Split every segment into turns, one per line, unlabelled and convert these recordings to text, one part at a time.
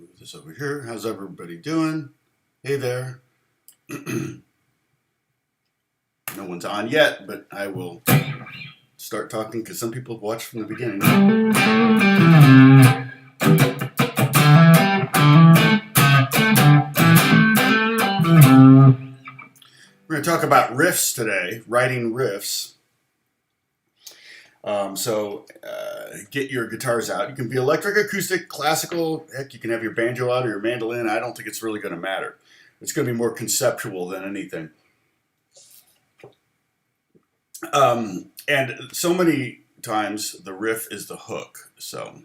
Move this over here. How's everybody doing? Hey there. No one's on yet, but I will start talking because some people have watched from the beginning. We're going to talk about riffs today, writing riffs. So get your guitars out. You can be electric, acoustic, classical. Heck, you can have your banjo out or your mandolin. I don't think it's really going to matter. It's going to be more conceptual than anything. And so many times the riff is the hook. So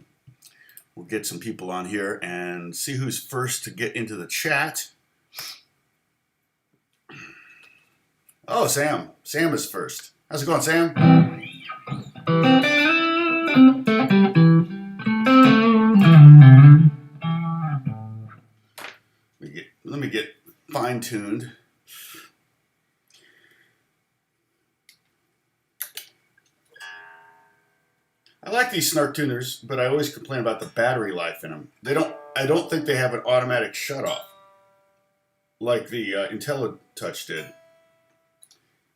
we'll get some people on here and see who's first to get into the chat. Oh, Sam. Sam is first. How's it going, Sam? Let me get fine-tuned. I like these snark tuners, but I always complain about the battery life in them. I don't think they have an automatic shutoff like the IntelliTouch did.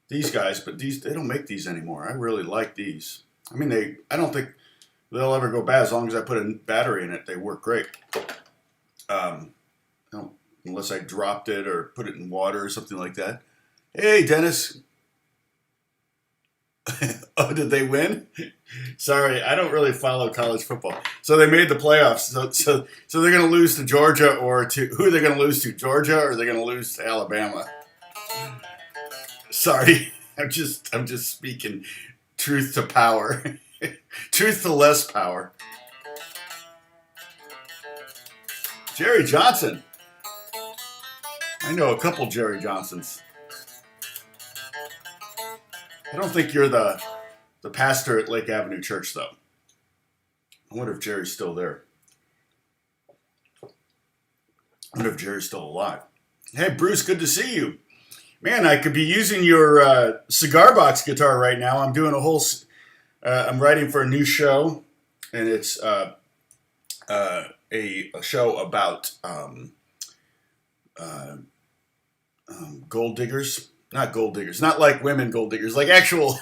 These guys, but they don't make these anymore. I really like these. I mean, I don't think they'll ever go bad as long as I put a battery in it. They work great. Unless I dropped it or put it in water or something like that. Hey, Dennis. Oh, did they win? Sorry, I don't really follow college football. So they made the playoffs. So they're going to lose to Georgia or to who are they going to lose to? Georgia or are they going to lose to Alabama? Sorry, I'm just speaking truth to power. Truth to less power. Jerry Johnson. I know a couple Jerry Johnsons. I don't think you're the pastor at Lake Avenue Church, though. I wonder if Jerry's still there. I wonder if Jerry's still alive. Hey, Bruce, good to see you. Man, I could be using your cigar box guitar right now. I'm doing a whole... I'm writing for a new show, and it's a show about gold diggers. Not gold diggers. Not like women gold diggers. Like actual,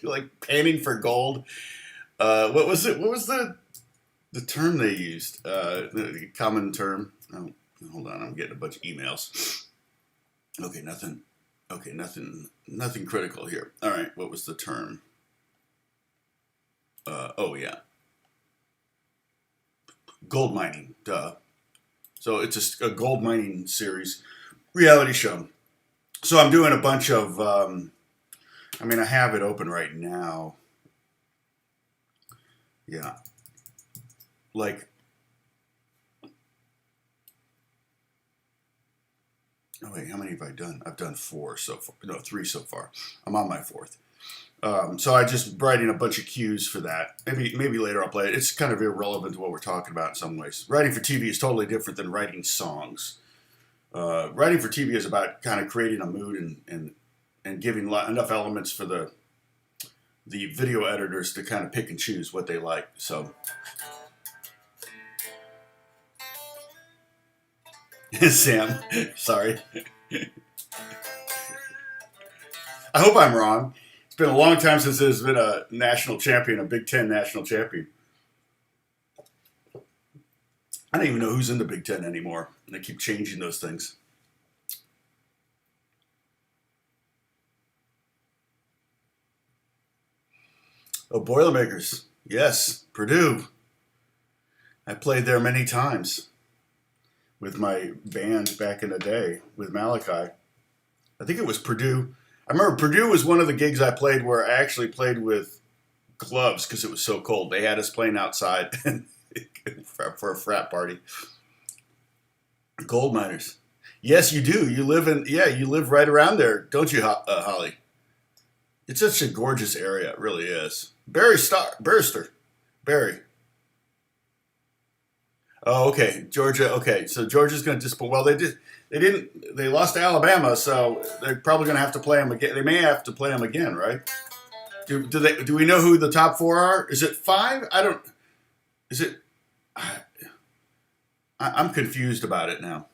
like panning for gold. What was it? What was the term they used? The common term. Oh, hold on. I'm getting a bunch of emails. Okay, nothing. Okay, nothing critical here. All right, what was the term? Oh yeah, gold mining. Duh. So it's a gold mining series, reality show. So I'm doing a bunch of. I mean, I have it open right now. Yeah, like. Oh wait, how many have I done? I've done 4 so far. No, 3 so far. I'm on my 4th. So I just writing a bunch of cues for that. Maybe later I'll play it. It's kind of irrelevant to what we're talking about in some ways. Writing for TV is totally different than writing songs. Writing for TV is about kind of creating a mood and giving enough elements for the video editors to kind of pick and choose what they like. So. Sam, sorry. I hope I'm wrong. It's been a long time since there's been a national champion, a Big Ten national champion. I don't even know who's in the Big Ten anymore. They keep changing those things. Oh, Boilermakers. Yes, Purdue. I played there many times with my band back in the day with Malachi. I think it was Purdue. I remember Purdue was one of the gigs I played where I actually played with gloves because it was so cold. They had us playing outside for a frat party. Gold miners. Yes, you do. You live right around there, don't you, Holly? It's such a gorgeous area. It really is. Barrister. Barry. Oh, okay. Georgia. Okay, so Georgia's going to disappoint. Well, they lost to Alabama, so they're probably going to have to play them again. They may have to play them again, right? Do we know who the top 4 are? Is it 5? I don't. Is it? I'm confused about it now.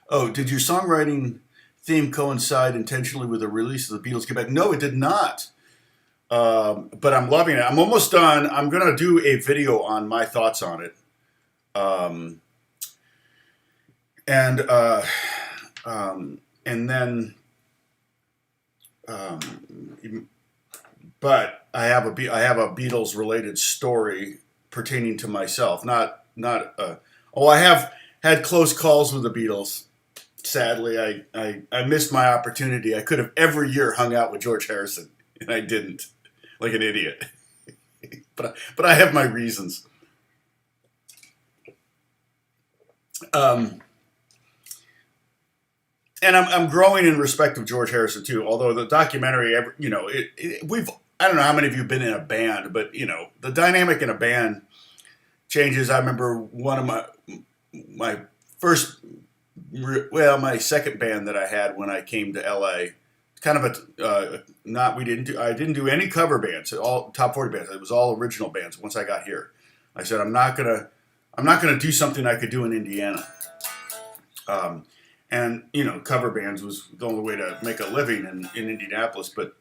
Oh, did your songwriting theme coincide intentionally with the release of the Beatles Get Back? No, it did not. But I'm loving it. I'm almost done. I'm going to do a video on my thoughts on it. Um, and and then, but I have a Beatles related story pertaining to myself. I have had close calls with the Beatles. Sadly, I missed my opportunity. I could have every year hung out with George Harrison, and I didn't, like an idiot. but I have my reasons. And I'm growing in respect of George Harrison too. Although the documentary, I don't know how many of you have been in a band, but the dynamic in a band changes. I remember one of my first, my second band that I had when I came to LA. Kind of I didn't do any cover bands, all top 40 bands. It was all original bands. Once I got here, I said I'm not gonna do something I could do in Indiana. And cover bands was the only way to make a living in Indianapolis. But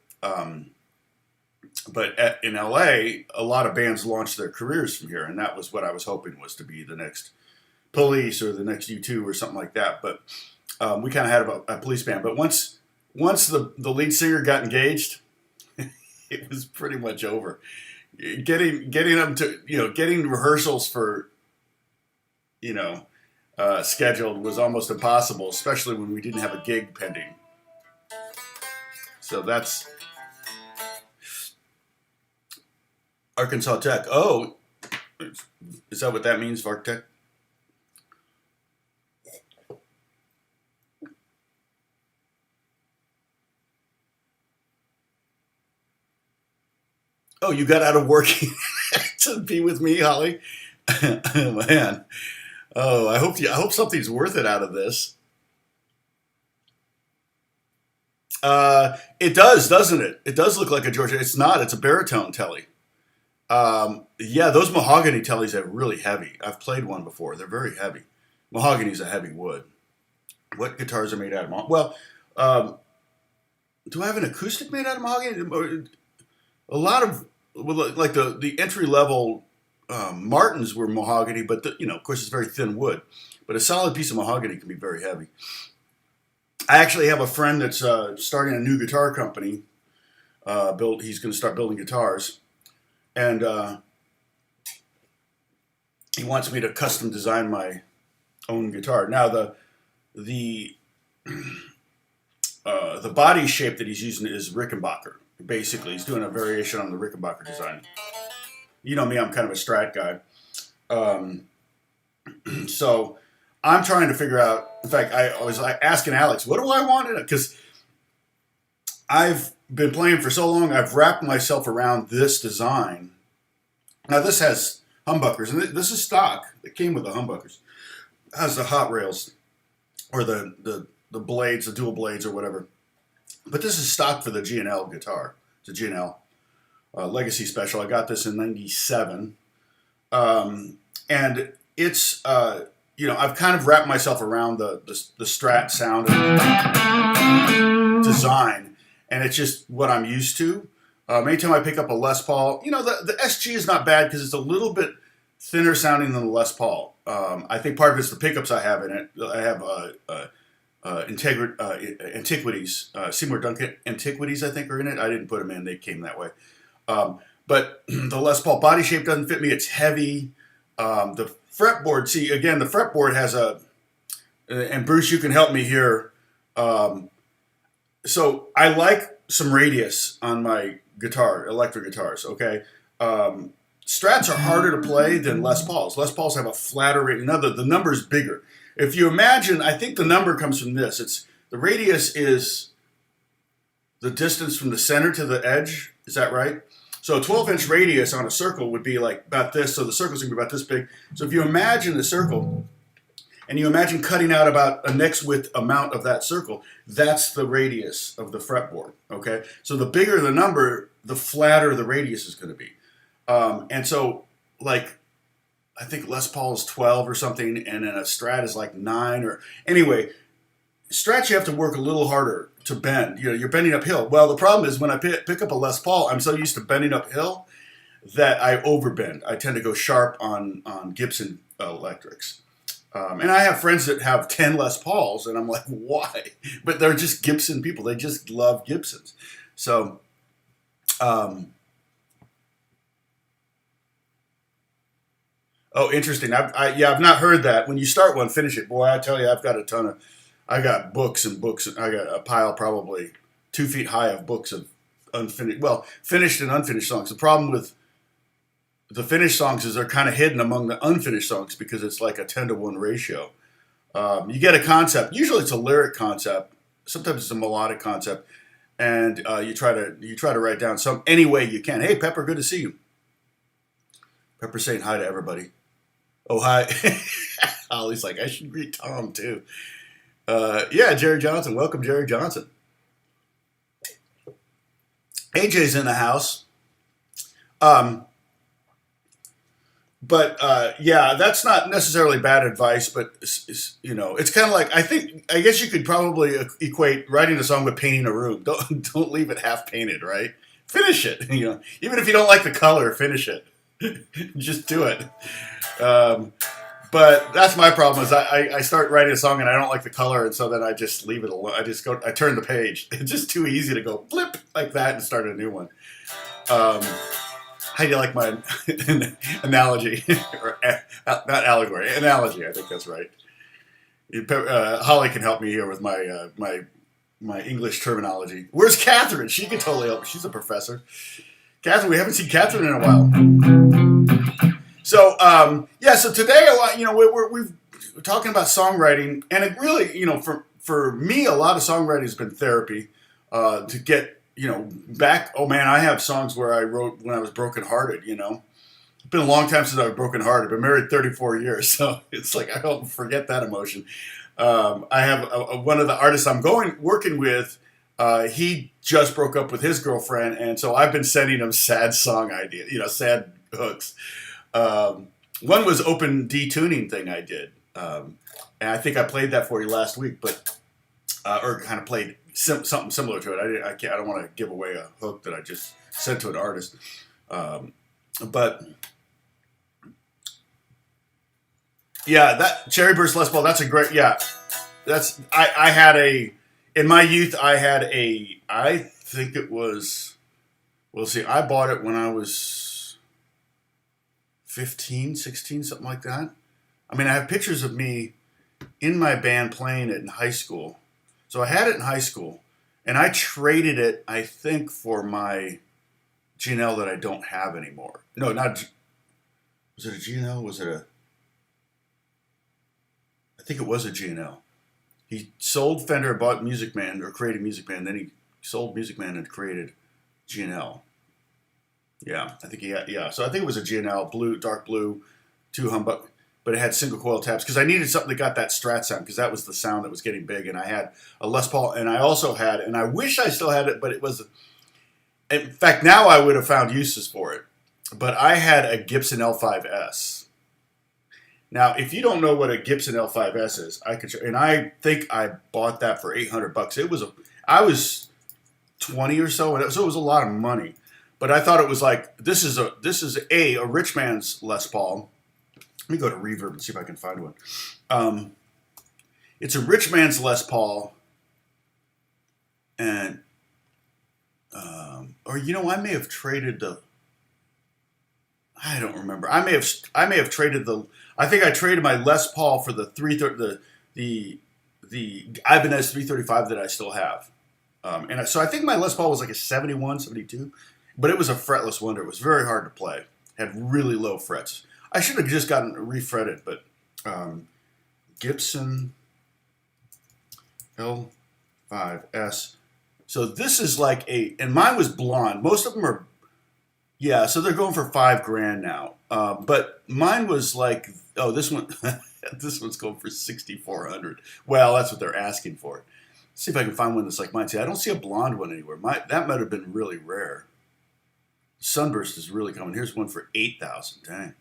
in LA, a lot of bands launched their careers from here, and that was what I was hoping was to be the next Police or the next U2 or something like that. But we kind of had a Police band. But once the lead singer got engaged, it was pretty much over. Getting them to getting rehearsals for scheduled was almost impossible, especially when we didn't have a gig pending. So that's Arkansas Tech. Oh, is that what that means, Vark Tech? Oh, you got out of working to be with me, Holly? Man. Oh, I hope something's worth it out of this. It does, doesn't it? It does look like a Georgia. It's not. It's a baritone telly. Yeah, those mahogany tellies are really heavy. I've played one before. They're very heavy. Mahogany is a heavy wood. What guitars are made out of mahogany? Well, do I have an acoustic made out of mahogany? A lot of, like the entry level Martins were mahogany, but of course it's very thin wood. But a solid piece of mahogany can be very heavy. I actually have a friend that's starting a new guitar company. He's going to start building guitars, and he wants me to custom design my own guitar. Now the body shape that he's using is Rickenbacker. Basically, he's doing a variation on the Rickenbacker design. You know me, I'm kind of a Strat guy. So I'm trying to figure out, in fact, I was asking Alex, what do I want in it? Because I've been playing for so long, I've wrapped myself around this design. Now this has humbuckers, and this is stock. It came with the humbuckers. It has the hot rails, or the blades, the dual blades or whatever. But this is stock for the G&L guitar. It's a G&L Legacy Special. I got this in '97. And it's, I've kind of wrapped myself around the Strat sound and design. And it's just what I'm used to. Anytime I pick up a Les Paul, the SG is not bad because it's a little bit thinner sounding than the Les Paul. I think part of it's the pickups I have in it. I have Antiquities, Seymour Duncan Antiquities, I think, are in it. I didn't put them in; they came that way. But the Les Paul body shape doesn't fit me. It's heavy. The fretboard. See, again, the fretboard has and Bruce, you can help me here. So I like some radius on my guitar, electric guitars. Okay. Strats are harder to play than Les Pauls. Les Pauls have a flatter radius. The number is bigger. If you imagine, I think the number comes from this. The radius is the distance from the center to the edge. Is that right? So a 12-inch radius on a circle would be like about this. So the circle's going to be about this big. So if you imagine the circle, and you imagine cutting out about a next width amount of that circle, that's the radius of the fretboard. Okay. So the bigger the number, the flatter the radius is going to be. And so, like, I think Les Paul is 12 or something, and then a Strat is like 9 or anyway. Strats you have to work a little harder to bend. You know, you're bending uphill. Well, the problem is when I pick up a Les Paul, I'm so used to bending uphill that I overbend. I tend to go sharp on Gibson electrics. And I have friends that have 10 Les Pauls, and I'm like, why? But they're just Gibson people. They just love Gibsons. So, oh, interesting. I've not heard that. When you start one, finish it. Boy, I tell you, I got books and books. I got a pile probably 2 feet high of books of finished and unfinished songs. The problem with the finished songs is they're kind of hidden among the unfinished songs because it's like a 10-to-1 ratio. You get a concept. Usually it's a lyric concept. Sometimes it's a melodic concept. And you try to write down any way you can. Hey, Pepper, good to see you. Pepper saying hi to everybody. Oh, hi. Holly's like, I should greet Tom, too. Yeah, Jerry Johnson. Welcome, Jerry Johnson. AJ's in the house. Yeah, that's not necessarily bad advice, but it's kind of like I guess you could probably equate writing a song with painting a room. Don't leave it half painted, right? Finish it. Even if you don't like the color, finish it. Just do it. But that's my problem is I start writing a song and I don't like the color, and so then I just leave it alone. I turn the page. It's just too easy to go blip like that and start a new one. How do you like my analogy? Or not allegory, analogy. I think that's right. Holly can help me here with my English terminology. Where's Catherine? She can totally help me. She's a professor. Catherine, we haven't seen Catherine in a while. So so today a lot, we're talking about songwriting, and it really, for me, a lot of songwriting has been therapy to get back. Oh man, I have songs where I wrote when I was brokenhearted. It's been a long time since I was brokenhearted. I've been married 34 years, so it's like I don't forget that emotion. I have one of the artists I'm working with. He just broke up with his girlfriend, and so I've been sending him sad song ideas, sad hooks. One was open D tuning thing I did, and I think I played that for you last week, but or kind of played something similar to it. I don't want to give away a hook that I just sent to an artist, but yeah, that Cherry Burst Les Paul. That's a great. Yeah, I had in my youth. I think it was. We'll see. I bought it when I was 15, 16, something like that. I mean, I have pictures of me in my band playing it in high school. So I had it in high school, and I traded it, I think, for my G&L that I don't have anymore. No, not. Was it a G&L? I think it was a G&L. He sold Fender, bought Music Man, or created Music Man, then he sold Music Man and created G&L. Yeah, I think so I think it was a G&L, blue, dark blue, 2 humbuck, but it had single coil taps because I needed something that got that Strat sound because that was the sound that was getting big. And I had a Les Paul, and I also had, and I wish I still had it, but it was, in fact, now I would have found uses for it. But I had a Gibson L5S. Now, if you don't know what a Gibson L5S is, and I think I bought that for $800. I was 20 or so, and so it was a lot of money. But I thought it was like this is a rich man's Les Paul. Let me go to Reverb and see if I can find one. It's a rich man's Les Paul, and I may have traded the. I don't remember. I may have traded the. I think I traded my Les Paul for the the Ibanez 335 that I still have, so I think my Les Paul was like a 71, 72. But it was a fretless wonder. It was very hard to play. Had really low frets. I should have just gotten refretted, but Gibson L5S. So this is like and mine was blonde. Most of them are, so they're going for $5,000 now. But mine was like, this one, this one's going for $6,400. Well, that's what they're asking for. Let's see if I can find one that's like mine. See, I don't see a blonde one anywhere. That might have been really rare. Sunburst is really coming. Here's one for $8,000. Dang.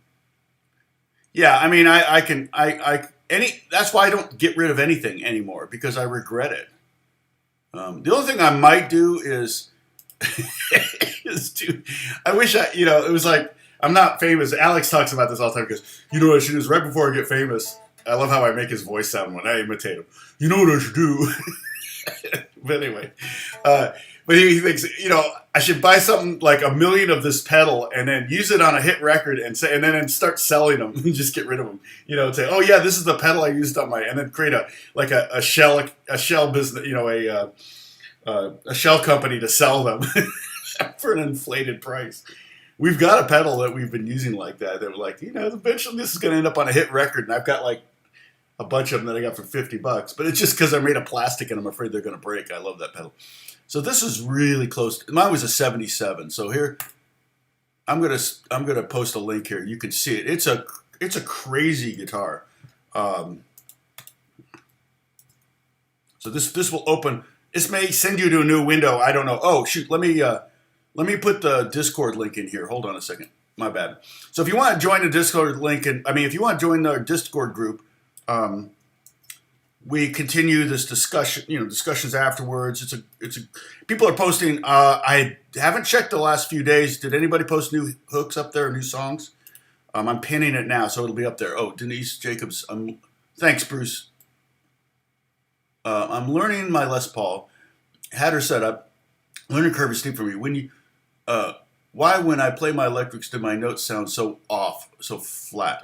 Yeah, I mean, that's why I don't get rid of anything anymore because I regret it. The only thing I might do is is to. I wish it was like I'm not famous. Alex talks about this all the time because what I should do is right before I get famous. I love how I make his voice sound when I imitate him. You know what I should do? But anyway, but he thinks I should buy something like 1 million of this pedal and then use it on a hit record and then start selling them and just get rid of them. And say, oh yeah, this is the pedal I used on and then create a shell business, a shell company to sell them for an inflated price. We've got a pedal that we've been using like that. That we're like, eventually this is going to end up on a hit record, and I've got like a bunch of them that I got for $50, but it's just because they're made of plastic and I'm afraid they're going to break. I love that pedal. So this is really close. Mine was a 77. So here, I'm gonna post a link here. You can see it. It's a crazy guitar. So this will open. This may send you to a new window. I don't know. Oh shoot. Let me put the Discord link in here. Hold on a second. My bad. So if you want to join the Discord link, if you want to join our Discord group. We continue this discussion, discussions afterwards. People are posting. I haven't checked the last few days. Did anybody post new hooks up there, new songs? I'm pinning it now, so it'll be up there. Oh, Denise Jacobs. Thanks, Bruce. I'm learning my Les Paul. Had her set up. Learning curve is steep for me. Why when I play my electrics do my notes sound so off, so flat?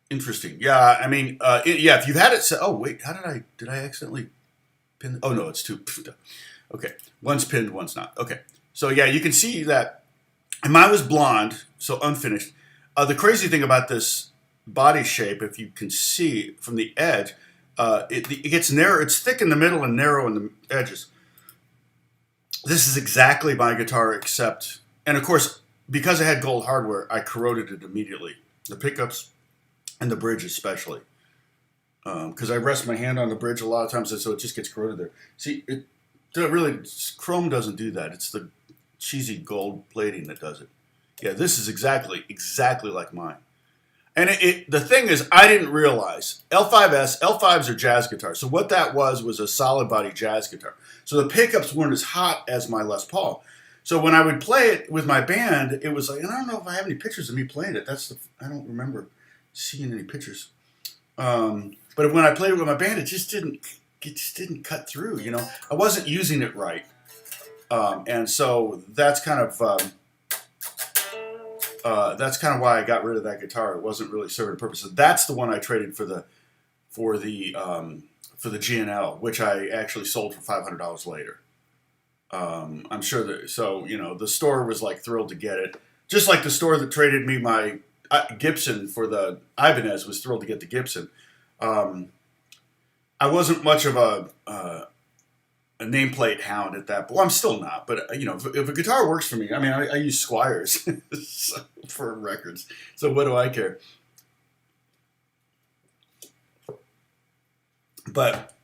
Interesting. Yeah, I mean, if you've had it set... Oh, wait, did I accidentally pin... Oh, no, it's two. Okay, one's pinned, one's not. Okay, so yeah, you can see that... And mine was blonde, so unfinished. The crazy thing about this body shape, if you can see from the edge, it gets narrow. It's thick in the middle and narrow in the edges. This is exactly my guitar, except... And of course, because I had gold hardware, I corroded it immediately. The pickups... And the bridge especially. Because I rest my hand on the bridge a lot of times, so it just gets corroded there. See, chrome doesn't do that. It's the cheesy gold plating that does it. Yeah, this is exactly like mine. And the thing is, I didn't realize, L5s are jazz guitars. So what that was a solid body jazz guitar. So the pickups weren't as hot as my Les Paul. So when I would play it with my band, it was like, and I don't know if I have any pictures of me playing it. I don't remember seeing any pictures. But when I played it with my band, it just didn't cut through. I wasn't using it right, and so that's kind of why I got rid of that guitar. It wasn't really serving a purpose. So that's the one I traded for the GNL, which I actually sold for $500 later. I'm sure that the store was like thrilled to get it, just like the store that traded me my Gibson for the Ibanez was thrilled to get the Gibson. I wasn't much of a nameplate hound at that point. Well, I'm still not, but if a guitar works for me, I mean, I use Squires for records. So what do I care? But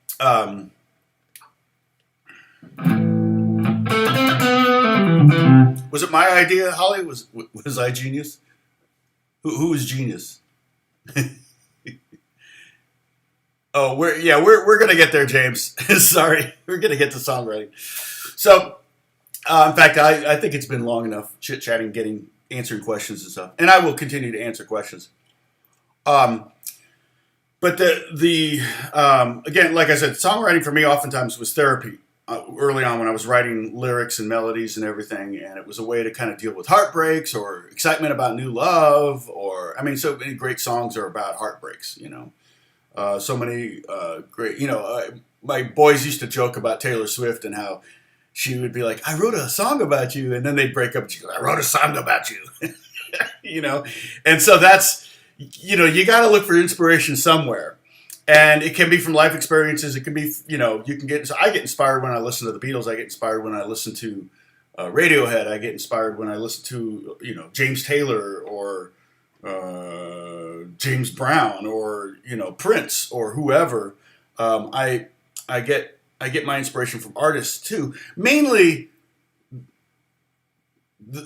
was it my idea, Holly? Was I genius? Who is genius? Oh, we're gonna get there, James. Sorry, we're gonna get to songwriting. So, in fact, I think it's been long enough chit-chatting, answering questions and stuff, and I will continue to answer questions. But again, like I said, songwriting for me oftentimes was therapy. Early on when I was writing lyrics and melodies and everything, and it was a way to kind of deal with heartbreaks or excitement about new love, so many great songs are about heartbreaks, so many great, my boys used to joke about Taylor Swift and how she would be like, I wrote a song about you, and then they'd break up and she goes, I wrote a song about you, and so that's, you got to look for inspiration somewhere. And it can be from life experiences. It can be, I get inspired when I listen to the Beatles. I get inspired when I listen to Radiohead. I get inspired when I listen to, James Taylor or James Brown or, Prince or whoever. I get my inspiration from artists too. Mainly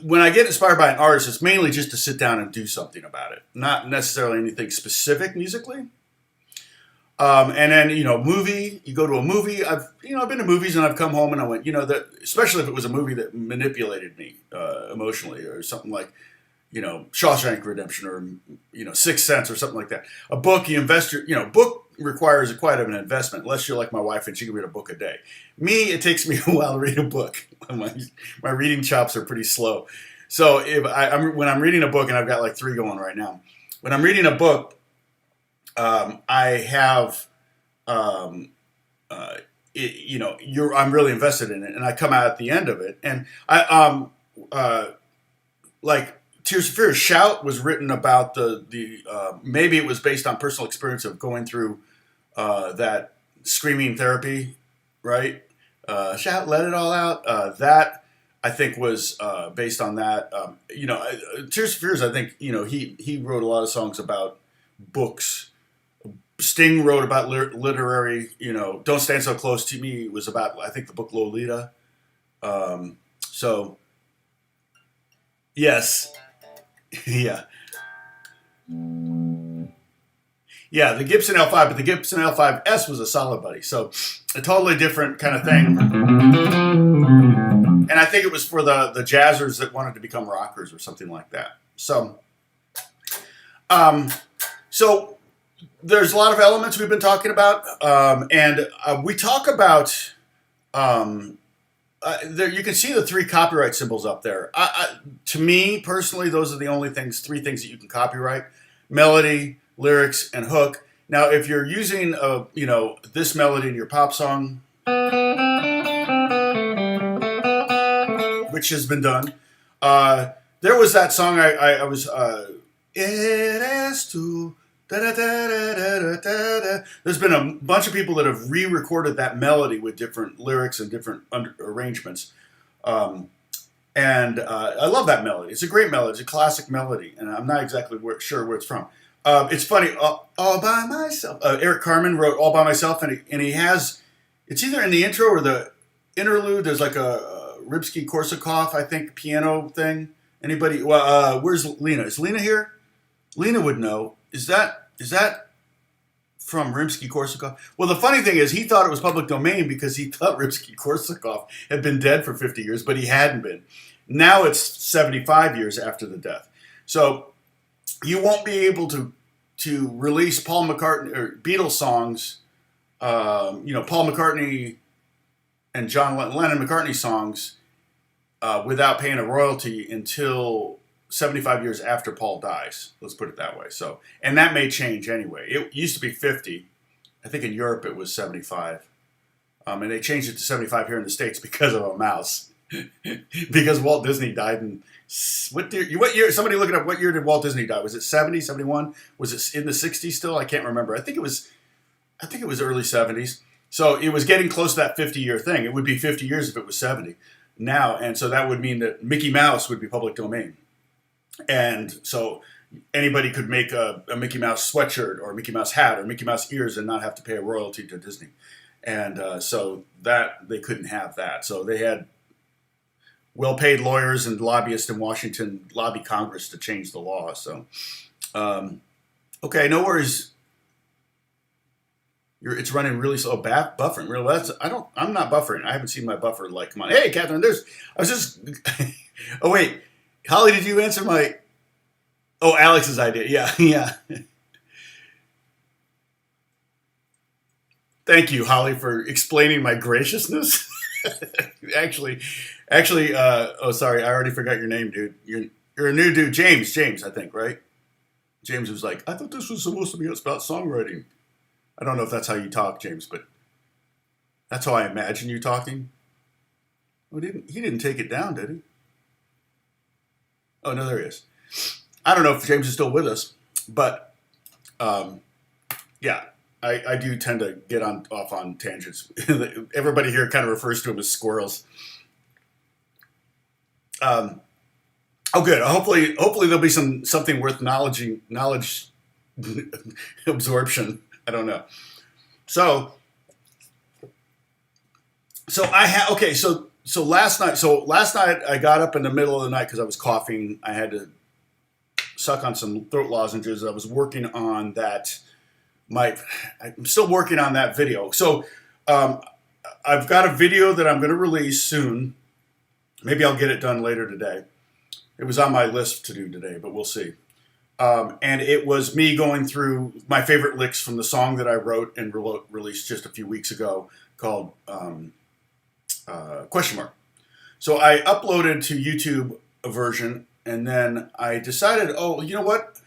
when I get inspired by an artist, it's mainly just to sit down and do something about it, not necessarily anything specific musically. And then, movie, you go to a movie. I've been to movies and I've come home and I went, that, especially if it was a movie that manipulated me emotionally or something like, Shawshank Redemption or, Sixth Sense or something like that. A book, you invest book requires quite an investment, unless you're like my wife and she can read a book a day. Me, it takes me a while to read a book. My reading chops are pretty slow. So when I'm reading a book, and I've got like 3 going right now, when I'm reading a book, I have, I'm really invested in it, and I come out at the end of it, and like Tears for Fears, Shout was written about the maybe it was based on personal experience of going through that screaming therapy, right? Shout, let it all out. That I think was based on that. Tears for Fears, I think he wrote a lot of songs about books. Sting wrote about literary, Don't Stand So Close to Me was about, I think, the book Lolita. So, yes. Yeah. Yeah, the Gibson L5, but the Gibson L5S was a solid buddy. So, a totally different kind of thing. And I think it was for the jazzers that wanted to become rockers or something like that. So, there's a lot of elements we've been talking about, and we talk about. There, you can see the 3 copyright symbols up there. To me personally, those are the only 3 things that you can copyright: melody, lyrics, and hook. Now, if you're using this melody in your pop song, which has been done, there was that song I was. It is to. Da, da, da, da, da, da, da. There's been a bunch of people that have re-recorded that melody with different lyrics and different arrangements. And I love that melody. It's a great melody. It's a classic melody. And I'm not exactly sure where it's from. It's funny. All by Myself. Eric Carmen wrote All by Myself. And he has, it's either in the intro or the interlude. There's like a Rimsky-Korsakov, I think, piano thing. Anybody? Well, where's Lena? Is Lena here? Lena would know. Is that from Rimsky-Korsakov? Well, the funny thing is he thought it was public domain because he thought Rimsky-Korsakov had been dead for 50 years, but he hadn't been. Now it's 75 years after the death. So you won't be able to release Paul McCartney or Beatles songs, Paul McCartney and John Lennon McCartney songs without paying a royalty until 75 years after Paul dies. Let's put it that way. So, and that may change anyway. It used to be 50. I think in Europe it was 75. And they changed it to 75 here in the States because of a mouse. Because Walt Disney died in what year? Somebody look it up. What year did Walt Disney die? Was it 70, 71? Was it in the 60s still? I can't remember. I think it was early 70s. So it was getting close to that 50-year thing. It would be 50 years if it was 70 now. And so that would mean that Mickey Mouse would be public domain. And so anybody could make a Mickey Mouse sweatshirt or a Mickey Mouse hat or Mickey Mouse ears and not have to pay a royalty to Disney. And so that they couldn't have that. So they had well-paid lawyers and lobbyists in Washington lobby Congress to change the law. So, okay, no worries. It's running really slow. Buffering. Really, I'm not buffering. I haven't seen my buffer. Like, come on. Hey, Catherine, I was just. Oh, wait. Holly, did you answer my... Oh, Alex's idea. Yeah. Thank you, Holly, for explaining my graciousness. Actually, oh, sorry, I already forgot your name, dude. You're a new dude. James, I think, right? James was like, I thought this was supposed to be about songwriting. I don't know if that's how you talk, James, but that's how I imagine you talking. Oh, he didn't take it down, did he? Oh, no, there he is. I don't know if James is still with us, but yeah, I do tend to get off on tangents. Everybody here kind of refers to them as squirrels. Oh, good. Hopefully there'll be something worth knowledge absorption. I don't know. So So last night I got up in the middle of the night because I was coughing. I had to suck on some throat lozenges. I was working on that. I'm still working on that video. So I've got a video that I'm going to release soon. Maybe I'll get it done later today. It was on my list to do today, but we'll see. And it was me going through my favorite licks from the song that I wrote and released just a few weeks ago called Question Mark. So I uploaded to YouTube a version, and then I decided, oh, you know what?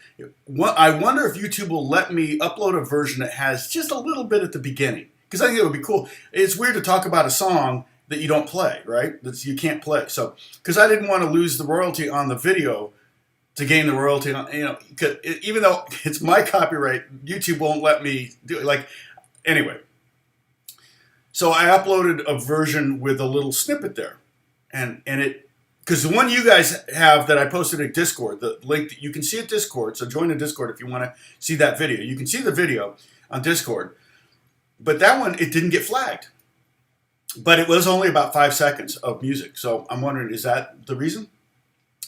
I wonder if YouTube will let me upload a version that has just a little bit at the beginning, because I think it would be cool. It's weird to talk about a song that you don't play, right? That you can't play. So, because I didn't want to lose the royalty on the video to gain the royalty on, even though it's my copyright, YouTube won't let me do it. Like, anyway. So I uploaded a version with a little snippet there, and it, because the one you guys have that I posted at Discord, the link that you can see at Discord. So join the Discord if you want to see that video. You can see the video on Discord, but that one, it didn't get flagged. But it was only about 5 seconds of music. So I'm wondering, is that the reason?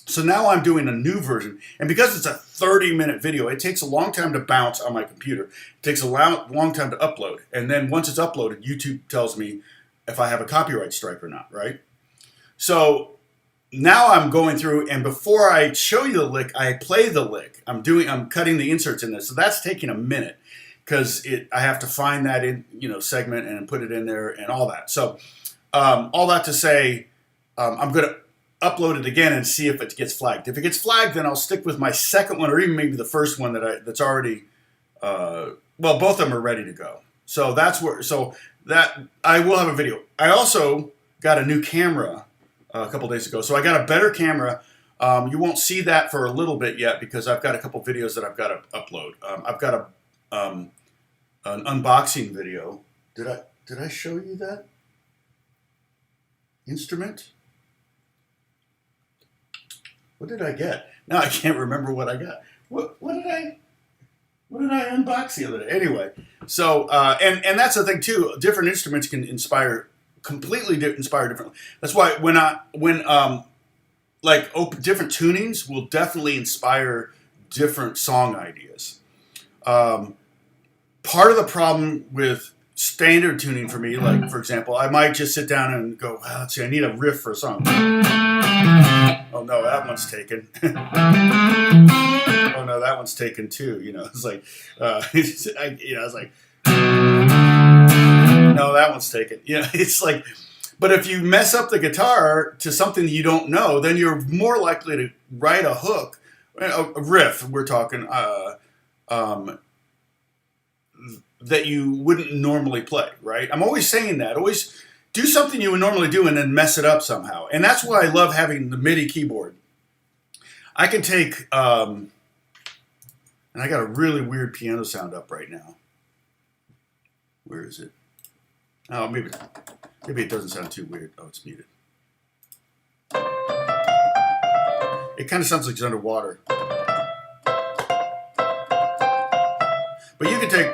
So now I'm doing a new version. And because it's a 30-minute video, it takes a long time to bounce on my computer. It takes a long time to upload. And then once it's uploaded, YouTube tells me if I have a copyright strike or not, right? So now I'm going through, and before I show you the lick, I play the lick. I'm cutting the inserts in there. So that's taking a minute, because I have to find that segment and put it in there and all that. So all that to say, I'm going to upload it again and see if it gets flagged. If it gets flagged, then I'll stick with my second one, or even maybe the first one that's already. Well, both of them are ready to go. So that I will have a video. I also got a new camera a couple days ago, so I got a better camera. You won't see that for a little bit yet because I've got a couple videos that I've got to upload. I've got an unboxing video. Did I show you that instrument? What did I get? Now I can't remember what I got. What did I unbox the other day? Anyway, so and that's the thing too. Different instruments can inspire differently. That's why different tunings will definitely inspire different song ideas. Part of the problem with standard tuning for me, like for example, I might just sit down and go, well, let's see, I need a riff for a song. Oh no, that one's taken. Oh no, that one's taken too. It's like, I was like, no, that one's taken. It's like, but if you mess up the guitar to something you don't know, then you're more likely to write a hook, a riff. We're talking. That you wouldn't normally play, right? I'm always saying that. Always do something you would normally do and then mess it up somehow. And that's why I love having the MIDI keyboard. I can take, and I got a really weird piano sound up right now. Where is it? Oh, maybe it doesn't sound too weird. Oh, it's muted. It kind of sounds like it's underwater. But you can take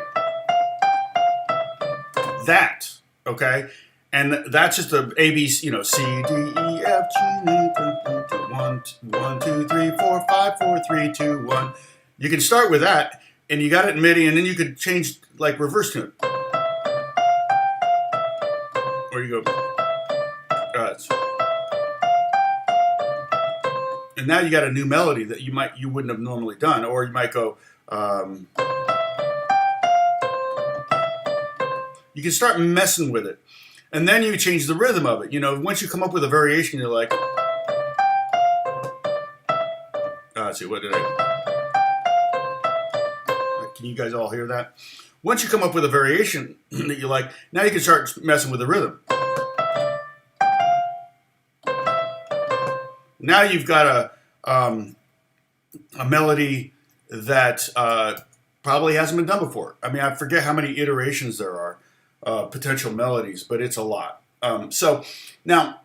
that, okay? And that's just a A, B, C, C, D, E, F, G, 1, 2, 3, 4, 5, 4, 3, 2, 1. You can start with that, and you got it in MIDI, and then you could change, like, reverse tune. Or you go, and now you got a new melody that you wouldn't have normally done, or you might go, you can start messing with it. And then you change the rhythm of it. Once you come up with a variation, you're like, let's see, what did can you guys all hear that? Once you come up with a variation that you like, now you can start messing with the rhythm. Now you've got a melody that probably hasn't been done before. I mean, I forget how many iterations there are. Potential melodies, but it's a lot. So I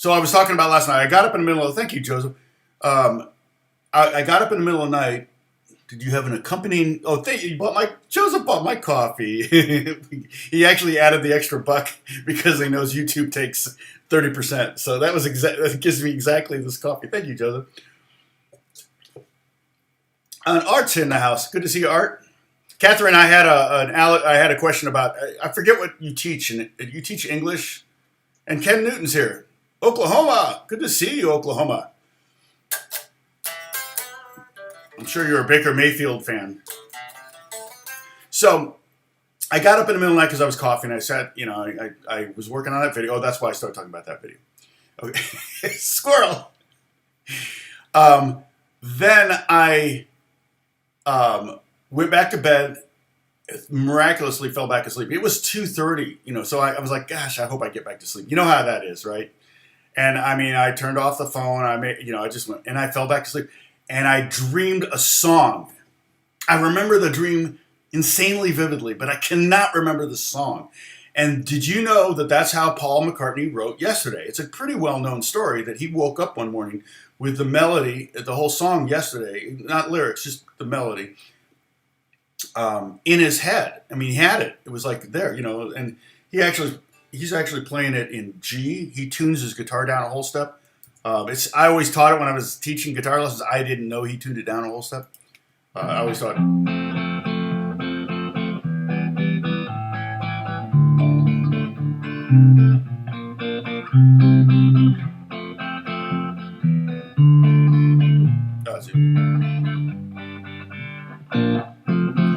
was talking about last night. I got up in the middle of, thank you, Joseph. I got up in the middle of the night. Did you have an accompanying? Oh, thank you. Joseph bought my coffee. He actually added the extra buck because he knows YouTube takes 30%. So that gives me exactly this coffee. Thank you, Joseph. Art's in the house. Good to see you, Art. Catherine, I had a question about. I forget what you teach. And you teach English. And Ken Newton's here. Oklahoma. Good to see you, Oklahoma. I'm sure you're a Baker Mayfield fan. So I got up in the middle of the night because I was coughing. I sat, I was working on that video. Oh, that's why I started talking about that video. Okay. Squirrel. Then I went back to bed, miraculously fell back asleep. It was 2:30, so I was like, gosh, I hope I get back to sleep. You know how that is, right? And I mean, I turned off the phone. I just went, and I fell back to sleep. And I dreamed a song. I remember the dream insanely vividly, but I cannot remember the song. And did you know that that's how Paul McCartney wrote Yesterday? It's a pretty well-known story that he woke up one morning with the melody, the whole song Yesterday, not lyrics, just the melody, in his head. I mean, he had it. It was like there, and he's actually playing it in G. He tunes his guitar down a whole step. I always taught it when I was teaching guitar lessons. I didn't know he tuned it down a whole step. I always thought.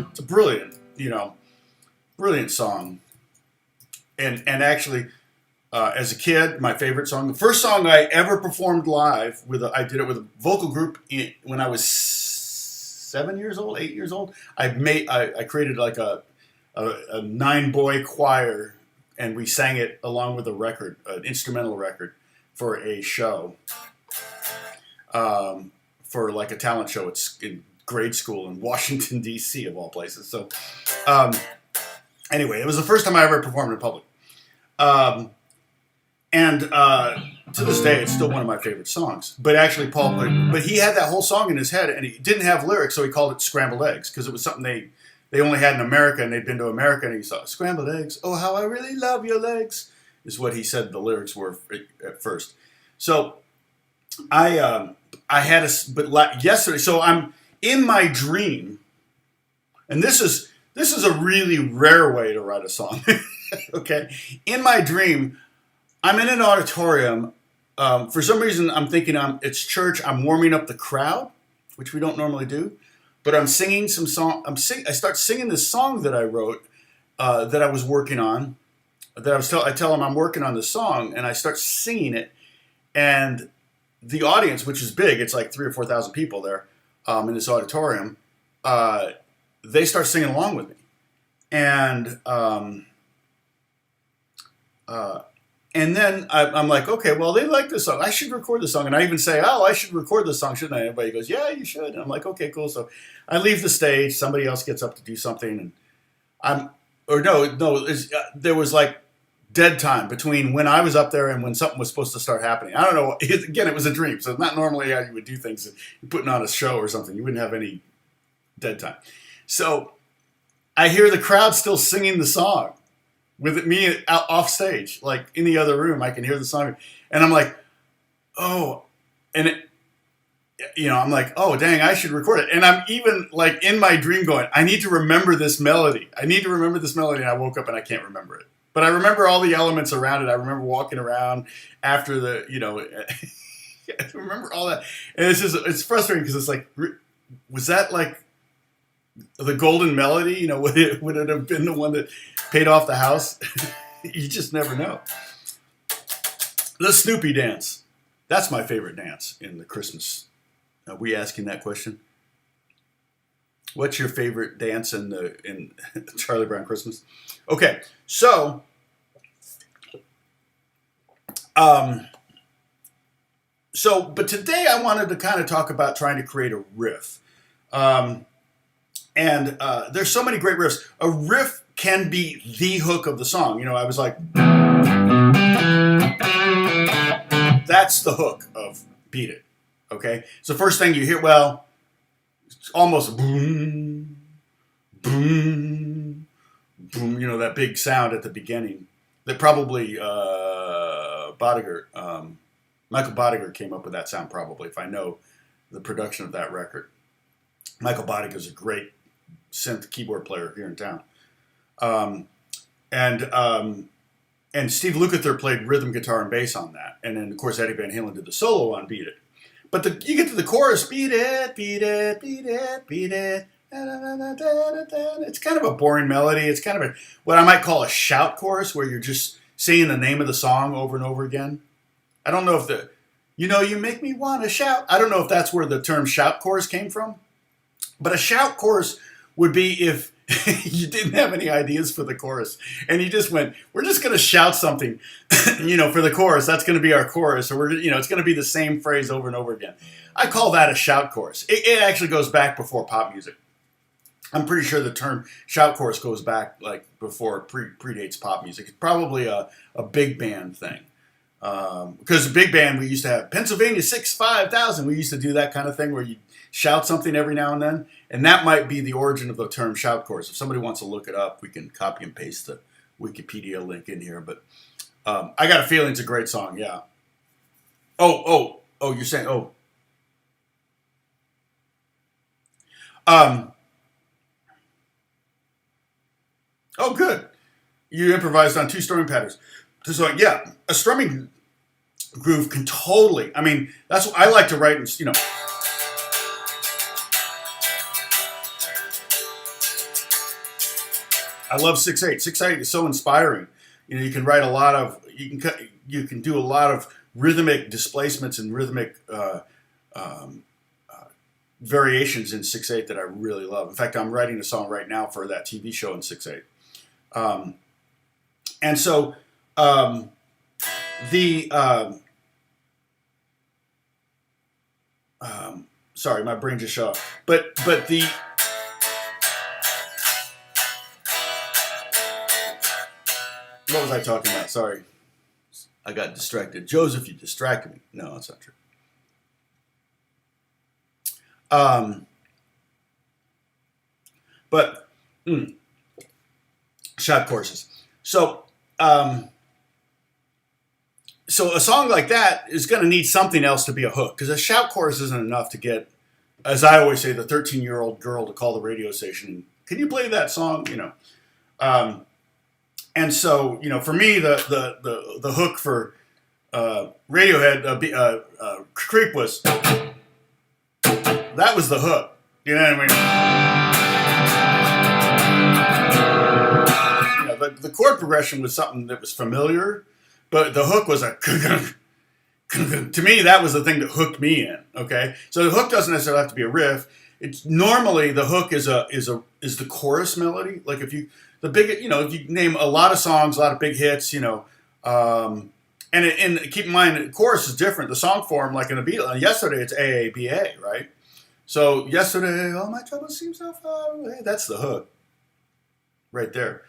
It's a brilliant song, and actually. As a kid, my favorite song, the first song I ever performed live I did it with a vocal group when I was 8 years old. I created like a 9-boy choir, and we sang it along with a record, an instrumental record, for a show, for like a talent show. It's in grade school in Washington D.C. of all places. So, anyway, it was the first time I ever performed in public. And to this day, it's still one of my favorite songs. But actually, but he had that whole song in his head, and he didn't have lyrics, so he called it Scrambled Eggs, because it was something they only had in America, and they'd been to America, and he saw Scrambled Eggs. Oh, how I really love your legs, is what he said the lyrics were at first. So I had yesterday. So I'm in my dream, and this is a really rare way to write a song. Okay, in my dream. I'm in an auditorium. For some reason, I'm thinking it's church. I'm warming up the crowd, which we don't normally do. But I'm singing some song. I start singing this song that I wrote, that I was working on. I tell them I'm working on this song, and I start singing it. And the audience, which is big, it's like 3,000 or 4,000 people there in this auditorium. They start singing along with me, and then I'm like, okay, well, they like this song. I should record this song. And I even say, oh, I should record this song, shouldn't I? Everybody goes, yeah, you should. And I'm like, okay, cool. So I leave the stage. Somebody else gets up to do something. And there was like dead time between when I was up there and when something was supposed to start happening. I don't know. Again, it was a dream. So not normally how you would do things. You're putting on a show or something. You wouldn't have any dead time. So I hear the crowd still singing the song. With me off stage, like in the other room, I can hear the song, and I'm like, oh, and I'm like, oh, dang, I should record it. And I'm even like in my dream going, I need to remember this melody. And I woke up and I can't remember it, but I remember all the elements around it. I remember walking around after I remember all that, and it's frustrating because it's like, was that like the golden melody? Would it have been the one that paid off the house? You just never know. The Snoopy dance. That's my favorite dance in the Christmas. Are we asking that question? What's your favorite dance in Charlie Brown Christmas? Okay, so but today I wanted to kind of talk about trying to create a riff. And there's so many great riffs. A riff can be the hook of the song. I was like, that's the hook of Beat It. Okay? It's the first thing you hear. Well, almost boom, boom, boom. You know, that big sound at the beginning that probably Michael Bodiger came up with that sound probably, if I know the production of that record. Michael Bodiger is a great synth keyboard player here in town. And Steve Lukather played rhythm guitar and bass on that. And then, of course, Eddie Van Halen did the solo on Beat It. But you get to the chorus, beat it, beat it, beat it, beat it. It's kind of a boring melody. It's kind of what I might call a shout chorus, where you're just saying the name of the song over and over again. I don't know if you make me want to shout. I don't know if that's where the term shout chorus came from. But a shout chorus would be if you didn't have any ideas for the chorus and you just went, we're just going to shout something, for the chorus. That's going to be our chorus. Or it's going to be the same phrase over and over again. I call that a shout chorus. It actually goes back before pop music. I'm pretty sure the term shout chorus goes back like before predates pop music. It's probably a big band thing. Because big band, we used to have Pennsylvania 65000. We used to do that kind of thing where you shout something every now and then. And that might be the origin of the term shout chorus. If somebody wants to look it up, we can copy and paste the Wikipedia link in here. But I Got a Feeling it's a great song, yeah. Oh, you're saying, oh, good. You improvised on 2 strumming patterns. So, yeah, a strumming groove can totally, that's what I like to write, I love 6/8. 6/8 is so inspiring. You can write you can do a lot of rhythmic displacements and rhythmic variations in 6/8 that I really love. In fact, I'm writing a song right now for that TV show in 6/8. And so sorry, my brain just shut off. But what was I talking about? Sorry. I got distracted. Joseph, you distracted me. No, that's not true. Shout courses. So a song like that is going to need something else to be a hook, because a shout chorus isn't enough to get, as I always say, the 13-year-old girl to call the radio station. Can you play that song? And so, for me, the hook for Radiohead, Creep was, that was the hook. You know what I mean? The chord progression was something that was familiar, but the hook was to me, that was the thing that hooked me in. Okay, so the hook doesn't necessarily have to be a riff. It's normally the hook is the chorus melody. Like if you name a lot of songs, a lot of big hits, and keep in mind, the chorus is different. The song form, like in the Beatles, Yesterday, it's AABA, right? So Yesterday, all my troubles seem so far away. That's the hook, right there.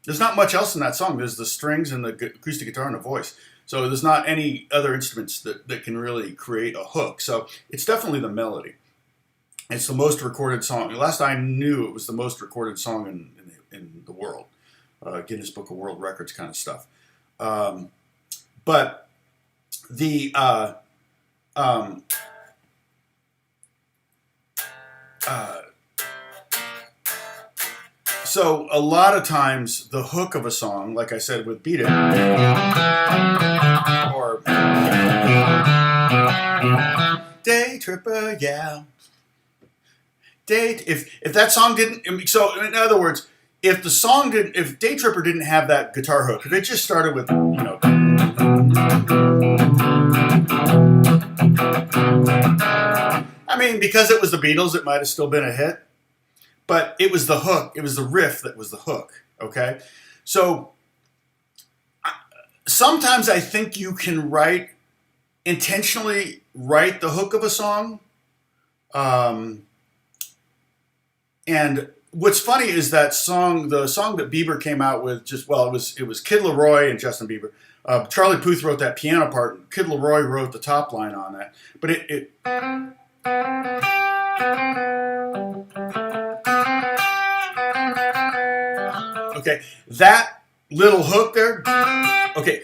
There's not much else in that song. There's the strings and the acoustic guitar and the voice. So there's not any other instruments that can really create a hook. So it's definitely the melody. It's the most recorded song. Last I knew, it was the most recorded song in the world. Guinness Book of World Records kind of stuff. But the so a lot of times the hook of a song, like I said with Beat It, or Day Tripper, yeah. If that song didn't, so in other words, if Day Tripper didn't have that guitar hook, if it just started with, because it was the Beatles, it might have still been a hit. But it was the hook. It was the riff that was the hook. Okay? So sometimes I think you can intentionally write the hook of a song. And what's funny is that song, the song that Bieber came out with, it was Kid Laroi and Justin Bieber. Charlie Puth wrote that piano part. Kid Laroi wrote the top line on that. But Okay, that little hook there, okay,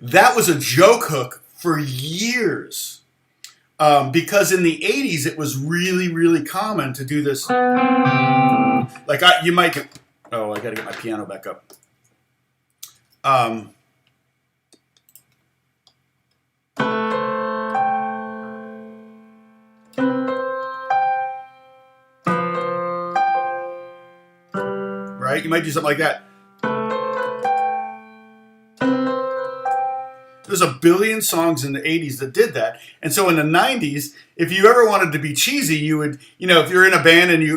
that was a joke hook for years. Because in the 80s, it was really, really common to do this. Like, you might get, oh, I got to get my piano back up. Right? You might do something like that. There's a billion songs in the 80s that did that. And so in the 90s, if you ever wanted to be cheesy, you would, you know, if you're in a band and you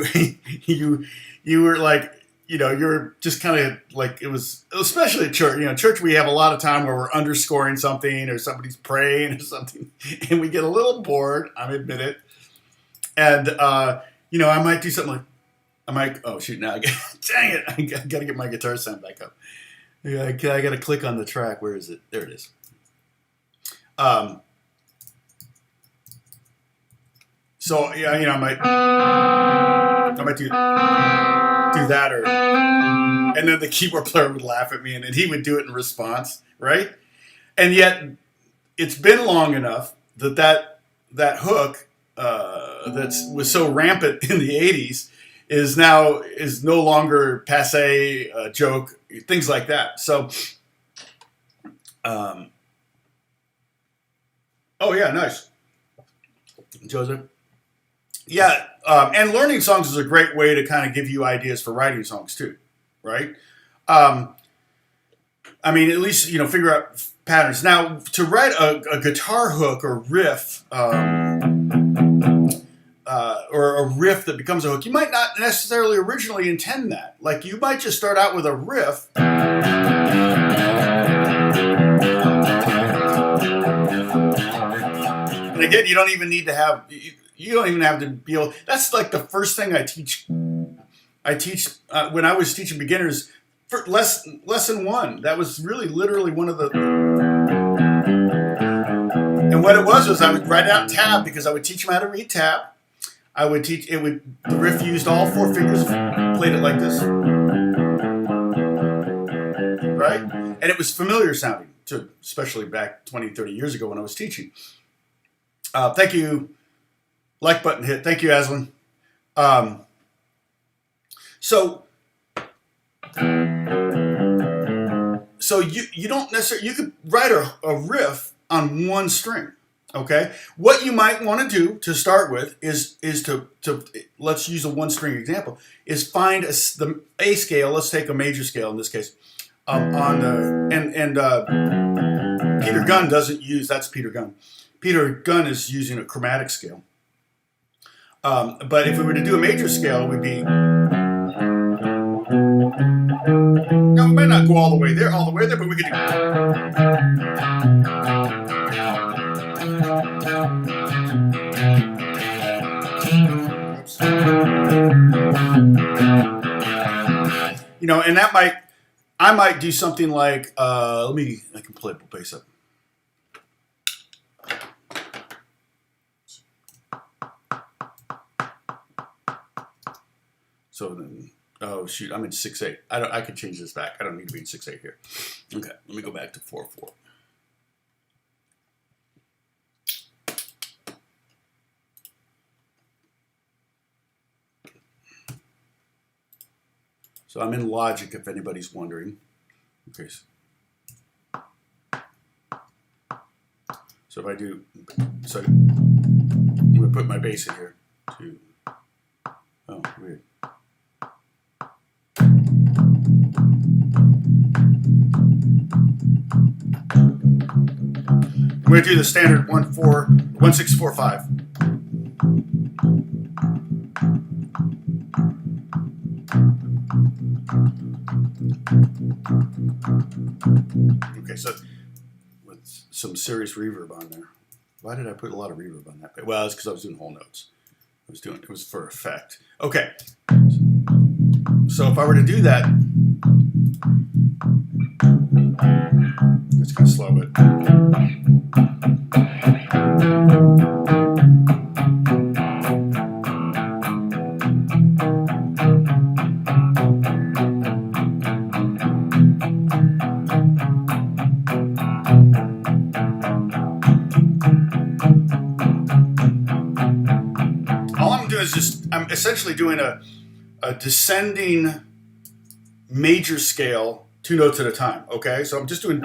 were like, you know, you're just kind of like, it was, especially at church, you know, church, we have a lot of time where we're underscoring something or somebody's praying or something, and we get a little bored, I admit it. And, you know, I might do something like, I might, oh shoot, now, dang it, I got to get my guitar sound back up. Yeah, I got to click on the track. Where is it? There it is. So yeah, you know, I might do that, or, and then the keyboard player would laugh at me, and then he would do it in response, right? And yet, it's been long enough that hook that was so rampant in the 80s is no longer passe, joke, things like that. So, oh yeah, nice, Joseph. Yeah, and learning songs is a great way to kind of give you ideas for writing songs too, right? I mean, at least, you know, figure out patterns. Now, to write a guitar hook or riff, or a riff that becomes a hook, you might not necessarily originally intend that. Like, you might just start out with a riff. And again, you don't even need to have... You don't even have to be able... That's like the first thing I teach. When I was teaching beginners, for lesson 1. That was really literally one of the... And what it was I would write out tab, because I would teach them how to read tab. I would teach... The riff used all 4 fingers, played it like this. Right? And it was familiar sounding, too, especially back 20, 30 years ago when I was teaching. Thank you... Like button hit. Thank you, Aslan. So you don't necessarily, you could write a riff on one string, okay? What you might want to do to start with is to let's use a one string example, is find the A scale. Let's take a major scale in this case. Peter Gunn doesn't use, that's Peter Gunn. Peter Gunn is using a chromatic scale. But if we were to do a major scale, it would be... No, we might not go all the way there, but we could do... You know, and I might do something like, I can play bass up. So then, oh shoot, I'm in 6/8. I can change this back. I don't need to be in 6/8 here. Okay, let me go back to 4/4. So I'm in Logic, if anybody's wondering. Okay. So if I do, so I'm gonna put my bass in here. 2. Oh, weird. I'm going to do the standard 1/6/4/5. Okay, so with some serious reverb on there. Why did I put a lot of reverb on that? Well, it's because I was doing whole notes. It was for effect. Okay. So if I were to do that, it's kind of slow, but essentially doing a descending major scale 2 notes at a time. Okay, so I'm just doing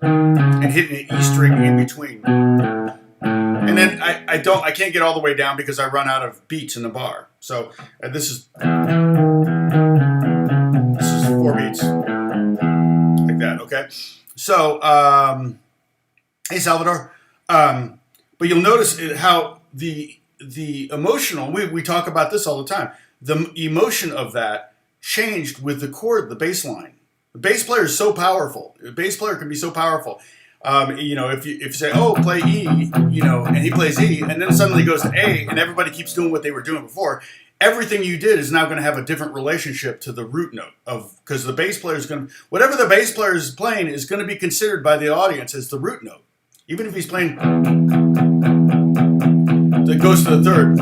and hitting an E string in between, and then I can't get all the way down because I run out of beats in the bar. So this is 4 beats like that. Okay, so hey Salvador, but you'll notice how the emotional, we talk about this all the time, the emotion of that changed with the chord, the bass line. The bass player is so powerful. The bass player can be so powerful. If you say, oh, play E, and he plays E, and then suddenly goes to A, and everybody keeps doing what they were doing before, everything you did is now going to have a different relationship to the root note because the bass player is going to, whatever the bass player is playing is going to be considered by the audience as the root note. Even if he's playing that goes to the third.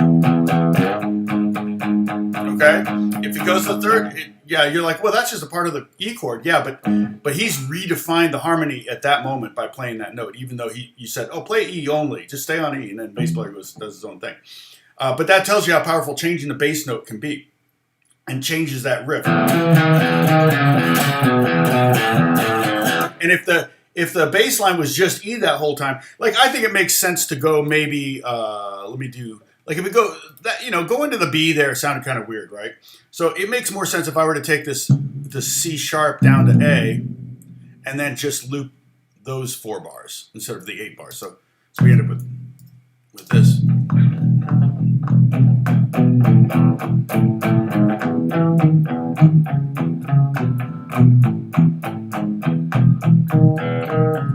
Okay? If it goes to the third, you're like, well, that's just a part of the E chord. Yeah, but he's redefined the harmony at that moment by playing that note, even though you said, oh, play E only, just stay on E, and then bass player does his own thing. But that tells you how powerful changing the bass note can be and changes that riff. And if the bass line was just E that whole time, like I think it makes sense to go maybe, let me do, like if we go, go into the B there sounded kind of weird, right? So it makes more sense if I were to take the C sharp down to A and then just loop those 4 bars instead of the 8 bars. So we end up with this.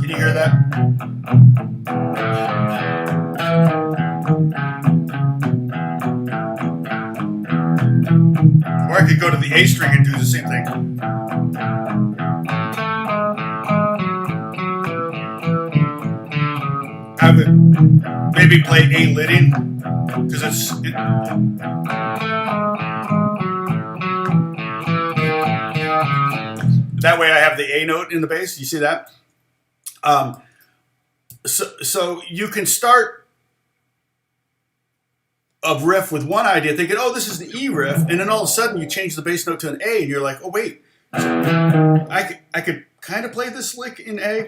Can you hear that? Or I could go to the A string and do the same thing. I would maybe play A leading because that way I have the A note in the bass. You see that? So you can start a riff with one idea, thinking, "Oh, this is the E riff," and then all of a sudden you change the bass note to an A, and you're like, "Oh, wait, I could kind of play this lick in A."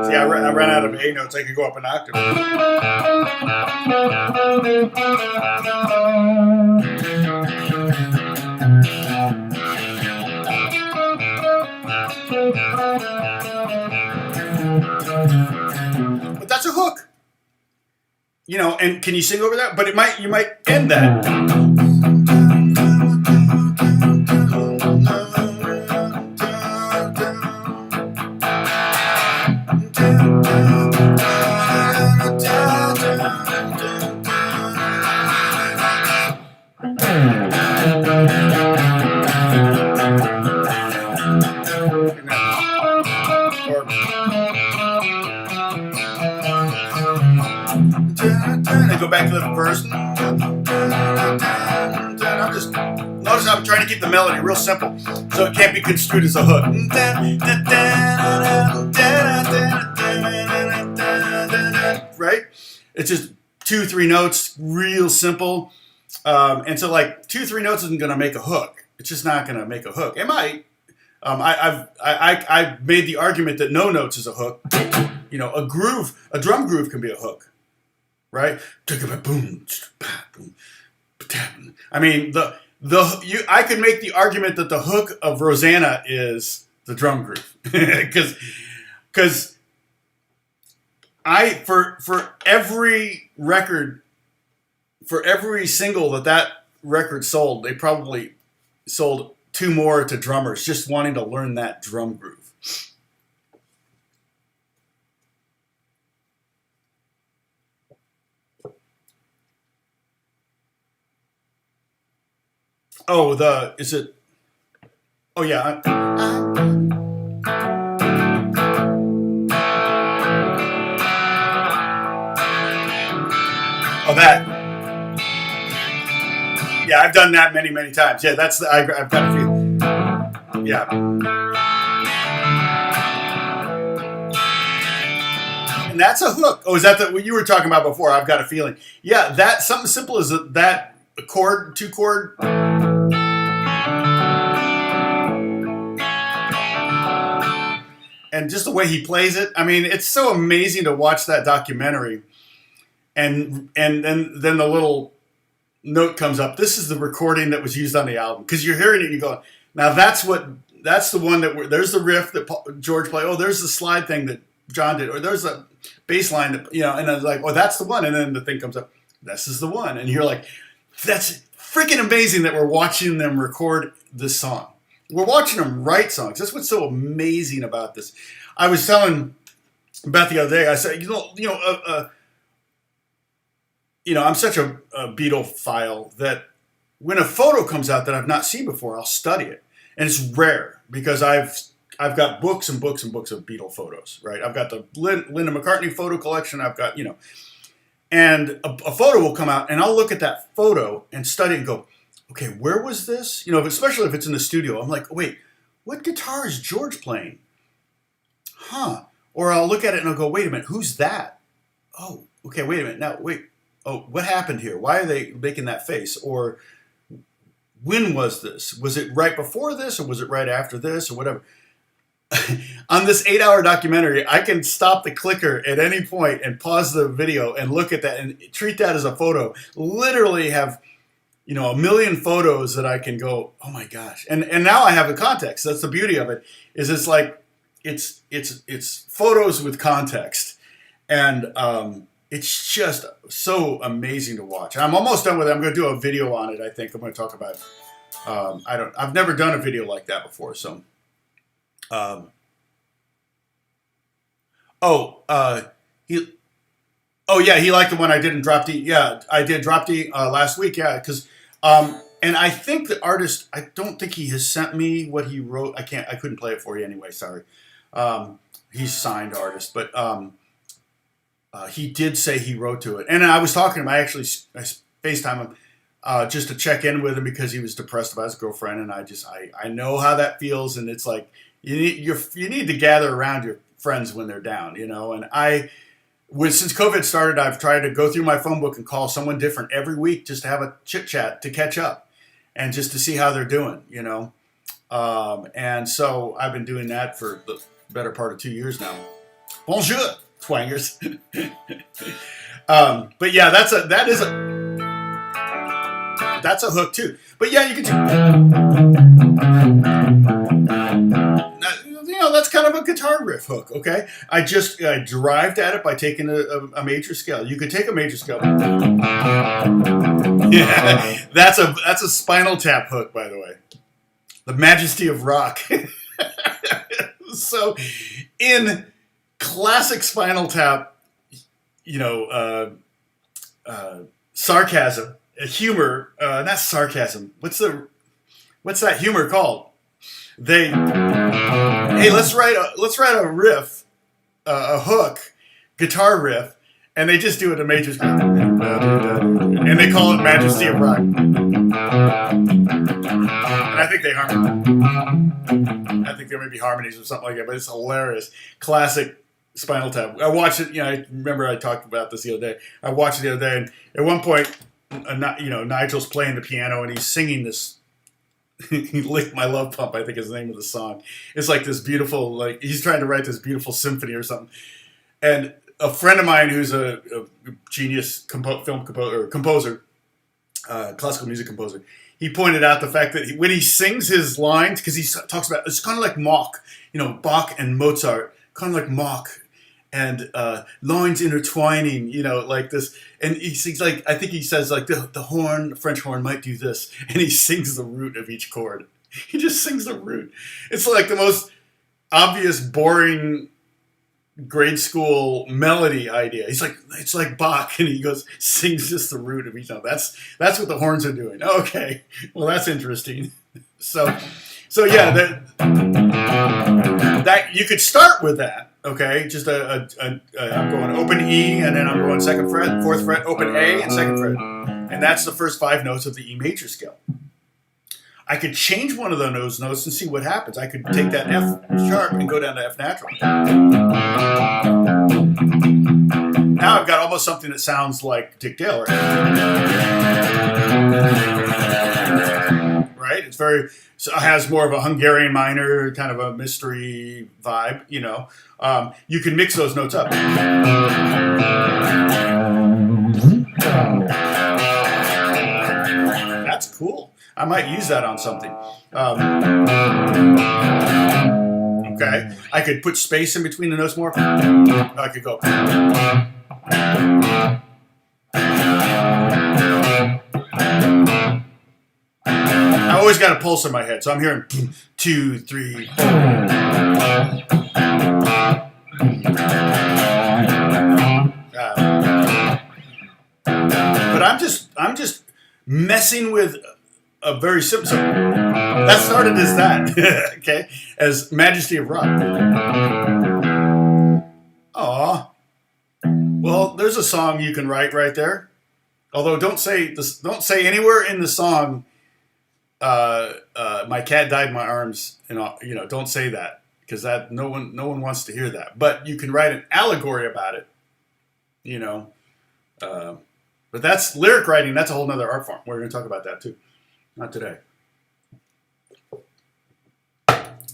See, I ran out of A notes. I could go up an octave. But that's a hook. And can you sing over that? But you might end that. Go back to the verse. Notice I'm trying to keep the melody real simple, so it can't be construed as a hook. Right? It's just 2-3 notes, real simple. And so, like 2-3 notes isn't going to make a hook. It's just not going to make a hook. It might. I've made the argument that no notes is a hook. A drum groove can be a hook. Right? I mean, I could make the argument that the hook of Rosanna is the drum groove, because for every record, for every single that record sold, they probably sold 2 more to drummers just wanting to learn that drum groove. Oh, is it? Oh, yeah. Oh, that. Yeah, I've done that many, many times. Yeah, I've got a few. Yeah. And that's a hook. Oh, is that what you were talking about before? I've got a feeling. Yeah, that something simple as that chord, 2-chord. And just the way he plays it. I mean, it's so amazing to watch that documentary. And then the little note comes up. This is the recording that was used on the album. Because you're hearing it and you're going, now that's the one there's the riff that George played. Oh, there's the slide thing that John did. Or there's a bass line that, and I was like, oh, that's the one. And then the thing comes up. This is the one. And you're like, that's freaking amazing that we're watching them record this song. We're watching them write songs. That's what's so amazing about this. I was telling Beth the other day, I said, I'm such a Beatle-phile that when a photo comes out that I've not seen before, I'll study it. And it's rare because I've got books and books and books of Beatle photos, right? I've got the Linda McCartney photo collection. I've got, and a photo will come out and I'll look at that photo and study and go, okay, where was this? Especially if it's in the studio. I'm like, wait, what guitar is George playing? Huh. Or I'll look at it and I'll go, wait a minute, who's that? Oh, okay, wait a minute. Now, wait. Oh, what happened here? Why are they making that face? Or when was this? Was it right before this or was it right after this or whatever? On this 8-hour documentary, I can stop the clicker at any point and pause the video and look at that and treat that as a photo. Literally have, a million photos that I can go, oh my gosh. And now I have the context. That's the beauty of it, is it's like, it's photos with context. And it's just so amazing to watch. I'm almost done with it. I'm going to do a video on it, I think. I'm going to talk about it. I've never done a video like that before, so. He liked the one I did in Drop D. Yeah, I did Drop D last week. Yeah, because and I think the artist, I don't think he has sent me what he wrote. I couldn't play it for you anyway. Sorry. He's signed artist, but he did say he wrote to it. And I was talking to him. I FaceTime him just to check in with him because he was depressed about his girlfriend, and I know how that feels, and it's like. You need to gather around your friends when they're down, And since COVID started, I've tried to go through my phone book and call someone different every week just to have a chit chat to catch up, and just to see how they're doing, And so I've been doing that for the better part of 2 years now. Bonjour, twangers. But yeah, that's a hook too. But yeah, you can. That's kind of a guitar riff hook, okay? I derived at it by taking a major scale. You could take a major scale. Yeah, that's a Spinal Tap hook, by the way. The Majesty of Rock. So, in classic Spinal Tap, sarcasm, humor, not sarcasm. What's that humor called? Let's write a riff, a hook, guitar riff, and they just do it in major scale, and they call it Majesty of Rock. And I think they harmonize. I think there may be harmonies or something like that, but it's hilarious. Classic Spinal Tap. I watched it. I remember I talked about this the other day. I watched it the other day, and at one point, Nigel's playing the piano and he's singing this. He Licked My Love Pump, I think is the name of the song. It's like this beautiful, he's trying to write this beautiful symphony or something. And a friend of mine who's a genius composer, classical music composer, he pointed out the fact that when he sings his lines, because he talks about, it's kind of like Mach, Bach and Mozart, kind of like Mach. And lines intertwining, like this. And he sings I think he says the horn, the French horn might do this. And he sings the root of each chord. He just sings the root. It's like the most obvious, boring grade school melody idea. He's like, it's like Bach. And he sings just the root of each note. That's what the horns are doing. Okay. Well, that's interesting. So yeah, that you could start with that. Okay, just I'm going open E, and then I'm going second fret, fourth fret, open A, and second fret. And that's the first 5 notes of the E major scale. I could change one of those notes and see what happens. I could take that F sharp and go down to F natural. now I've got almost something that sounds like Dick Dale, right? It's very, so it has more of a Hungarian minor, kind of a mystery vibe, you know. You can mix those notes up. That's cool. I might use that on something. Okay, I could put space in between the notes more. I could go. I always got a pulse in my head, so I'm hearing 2, 3. But I'm just messing with a very simple. So that started as that, okay, as Majesty of Rock. Aw. Well, there's a song you can write right there. Although don't say anywhere in the song, my cat died in my arms, and you know, don't say that, because that no one wants to hear that. But you can write an allegory about it, you know. But that's lyric writing. That's a whole nother art form. We're going to talk about that too. Not today.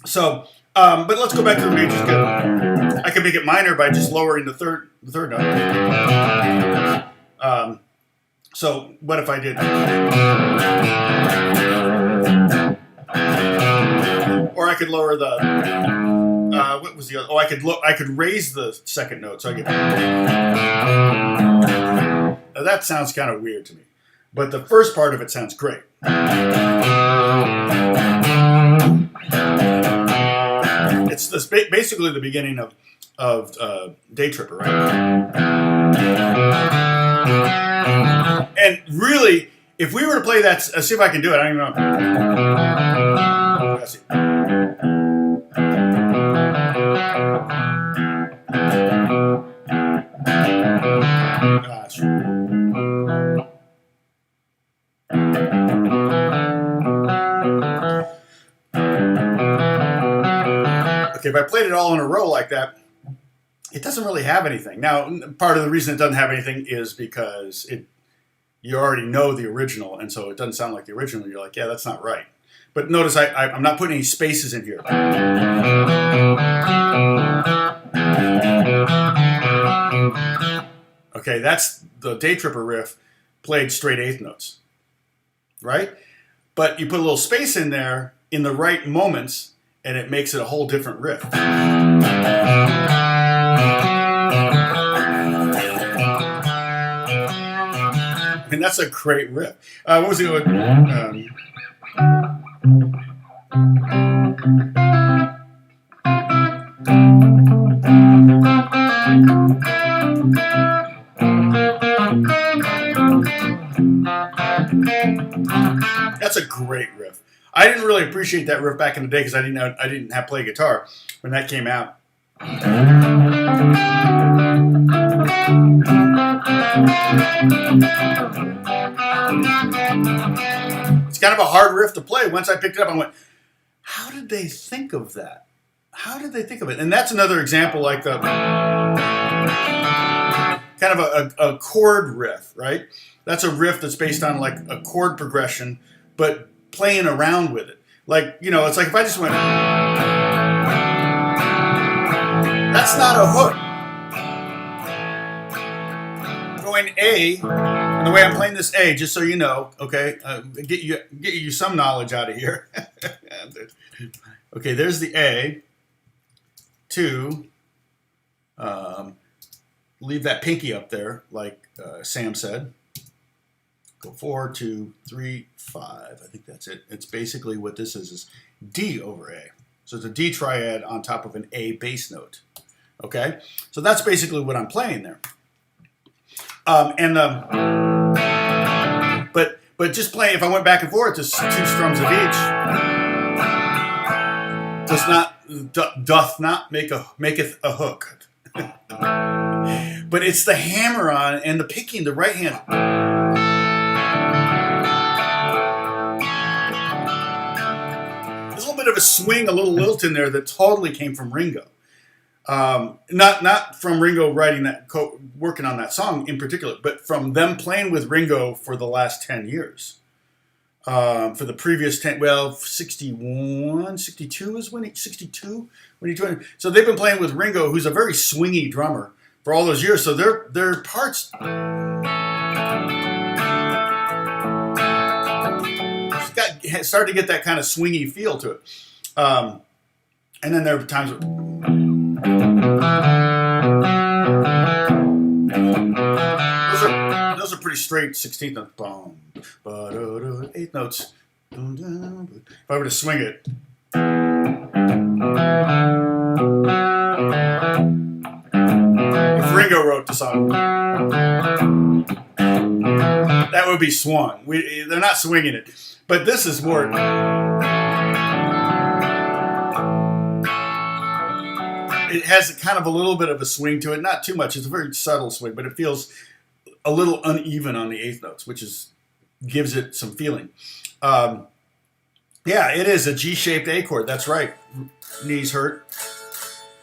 So, but let's go back to the major scale. I can make it minor by just lowering the third note. So what if I did? Or I could lower the. What was the other? Oh, I could raise the second note. So I could. Now that sounds kind of weird to me, but the first part of it sounds great. It's basically the beginning of Day Tripper, right? And really, if we were to play that, see if I can do it. I don't even know. Let's see. Gosh. Okay, if I played it all in a row like that, it doesn't really have anything. Now, part of the reason it doesn't have anything is because you already know the original, and so it doesn't sound like the original. You're like, yeah, that's not right. But notice I'm not putting any spaces in here. Okay, that's the Day Tripper riff played straight eighth notes, right? But you put a little space in there in the right moments, and it makes it a whole different riff. And that's a great riff. What was it? That's a great riff. I didn't really appreciate that riff back in the day because I didn't have play guitar when that came out. It's kind of a hard riff to play. Once I picked it up, I went, how did they think of that? How did they think of it? And that's another example, like the kind of a chord riff, right? That's a riff that's based on like a chord progression, but playing around with it. Like, you know, it's like if I just went, that's not a hook. Going A, and the way I'm playing this A, just so you know, okay, get you some knowledge out of here. Okay, there's the A. 2, leave that pinky up there, like Sam said. Go 4, 2, 3, 5. I think that's it. It's basically what this is D over A. So it's a D triad on top of an A bass note. Okay, so that's basically what I'm playing there. But just playing, if I went back and forth, just 2 strums of each, doth not maketh a hook. But it's the hammer on and the picking, the right hand. There's a little bit of a swing, a little lilt in there that totally came from Ringo. Not from Ringo writing that, working on that song in particular, but from them playing with Ringo for the last 10 years. For the previous 10, 61, 62 is when he, 62 when he joined. So they've been playing with Ringo, who's a very swingy drummer, for all those years. So their parts started to get that kind of swingy feel to it. And then there are times those are pretty straight 16th notes. Boom, eighth notes. If I were to swing it. If Ringo wrote the song, that would be swung. They're not swinging it. But this is more. It has kind of a little bit of a swing to it. Not too much. It's a very subtle swing, but it feels a little uneven on the eighth notes, which gives it some feeling. Yeah, it is a G-shaped A chord. That's right. Knees hurt.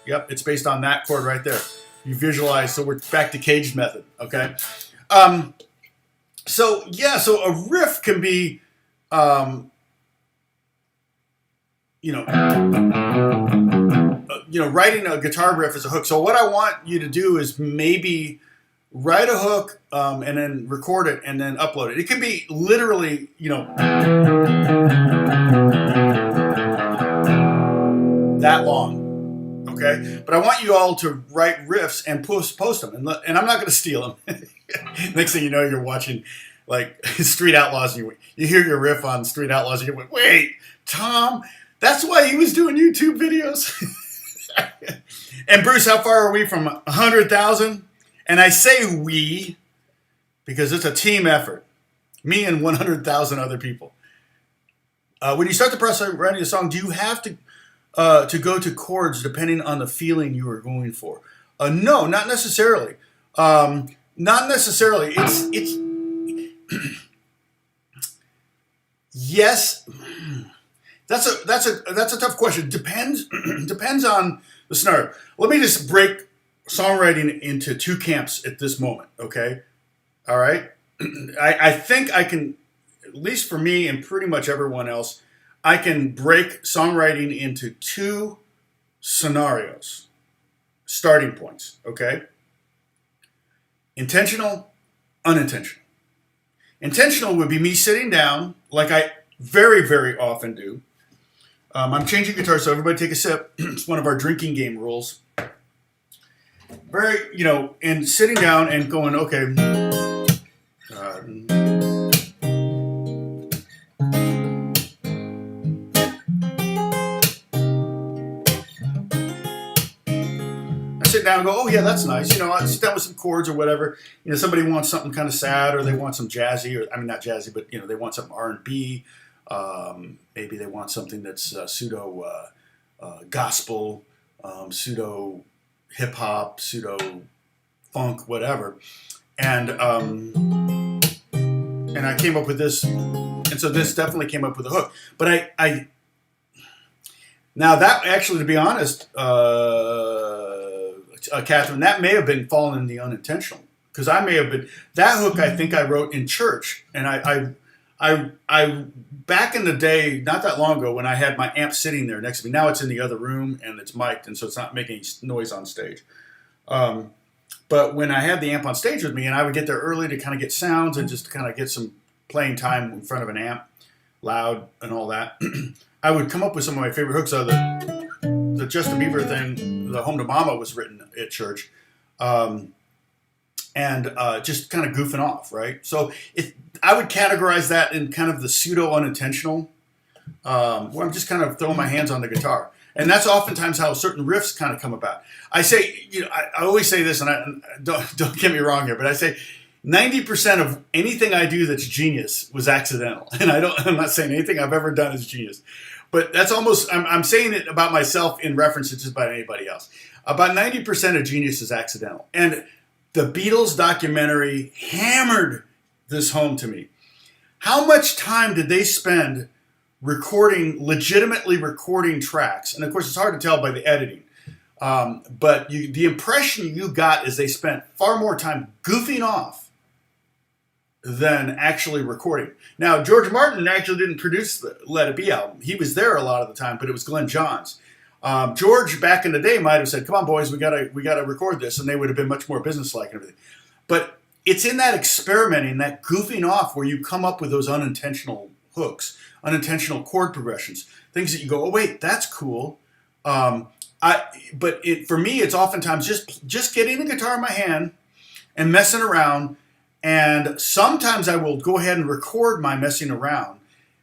Yep, it's based on that chord right there. You visualize. So we're back to Caged method. Okay. So a riff can be, writing a guitar riff as a hook. So what I want you to do is maybe write a hook and then record it and then upload it. It can be literally, that long, okay? But I want you all to write riffs and post them, and I'm not going to steal them. Next thing you know, you're watching like Street Outlaws, and you hear your riff on Street Outlaws, and you're like, wait, Tom, that's why he was doing YouTube videos? And Bruce, how far are we from 100,000? And I say we because it's a team effort. Me and 100,000 other people. When you start the process of writing a song, do you have to go to chords depending on the feeling you are going for? No, not necessarily. Not necessarily. It's yes. That's a tough question. Depends on the scenario. Let me just break songwriting into two camps at this moment. Okay, all right. I think I can, at least for me and pretty much everyone else, I can break songwriting into two scenarios, starting points. Okay. Intentional, unintentional. Intentional would be me sitting down, like I very, very often do. I'm changing guitar, so everybody take a sip. It's one of our drinking game rules. And sitting down and going, okay. I sit down and go, oh yeah, that's nice. I sit down with some chords or whatever. Somebody wants something kind of sad, or they want some jazzy, or not jazzy, but they want something R&B. Maybe they want something that's pseudo gospel, pseudo hip hop, pseudo funk, whatever. And I came up with this, and so this definitely came up with a hook. But I now that actually, to be honest, Catherine, that may have been fallen in the unintentional, because I may have been that hook. I think I wrote in church, and I back in the day, not that long ago, when I had my amp sitting there next to me. Now it's in the other room and it's mic'd, and so it's not making noise on stage. But when I had the amp on stage with me, and I would get there early to kind of get sounds and just kind of get some playing time in front of an amp, loud and all that, I would come up with some of my favorite hooks. The Justin Bieber thing, the Home to Mama, was written at church. And just kind of goofing off, right? So I would categorize that in kind of the pseudo-unintentional, where I'm just kind of throwing my hands on the guitar. And that's oftentimes how certain riffs kind of come about. I say, I always say this, and I don't get me wrong here, but I say 90% of anything I do that's genius was accidental. And I'm not saying anything I've ever done is genius. But that's almost, I'm saying it about myself in reference to just about anybody else. About 90% of genius is accidental. And the Beatles documentary hammered this home to me. How much time did they spend legitimately recording tracks? And of course, it's hard to tell by the editing. But the impression you got is they spent far more time goofing off than actually recording. Now, George Martin actually didn't produce the Let It Be album. He was there a lot of the time, but it was Glenn Johns. George, back in the day, might have said, "Come on, boys, we gotta record this," and they would have been much more businesslike and everything. But it's in that experimenting, that goofing off, where you come up with those unintentional hooks, unintentional chord progressions, things that you go, "Oh wait, that's cool." For me, it's oftentimes just getting the guitar in my hand and messing around. And sometimes I will go ahead and record my messing around,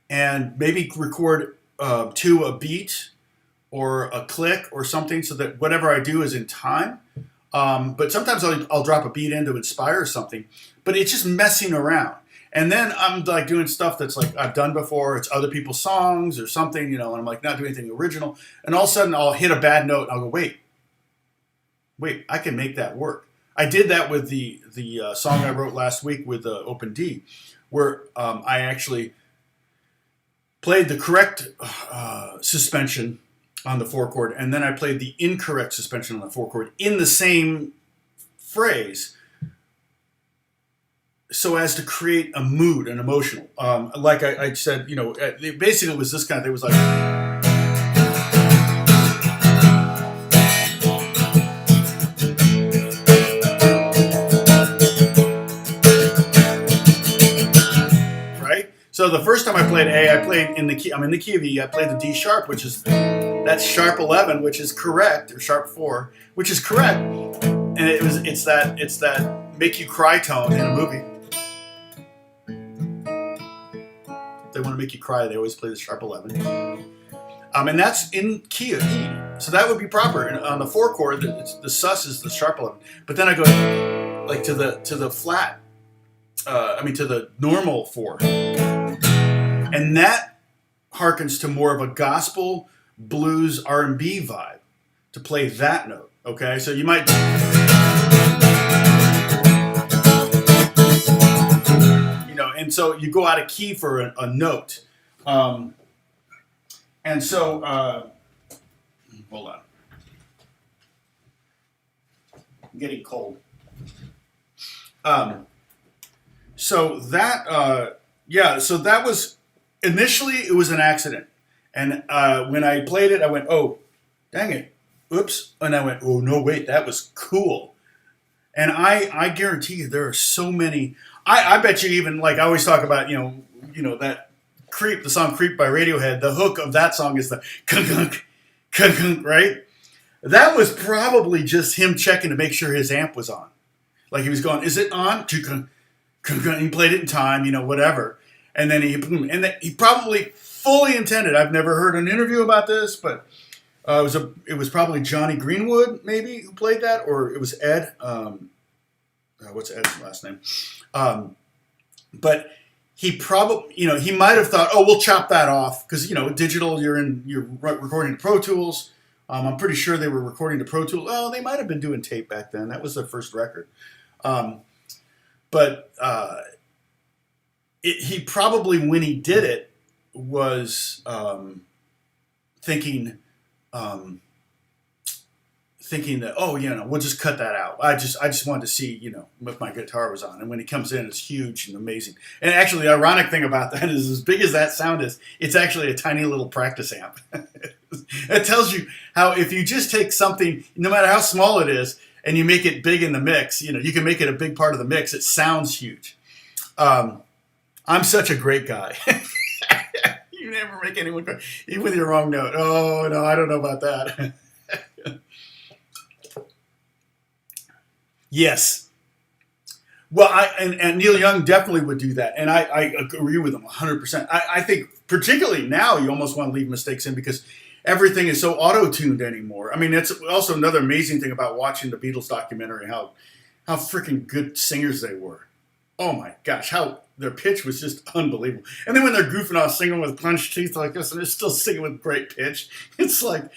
and maybe record to a beat or a click or something, so that whatever I do is in time. But sometimes I'll drop a beat in to inspire something, but it's just messing around. And then I'm like doing stuff that's like I've done before. It's other people's songs or something, and I'm like not doing anything original. And all of a sudden I'll hit a bad note and I'll go, wait, I can make that work. I did that with the song I wrote last week with Open D, where I actually played the correct suspension on the 4-chord, and then I played the incorrect suspension on the 4-chord in the same phrase, so as to create a mood, an emotional. Like I said, basically it was this kind of thing. It was like... So the first time I played A, I played in the key. I'm in the key of E. I played the D sharp, that's sharp 11, which is correct, or sharp 4, which is correct. And it's that make you cry tone in a movie. If they want to make you cry, they always play the sharp 11. And that's in key of E. So that would be proper. And on the 4-chord, the sus is the sharp 11. But then I go like to the flat. To the normal 4. And that harkens to more of a gospel, blues, R&B vibe to play that note, okay? So you might... and so you go out of key for a note. Hold on. I'm getting cold. So that was, initially it was an accident. And when I played it, I went, oh, dang it, oops. And I went, oh, no, wait, that was cool. And I guarantee you there are so many, I bet you even, like I always talk about, that Creep, the song Creep by Radiohead, the hook of that song is the kunk, right? That was probably just him checking to make sure his amp was on. Like he was going, is it on? He played it in time, whatever. And then he probably fully intended. I've never heard an interview about this, but it was probably Johnny Greenwood maybe who played that, or it was Ed. What's Ed's last name? But he probably, he might have thought, oh, we'll chop that off because digital. You're recording to Pro Tools. I'm pretty sure they were recording to Pro Tools. Oh, they might have been doing tape back then. That was their first record. But he probably, when he did it, was thinking that, oh, we'll just cut that out. I just wanted to see, if my guitar was on. And when he comes in, it's huge and amazing. And actually, the ironic thing about that is, as big as that sound is, it's actually a tiny little practice amp. It tells you how if you just take something, no matter how small it is, and you make it big in the mix, you can make it a big part of the mix. It sounds huge. I'm such a great guy. You never make anyone cry, even with your wrong note. Oh, no, I don't know about that. Yes. Well, and Neil Young definitely would do that. And I agree with him 100%. I think particularly now you almost want to leave mistakes in because everything is so auto-tuned anymore. I mean, it's also another amazing thing about watching the Beatles documentary, how freaking good singers they were. Oh my gosh, how their pitch was just unbelievable. And then when they're goofing off singing with clenched teeth like this, and they're still singing with great pitch, it's like,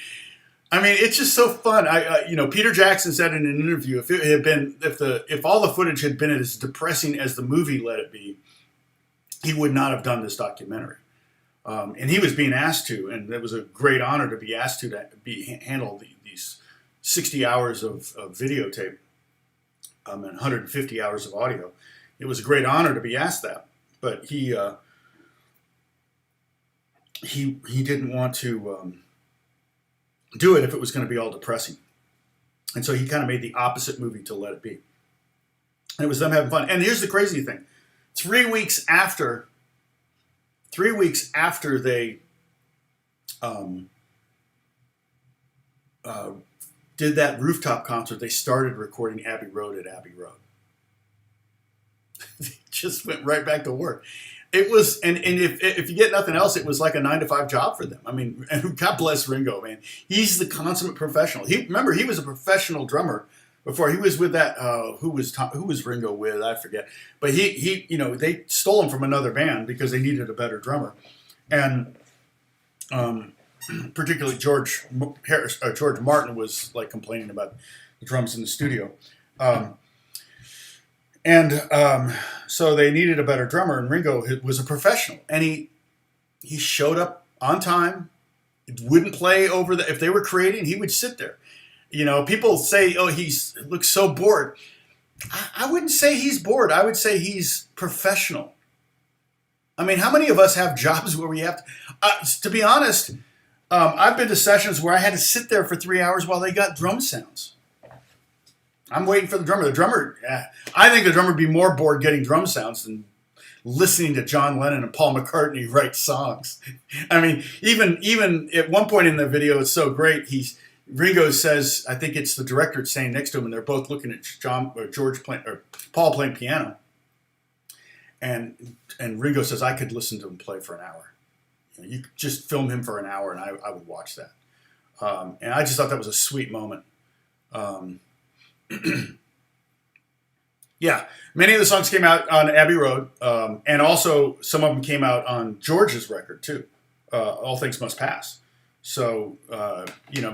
I mean, it's just so fun. Peter Jackson said in an interview, if all the footage had been as depressing as the movie Let It Be, he would not have done this documentary. And he was being asked to, and it was a great honor to be asked to handle these 60 hours of videotape and 150 hours of audio. It was a great honor to be asked that, but he didn't want to do it if it was going to be all depressing, and so he kind of made the opposite movie to Let It Be. And it was them having fun. And here's the crazy thing: 3 weeks after they did that rooftop concert, they started recording Abbey Road at Abbey Road. They just went right back to work. It was, and if you get nothing else, it was like a 9-to-5 job for them. I mean, God bless Ringo, man. He's the consummate professional. Remember, he was a professional drummer before. He was with that, who was Ringo with? I forget. But he, they stole him from another band because they needed a better drummer. And, particularly George Martin was like complaining about the drums in the studio. So they needed a better drummer, and Ringo was a professional, and he showed up on time, wouldn't play over if they were creating, he would sit there. People say, oh, he looks so bored. I wouldn't say he's bored. I would say he's professional. I mean, how many of us have jobs where we have to be honest, I've been to sessions where I had to sit there for 3 hours while they got drum sounds. I'm waiting for the drummer. I think the drummer would be more bored getting drum sounds than listening to John Lennon and Paul McCartney write songs. I mean, even at one point in the video, it's so great. Ringo says, I think it's the director saying next to him, and they're both looking at Paul playing piano. And Ringo says, I could listen to him play for an hour. You could just film him for an hour, and I would watch that. And I just thought that was a sweet moment. Yeah, many of the songs came out on Abbey Road, and also some of them came out on George's record too. All Things Must Pass. So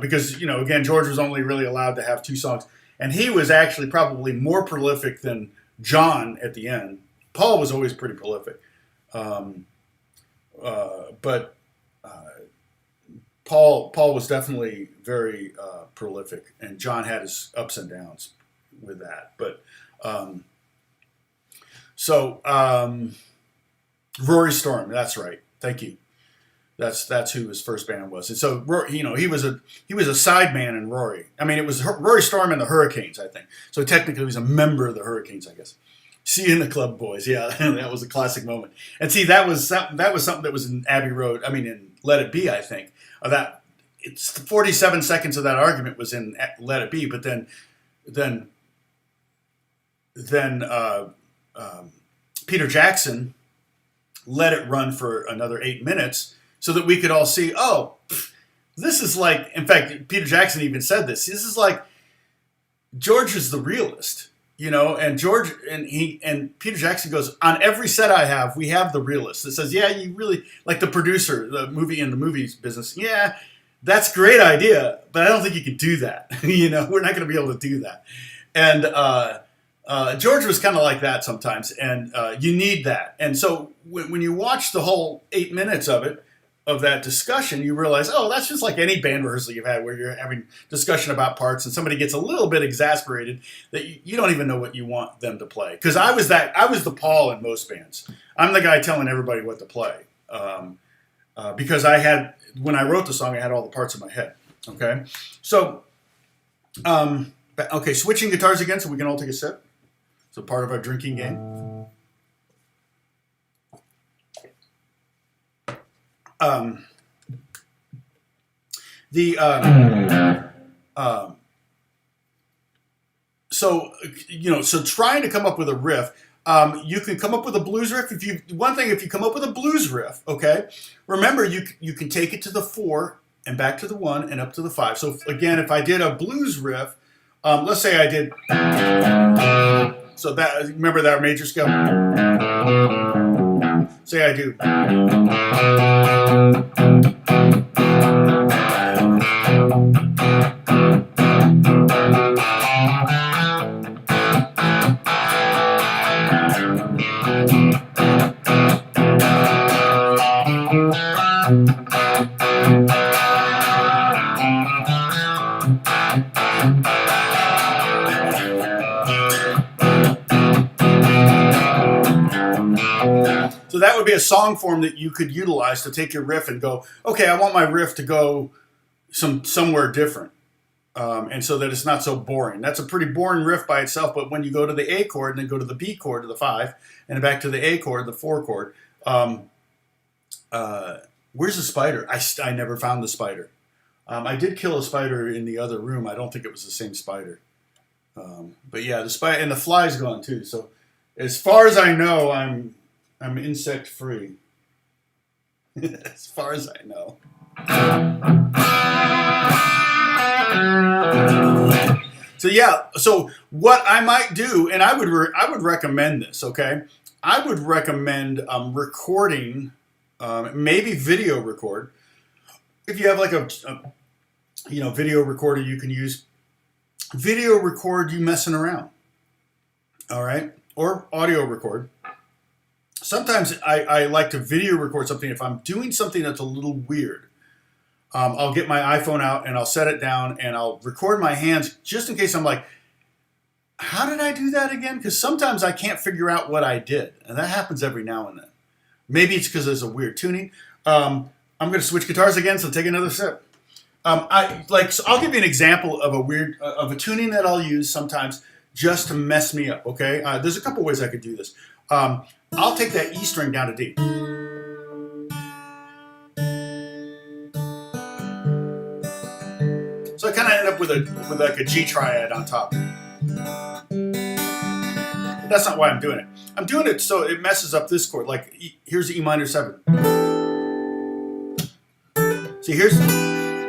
because again, George was only really allowed to have 2 songs, and he was actually probably more prolific than John at the end. Paul was always pretty prolific, but Paul was definitely very prolific, and John had his ups and downs with that. But Rory Storm, that's right. Thank you. That's who his first band was. And so he was a sideman in Rory. I mean, it was Rory Storm and the Hurricanes, I think. So technically, he was a member of the Hurricanes, I guess. See you in the club, boys. Yeah, that was a classic moment. And see, that was something that was in Abbey Road. I mean, in Let It Be, I think. It's 47 seconds of that argument was in Let It Be, but then Peter Jackson let it run for another 8 minutes so that we could all see, oh, this is like, in fact, Peter Jackson even said this. This is like, George is the realist, and George and Peter Jackson goes, on every set I have, we have the realist that says, yeah, you really, like the producer, the movies business. Yeah, that's a great idea, but I don't think you can do that. We're not going to be able to do that. And George was kind of like that sometimes, and you need that. And so when you watch the whole 8 minutes of that discussion, you realize, oh, that's just like any band rehearsal you've had where you're having discussion about parts and somebody gets a little bit exasperated that you don't even know what you want them to play. Because I was the Paul in most bands. I'm the guy telling everybody what to play. Because when I wrote the song, I had all the parts in my head. Okay? So, switching guitars again so we can all take a sip. So part of our drinking game. So trying to come up with a riff, you can come up with a blues riff. If you come up with a blues riff, okay, remember you can take it to the 4 and back to the 1 and up to the 5. So again, if I did a blues riff, let's say I did, so that, remember that major scale? Say I do. So that would be a song form that you could utilize to take your riff and go, okay, I want my riff to go somewhere different. And so that it's not so boring. That's a pretty boring riff by itself, but when you go to the A chord and then go to the B chord to the 5, and then back to the A chord, the 4 chord, where's the spider? I never found the spider. I did kill a spider in the other room. I don't think it was the same spider. But yeah, the spider and the fly's gone too. So as far as I know, I'm insect free. As far as I know. So yeah, so what I might do, and I would recommend this. Okay, I would recommend recording, maybe video record. If you have like a video recorder, you can use video record you messing around. All right, or audio record. Sometimes I like to video record something if I'm doing something that's a little weird. I'll get my iPhone out and I'll set it down and I'll record my hands just in case I'm like, how did I do that again? Because sometimes I can't figure out what I did. And that happens every now and then. Maybe it's because there's a weird tuning. I'm going to switch guitars again, so take another sip. So I'll give you an example of a tuning that I'll use sometimes just to mess me up, okay? There's a couple ways I could do this. I'll take that E string down to D. So I kind of end up with like a G triad on top. But that's not why I'm doing it. I'm doing it so it messes up this chord. Like here's the E minor 7. See, here's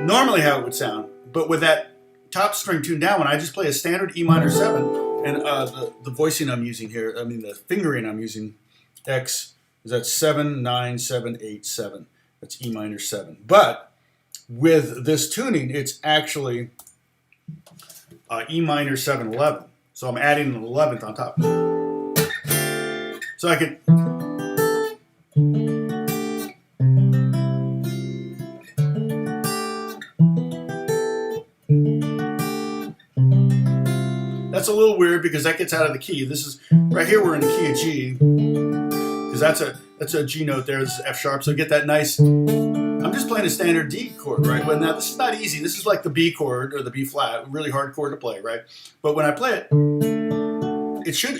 normally how it would sound, but with that top string tuned down, when I just play a standard E minor 7, and the voicing I'm using here, the fingering I'm using, X is that 7, 9, 7, 8, 7. That's E minor 7. But with this tuning, it's actually E minor 7, 11. So I'm adding an 11th on top. So I could. That's a little weird because that gets out of the key. This is right here. We're in the key of G because that's a G note there. This is F sharp. So get that nice. I'm just playing a standard D chord, right? But now this is not easy. This is like the B chord or the B flat, really hard chord to play, right? But when I play it,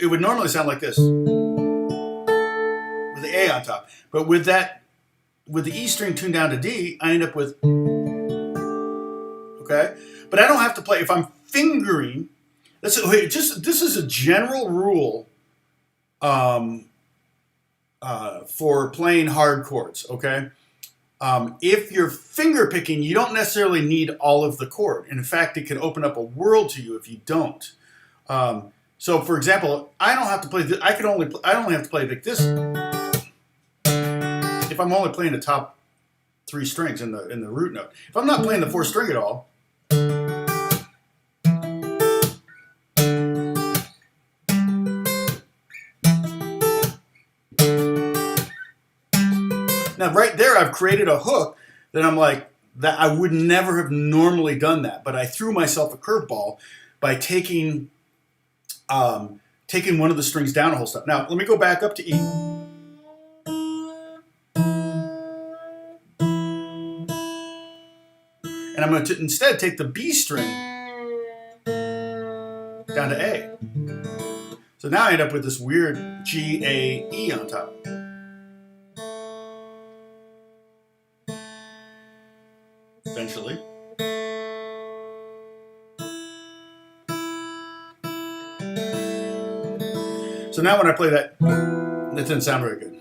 it would normally sound like this with the A on top. But with the E string tuned down to D, I end up with, okay? But I don't have to play, if I'm fingering, this is a general rule for playing hard chords, okay? If you're finger picking, you don't necessarily need all of the chord. And in fact, it can open up a world to you if you don't. So, for example, I don't have to play. I only have to play like this if I'm only playing the top 3 strings in the root note. If I'm not playing the 4th string at all, now right there, I've created a hook that I'm like, that I would never have normally done that, but I threw myself a curveball by taking one of the strings down a whole step. Now, let me go back up to E. And I'm going to instead take the B string down to A. So now I end up with this weird G, A, E on top. Eventually. So now when I play that didn't sound very good.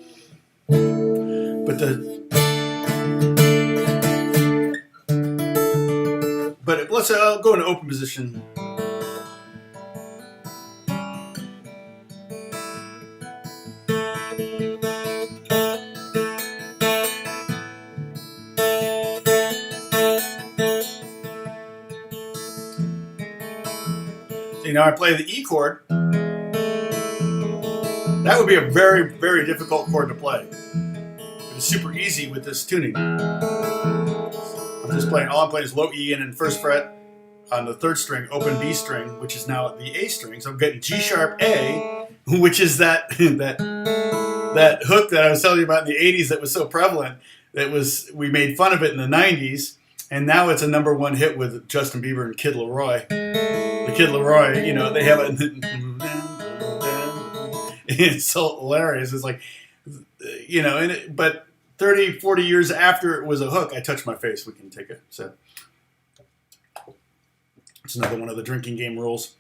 But let's say I'll go into open position. See, now I play the E chord. That would be a very, very difficult chord to play. It's super easy with this tuning. I'm just playing, all I'm playing is low E and then 1st fret on the 3rd string, open B string, which is now the A string. So I'm getting G sharp A, which is that that hook that I was telling you about in the 80s that was so prevalent, we made fun of it in the 90s, and now it's a #1 hit with Justin Bieber and Kid Laroi. The Kid Laroi, you know, they have it. It's so hilarious. It's like, you know, but 30, 40 years after it was a hook, I touched my face. We can take a sip. It's another one of the drinking game rules.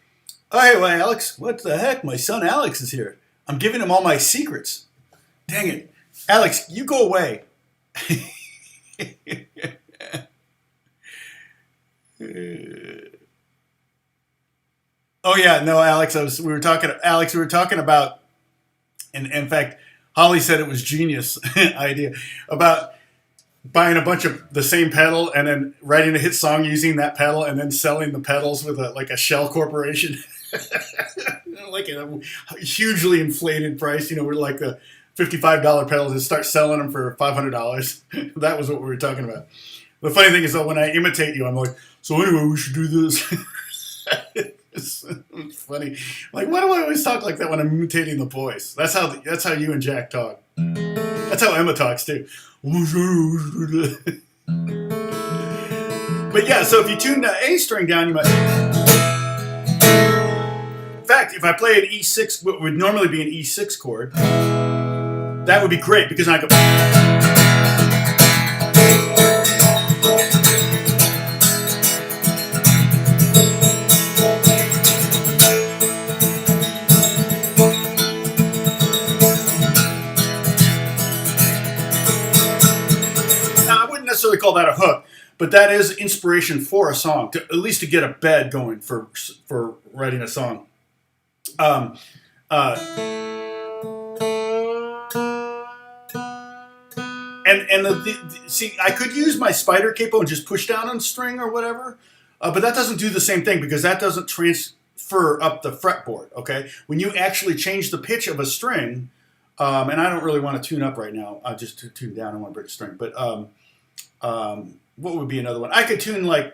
Oh, hey, well, Alex, what the heck? My son Alex is here. I'm giving him all my secrets. Dang it. Alex, you go away. Oh yeah, no, Alex. We were talking about, and in fact, Holly said it was genius idea about buying a bunch of the same pedal and then writing a hit song using that pedal and then selling the pedals with a shell corporation, like a hugely inflated price. You know, we're like the $55 pedals and start selling them for $500. That was what we were talking about. The funny thing is though, when I imitate you, I'm like, so anyway, we should do this. It's funny. Like, why do I always talk like that when I'm imitating the voice? That's how you and Jack talk. That's how Emma talks too. But yeah, so if you tune the A string down, you might. In fact, if I play an E6, what would normally be an E6 chord, that would be great because I go. Necessarily call that a hook, but that is inspiration for a song, at least to get a bed going for writing a song. And see, I could use my spider capo and just push down on string or whatever, but that doesn't do the same thing because that doesn't transfer up the fretboard. Okay, when you actually change the pitch of a string, and I don't really want to tune up right now. I just tune down. I want to break a string, but what would be another one? I could tune I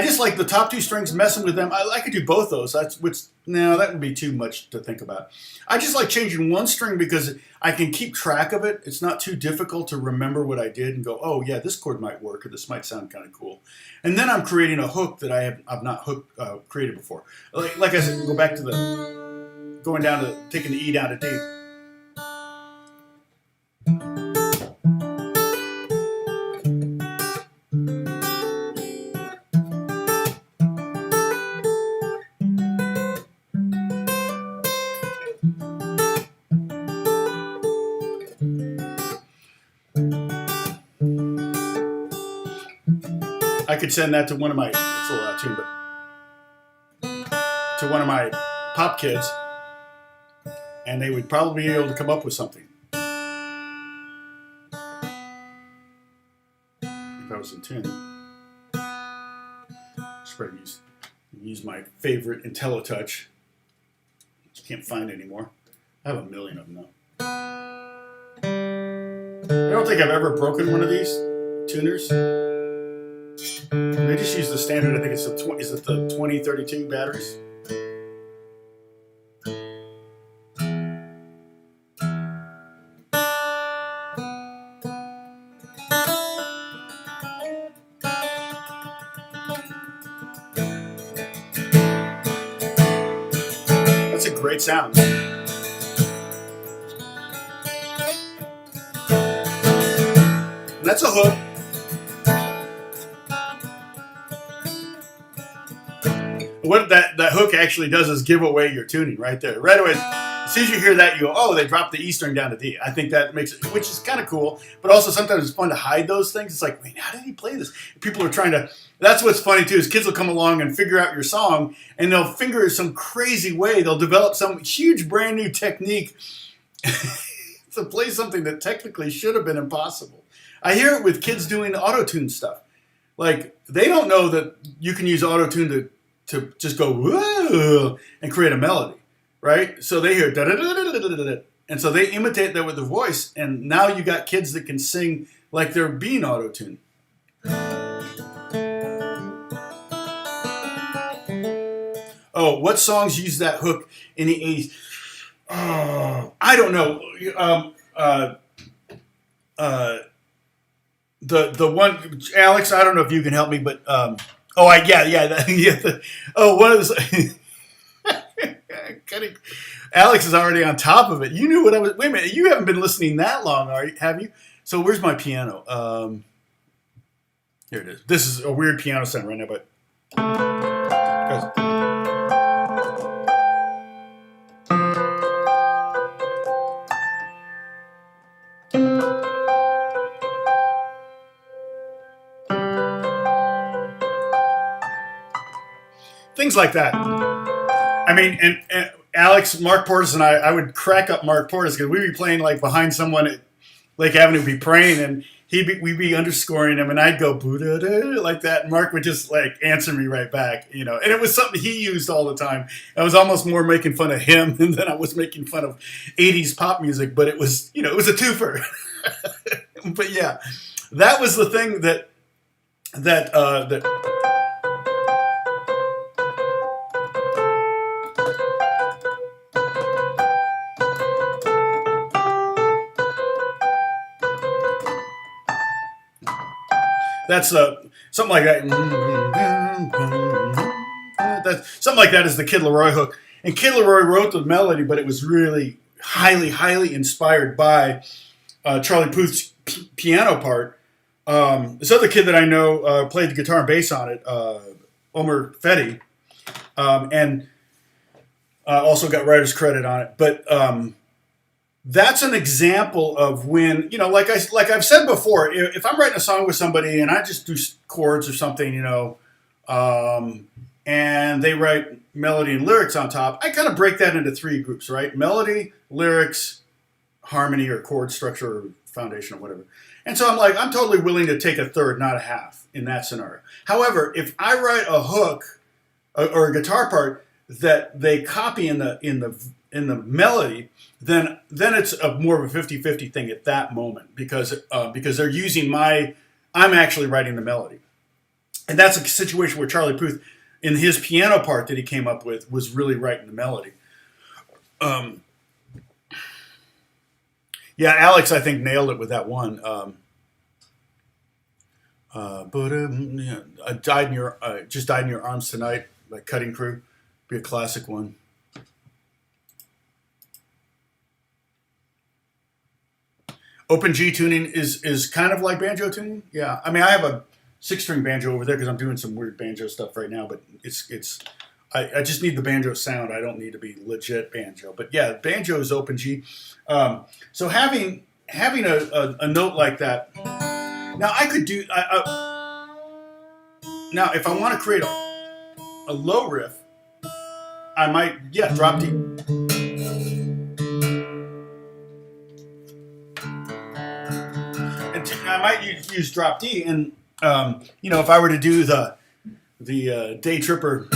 just like the top two strings, messing with them. I could do both those. That would be too much to think about. I just like changing one string because I can keep track of it. It's not too difficult to remember what I did and go, oh yeah, this chord might work or this might sound kind of cool. And then I'm creating a hook that I've not created before. Like I said, go back to going down to taking the E down to D. I could send that to one of my, it's a little out of tune, but to one of my pop kids, and they would probably be able to come up with something. If I was in tune. Just try to use my favorite IntelliTouch, which I can't find anymore. I have a million of them now. I don't think I've ever broken one of these tuners. They just use the standard, I think it's the 2032 batteries. That's a great sound. And that's a hook. What that hook actually does is give away your tuning right there. Right away, as soon as you hear that, you go, oh, they dropped the E string down to D. I think that makes it, which is kind of cool, but also sometimes it's fun to hide those things. It's like, wait, how did he play this? People are trying to, that's what's funny too, is kids will come along and figure out your song, and they'll finger it some crazy way. They'll develop some huge brand new technique to play something that technically should have been impossible. I hear it with kids doing auto-tune stuff. Like, they don't know that you can use auto-tune to just go whoa and create a melody, right? So they hear da da da da da da da, and so they imitate that with their voice, and now you got kids that can sing like they're being auto-tuned. Oh, what songs use that hook in the 80s? Oh, I don't know. The one, Alex, I don't know if you can help me, but one of the Alex is already on top of it. You knew what I was. Wait a minute, you haven't been listening that long, have you? So where's my piano? Here it is. This is a weird piano sound right now, but. Things like that. I mean, and Alex, Mark Portis, and I would crack up Mark Portis because we'd be playing like behind someone at Lake Avenue, be praying, and we'd be underscoring him, and I'd go boo-da-da, like that, and Mark would just like answer me right back, and it was something he used all the time. I was almost more making fun of him than I was making fun of 80s pop music, but it was, it was a twofer. But yeah, that was the thing that. That's something like that. Something like that is the Kid Laroi hook. And Kid Laroi wrote the melody, but it was really highly, highly inspired by Charlie Puth's piano part. This other kid that I know played the guitar and bass on it, Omer Fetty, and also got writer's credit on it. But that's an example of when, like I've said before, if I'm writing a song with somebody and I just do chords or something, and they write melody and lyrics on top, I kind of break that into three groups, right? Melody, lyrics, harmony or chord structure or foundation or whatever. And so I'm totally willing to take a third, not a half in that scenario. However, if I write a hook or a guitar part that they copy in the melody, then it's more of a 50-50 thing at that moment because they're using I'm actually writing the melody. And that's a situation where Charlie Puth, in his piano part that he came up with, was really writing the melody. Yeah, Alex, I think, nailed it with that one. Just died in your arms tonight by Cutting Crew. Be a classic one. Open G tuning is kind of like banjo tuning. Yeah, I mean, I have a 6-string banjo over there because I'm doing some weird banjo stuff right now. But I just need the banjo sound. I don't need to be legit banjo. But yeah, banjo is open G. So having a note like that. Now I could do. Now if I want to create a low riff, I might drop D. I might use drop D, and if I were to do the Day Tripper,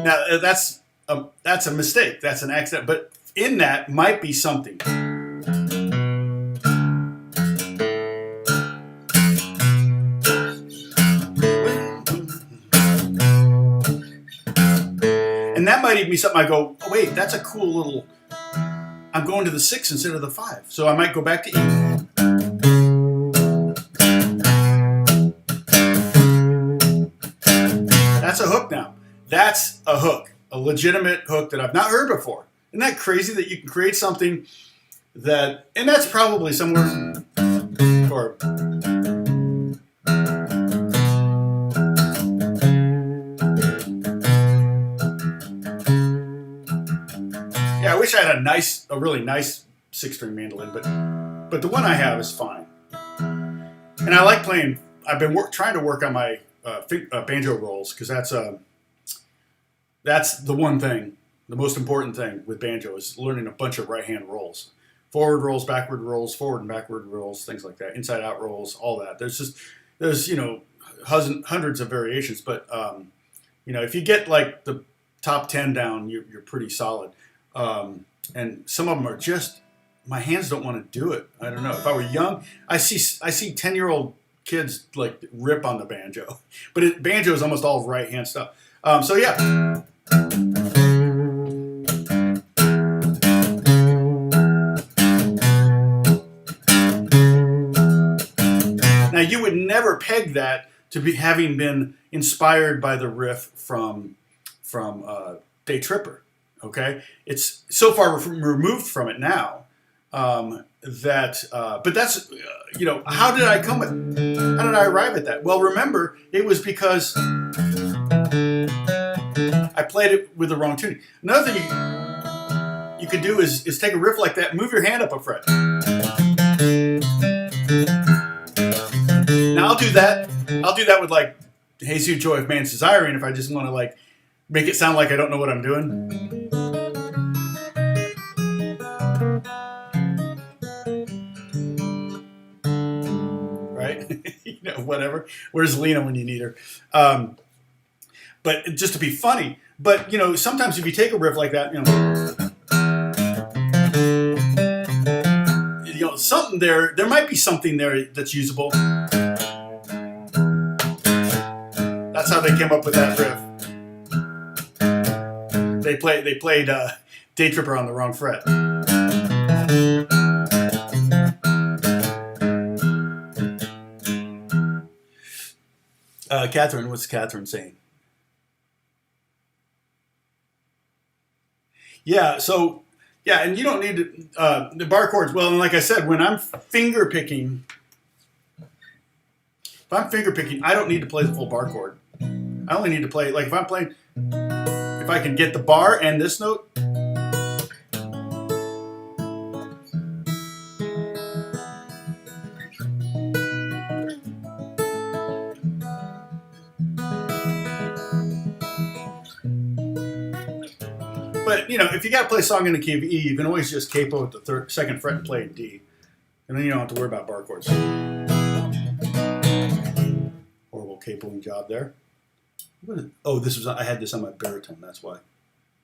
now that's a mistake. That's an accident, but in that might be something. And that might even be something I go, oh, wait, that's a cool little. I'm going to the 6 instead of the 5. So I might go back to E. That's a hook now. That's a hook. A legitimate hook that I've not heard before. Isn't that crazy that you can create something that... And that's probably somewhere... Or... I wish I had a really nice 6-string mandolin, but the one I have is fine. And I like playing. I've been trying to work on my banjo rolls because that's the one thing, the most important thing with banjo is learning a bunch of right-hand rolls, forward rolls, backward rolls, forward and backward rolls, things like that, inside-out rolls, all that. There's hundreds of variations, but if you get like the top 10 down, you're pretty solid. And some of them are just, my hands don't want to do it. I don't know. If I were young, I see 10-year-old kids like rip on the banjo, but banjo is almost all right hand stuff. So yeah. Now you would never peg that to be having been inspired by the riff from Day Tripper. Okay, it's so far removed from it now but that's how did I come with? How did I arrive at that? Well, remember, it was because I played it with the wrong tuning. Another thing you could do is take a riff like that, move your hand up a fret. Now I'll do that with like Hey Sweet Joy of Man's Desiring if I just want to like make it sound like I don't know what I'm doing. Right? Whatever. Where's Lena when you need her? But just to be funny. But sometimes if you take a riff like that, something there might be something there that's usable. That's how they came up with that riff. They played Day Tripper on the wrong fret. Catherine, what's Catherine saying? Yeah, so and you don't need the bar chords. Well, and like I said, when I'm finger picking, I don't need to play the full bar chord. I only need to play, like if I'm playing, if I can get the bar and this note. But, if you got to play a song in the key of E, you can always just capo at the second fret and play in D. And then you don't have to worry about bar chords. Horrible capoing job there. Oh, I had this on my baritone, that's why.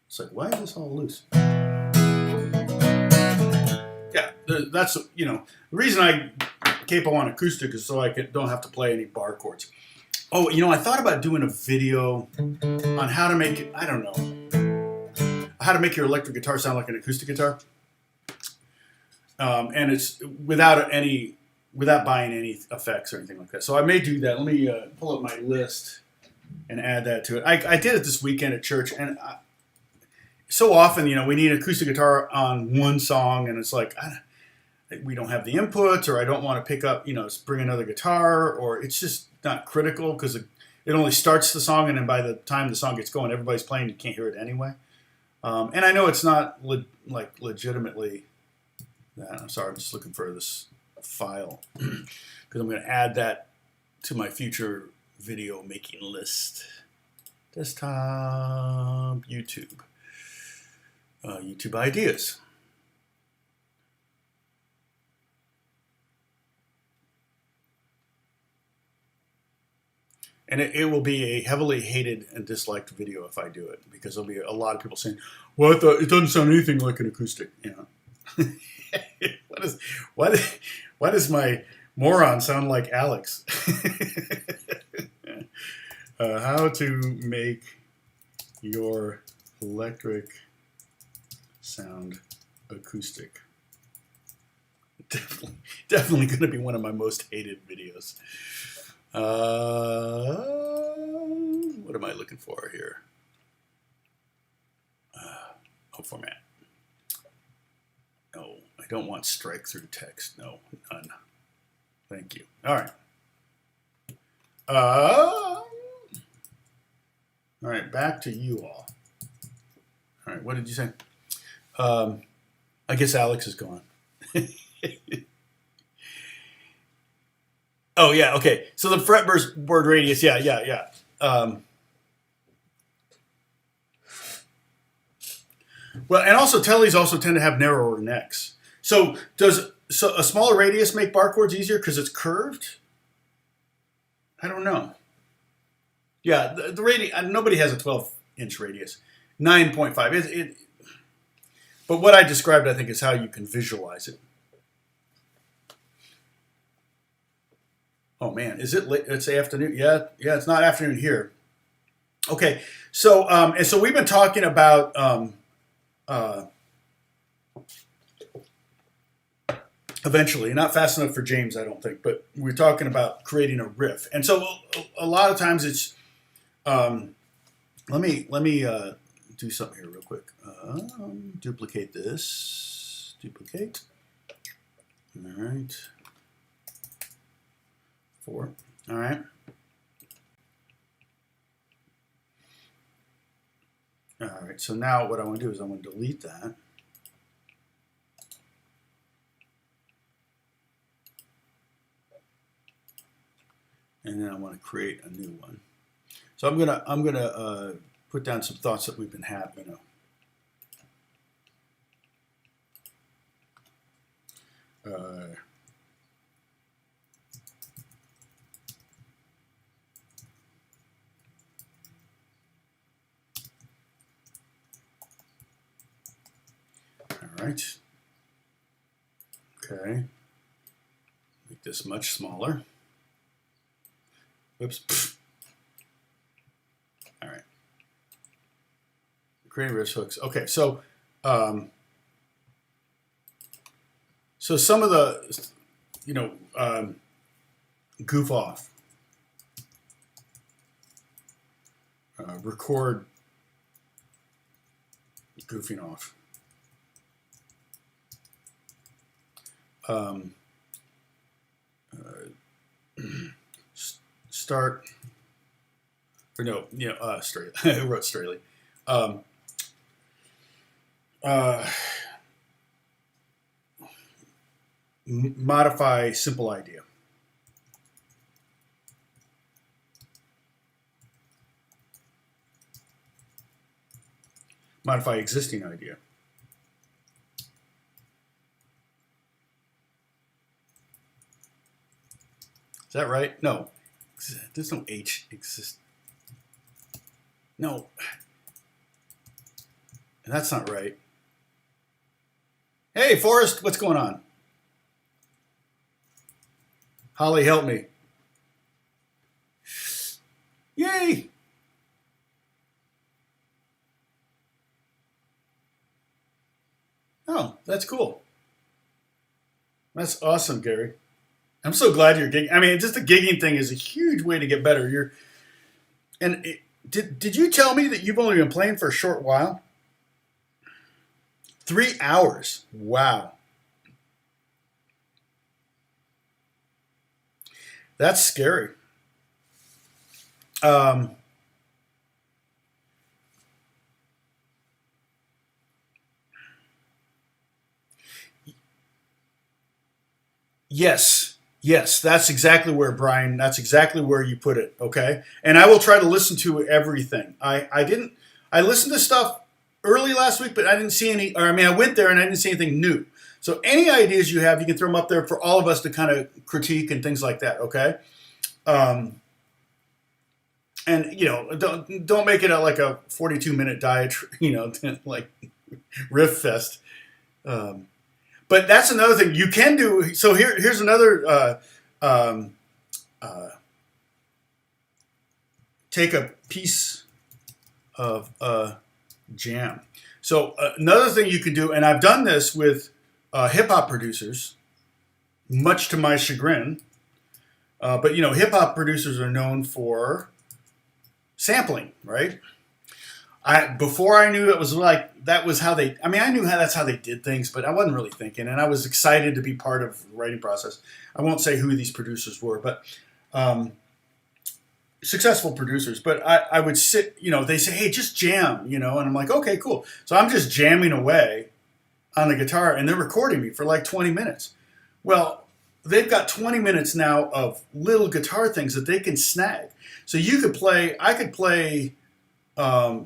It's like, why is this all loose? Yeah, that's, the reason I capo on acoustic is so I don't have to play any bar chords. Oh, I thought about doing a video on how to make it, I don't know, how to make your electric guitar sound like an acoustic guitar. And it's without buying any effects or anything like that. So I may do that. Let me pull up my list and add that to it. I did it this weekend at church, and so often, we need an acoustic guitar on one song, and it's like, we don't have the inputs, or I don't want to pick up, bring another guitar, or it's just not critical because it only starts the song, and then by the time the song gets going, everybody's playing, you can't hear it anyway. And I know it's not legitimately that. I'm sorry, I'm just looking for this file because I'm going to add that to my future video making list. Desktop, YouTube. YouTube ideas. And it will be a heavily hated and disliked video if I do it, because there'll be a lot of people saying, well, I thought it doesn't sound anything like an acoustic. Why does my moron sound like Alex? How to make your electric sound acoustic. Definitely going to be one of my most hated videos. What am I looking for here? Format. No, I don't want strike through text. No, none. Thank you. All right. All right, back to you all. All right, what did you say? I guess Alex is gone. Oh, yeah, okay. So the fretboard radius, yeah. Well, and also tellies also tend to have narrower necks. So does a smaller radius make bar chords easier because it's curved? I don't know. Yeah, the radius, nobody has a 12-inch radius. 9.5. But what I described, I think, is how you can visualize it. Oh, man, is it late? It's afternoon. Yeah, it's not afternoon here. Okay, so and so we've been talking about eventually, not fast enough for James, I don't think, but we're talking about creating a riff, and so a lot of times it's let me do something here real quick. Duplicate this. Duplicate. All right. 4. All right. All right. So now what I want to do is I want to delete that. And then I want to create a new one. So I'm gonna put down some thoughts that we've been having. All right. Okay. Make this much smaller. Oops. All right. Creating riff hooks. Okay, so so some of the, goof off, record goofing off. Start, or no, Strahle. I wrote Strahle. Modify simple idea. Modify existing idea. Is that right? No. There's no H exist. No. That's not right. Hey, Forrest, what's going on? Holly, help me. Yay! Oh, that's cool. That's awesome, Gary. I'm so glad you're gigging. I mean, just the gigging thing is a huge way to get better. Did you tell me that you've only been playing for a short while? 3 hours. Wow. That's scary. Yes, that's exactly where, Brian, that's exactly where you put it, okay? And I will try to listen to everything. I listened to stuff early last week, but I didn't see any, I went there and I didn't see anything new. So any ideas you have, you can throw them up there for all of us to kind of critique and things like that, okay? And don't make it like a 42-minute diatribe, like riff fest. But that's another thing you can do. So here's another. Take a piece of jam. So another thing you can do, and I've done this with hip hop producers, much to my chagrin. But hip hop producers are known for sampling, right? Before I knew it was like that was how they. I knew that's how they did things, but I wasn't really thinking, and I was excited to be part of the writing process. I won't say who these producers were, but successful producers. But I would sit, they say, "Hey, just jam," and I'm like, "Okay, cool." So I'm just jamming away on the guitar, and they're recording me for like 20 minutes. Well, they've got 20 minutes now of little guitar things that they can snag. So you could play. I could play.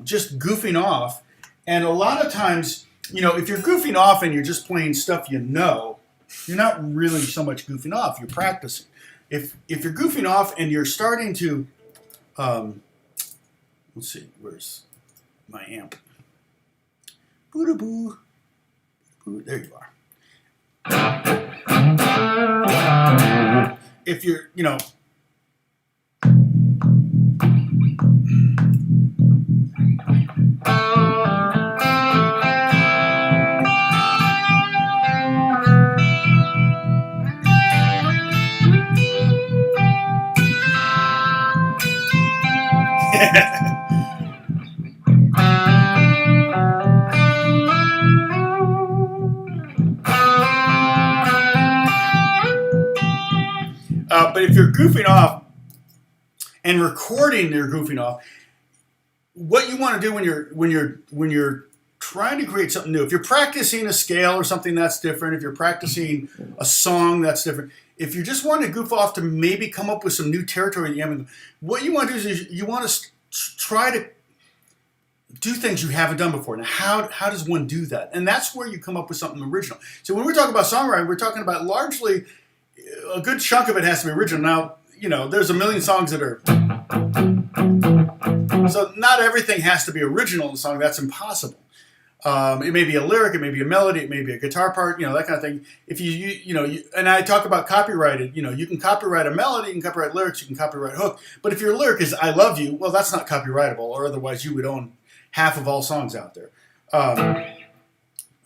Just goofing off, and a lot of times, if you're goofing off and you're just playing stuff you're not really so much goofing off. You're practicing. If you're goofing off and you're starting to, let's see, where's my amp? Boo-da-boo. There you are. If you're, But if you're goofing off and recording you're goofing off, what you want to do when you're trying to create something new, if you're practicing a scale or something, that's different. If you're practicing a song, that's different. If you just want to goof off to maybe come up with some new territory, what you want to do is you want to try to do things you haven't done before. Now, how does one do that? And that's where you come up with something original. So when we're talking about songwriting, we're talking about largely a good chunk of it has to be original. Now, there's a million songs that are. So not everything has to be original in the song. That's impossible. It may be a lyric, it may be a melody, it may be a guitar part, that kind of thing. If and I talk about copyrighted, you can copyright a melody, you can copyright lyrics, you can copyright a hook. But if your lyric is "I love you," well, that's not copyrightable, or otherwise you would own half of all songs out there.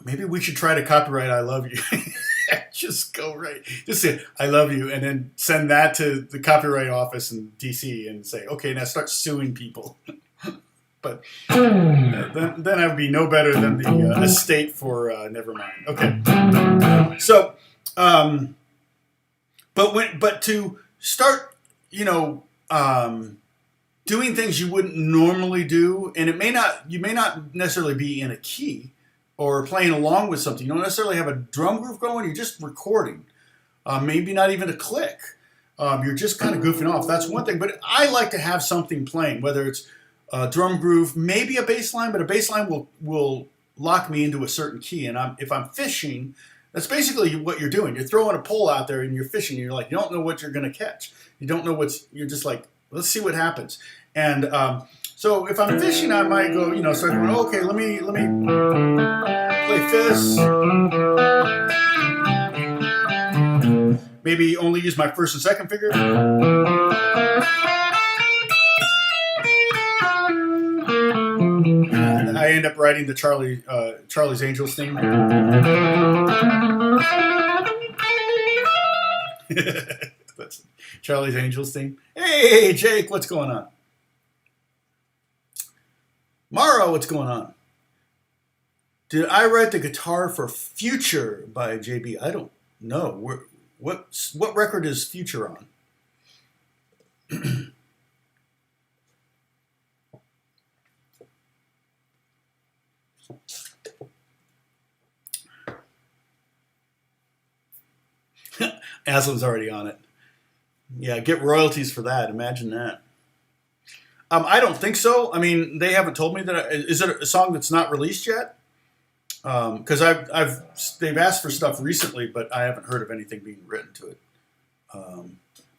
Maybe we should try to copyright "I love you." Just say "I love you," and then send that to the copyright office in DC and say, "Okay, now start suing people." But then I would be no better than the estate for Nevermind. Okay, so but to start, doing things you wouldn't normally do, and you may not necessarily be in a key or playing along with something. You don't necessarily have a drum groove going. You're just recording, maybe not even a click. You're just kind of goofing off. That's one thing. But I like to have something playing, whether it's a drum groove, maybe a bass line, but a bass line will lock me into a certain key. And if I'm fishing, that's basically what you're doing. You're throwing a pole out there and you're fishing. And you're like, you don't know what you're going to catch. You don't know you're just like, let's see what happens. And so if I'm fishing, I might go, start going, okay, let me play this. Maybe only use my first and second finger. I end up writing the Charlie's Angels theme. That's Charlie's Angels theme. Hey, Jake, what's going on? Mara, what's going on? Did I write the guitar for Future by JB? I don't know. What record is Future on? Aslan's already on it. Yeah, get royalties for that. Imagine that. I don't think so. I mean, they haven't told me that. Is it a song that's not released yet? Because they've asked for stuff recently, but I haven't heard of anything being written to it.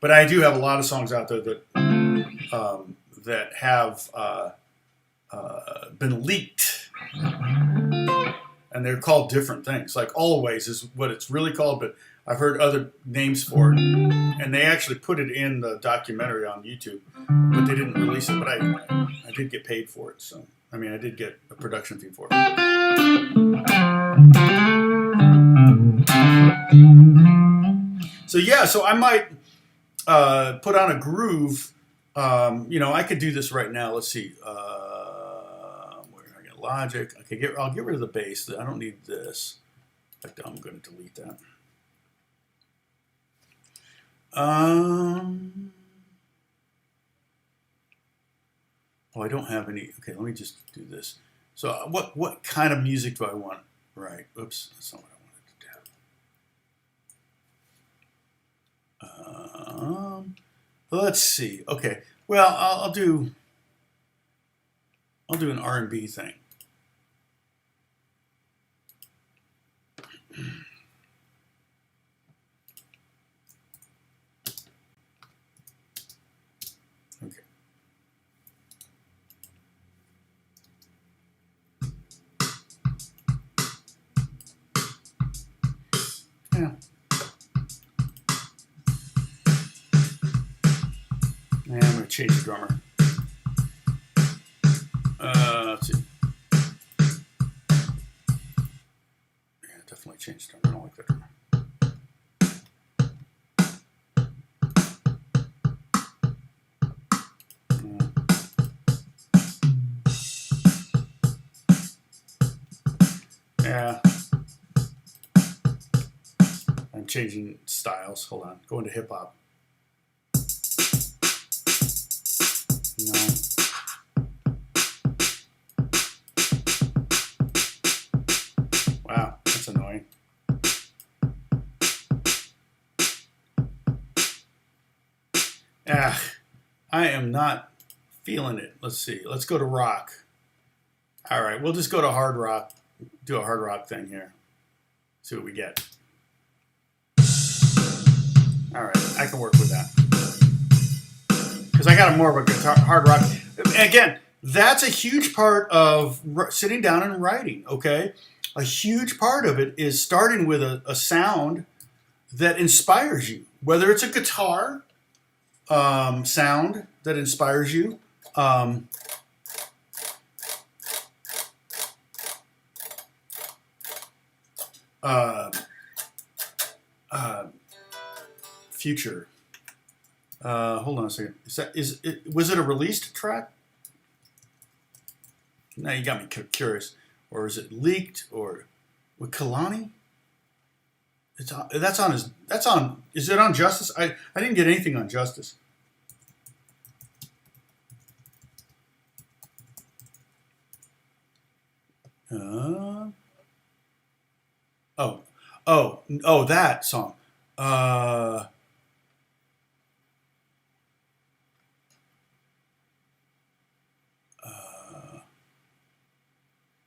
But I do have a lot of songs out there that have been leaked, and they're called different things. Like Always is what it's really called, but I've heard other names for it, and they actually put it in the documentary on YouTube, but they didn't release it. But I did get paid for it, so I did get a production fee for it. So yeah, so I might put on a groove. I could do this right now. Let's see. Where I get Logic. I'll get rid of the bass. I don't need this. In fact, I'm going to delete that. I don't have any. Okay, let me just do this. So what kind of music do I want? Right. Oops, that's not what I wanted to do. Let's see. Okay. Well, I'll do an R&B thing. Okay. Yeah. I'm going to change the drummer. Let's see. Yeah, definitely change the drummer. I don't like that drummer. Yeah. I'm changing styles. Hold on. Going to hip hop. Wow, that's annoying. I am not feeling it. Let's see. Let's go to rock. All right, we'll just go to hard rock. Do a hard rock thing here. See what we get. All right, I can work with that. Because I got more of a guitar, hard rock. Again, that's a huge part of sitting down and writing, okay? A huge part of it is starting with a sound that inspires you. Whether it's a guitar sound that inspires you, future. Hold on a second. Was it a released track? Now you got me curious. Or is it leaked? Or with Kalani? Is it on Justice? I didn't get anything on Justice. That song.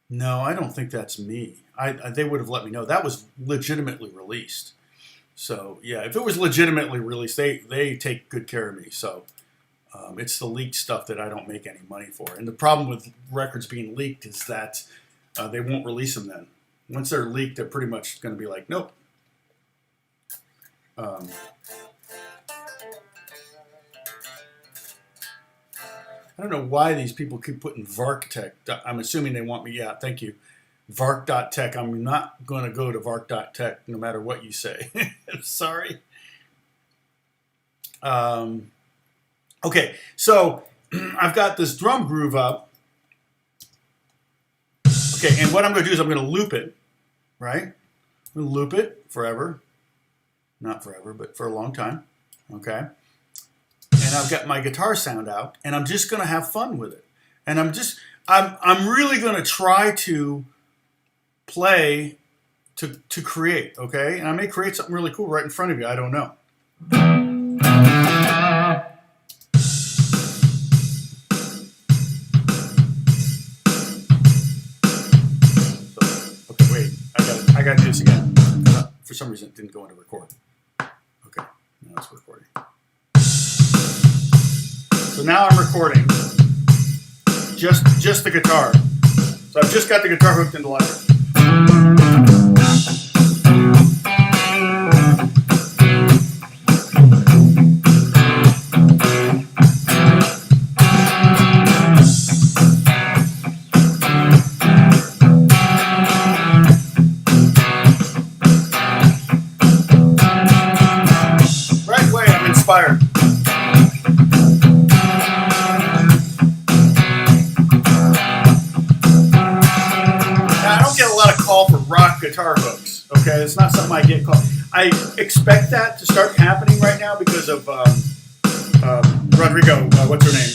No, I don't think that's me. They would have let me know. That was legitimately released. So yeah, if it was legitimately released, they take good care of me. So it's the leaked stuff that I don't make any money for. And the problem with records being leaked is that they won't release them then. Once they're leaked, they're pretty much going to be like, nope. I don't know why these people keep putting VarkTech. I'm assuming they want me. Yeah, thank you. Vark.tech. I'm not going to go to Vark.tech no matter what you say. Sorry. Okay, so I've got this drum groove up. Okay, and what I'm going to do is I'm going to loop it, right? I'm going to loop it forever. Not forever, but for a long time. Okay. And I've got my guitar sound out, and I'm just going to have fun with it. And I'm really going to try to play to create, okay? And I may create something really cool right in front of you. I don't know. So, okay, wait. I got to do this again. For some reason, it didn't go into record. Okay, now it's recording. So now I'm recording just the guitar. So I've just got the guitar hooked into Live. Right away, I'm inspired. Call for rock guitar hooks. Okay, it's not something I get called. I expect that to start happening right now because of Rodrigo. What's her name?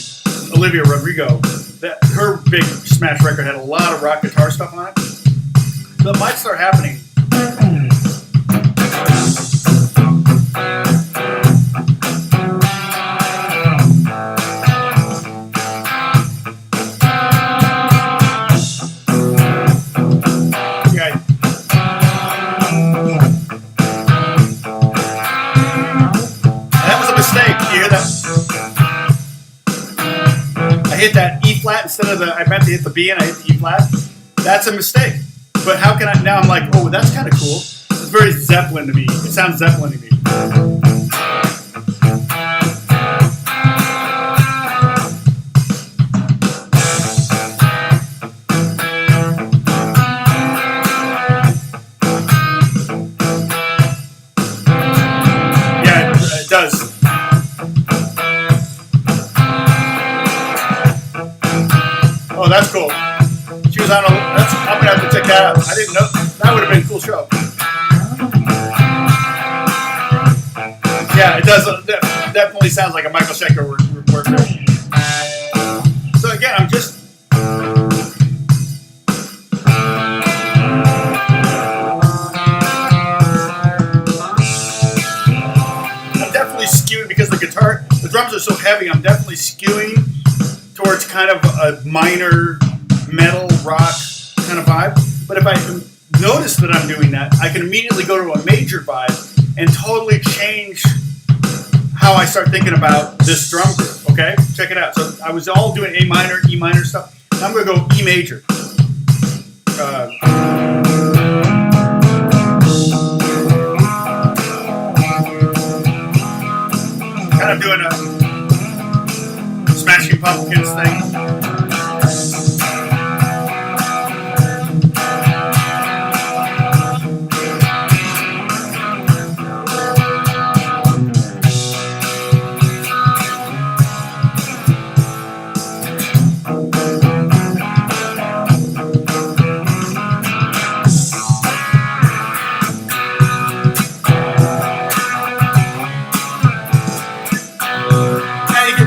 Olivia Rodrigo. That her big smash record had a lot of rock guitar stuff on it. So it might start happening. Hit that E flat instead of I meant to hit the B and I hit the E flat. That's a mistake. But how can I, now I'm like, oh, that's kind of cool. It's very Zeppelin to me. It sounds Zeppelin to me. Yeah, it does. Oh, that's cool. She was on I'm going to have to check that out. I didn't know. That would have been a cool show. Yeah, it does. Definitely sounds like a Michael Schenker work. drums are so heavy, I'm definitely skewing towards kind of a minor metal rock kind of vibe. But if I notice that I'm doing that, I can immediately go to a major vibe and totally change how I start thinking about this drum group. Okay, check it out. So I was all doing A minor, E minor stuff. Now I'm going to go E major. Kind of doing a Smashing Pumpkins thing.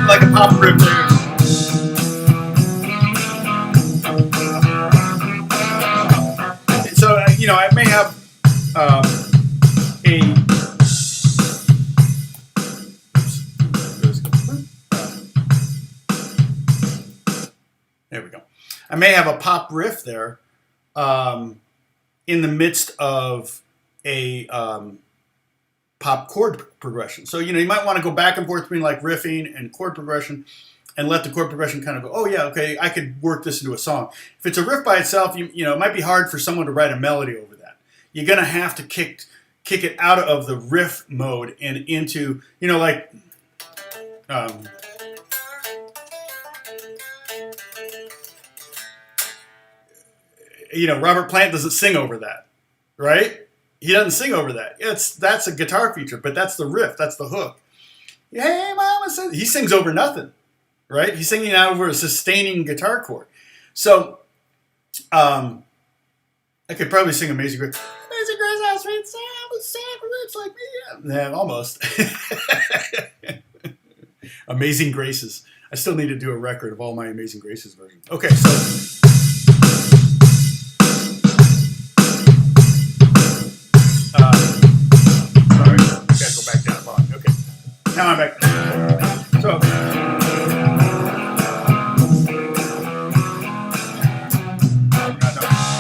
Like a pop riff there. So, you know, I may have there we go. I may have a pop riff there in the midst of a pop chord progression. So, you know, you might want to go back and forth between like riffing and chord progression and let the chord progression kind of go, oh yeah, okay, I could work this into a song. If it's a riff by itself, you know, it might be hard for someone to write a melody over that. You're going to have to kick it out of the riff mode and into, you know, like, you know, Robert Plant doesn't sing over that, right? He doesn't sing over that. That's a guitar feature, but that's the riff. That's the hook. Hey, mama said. He sings over nothing, right? He's singing out over a sustaining guitar chord. So, I could probably sing Amazing Grace. Amazing Grace, how sweet sound, with sad roots like me. Yeah, almost. Amazing Graces. I still need to do a record of all my Amazing Graces versions. Okay, so. Now I'm back. So,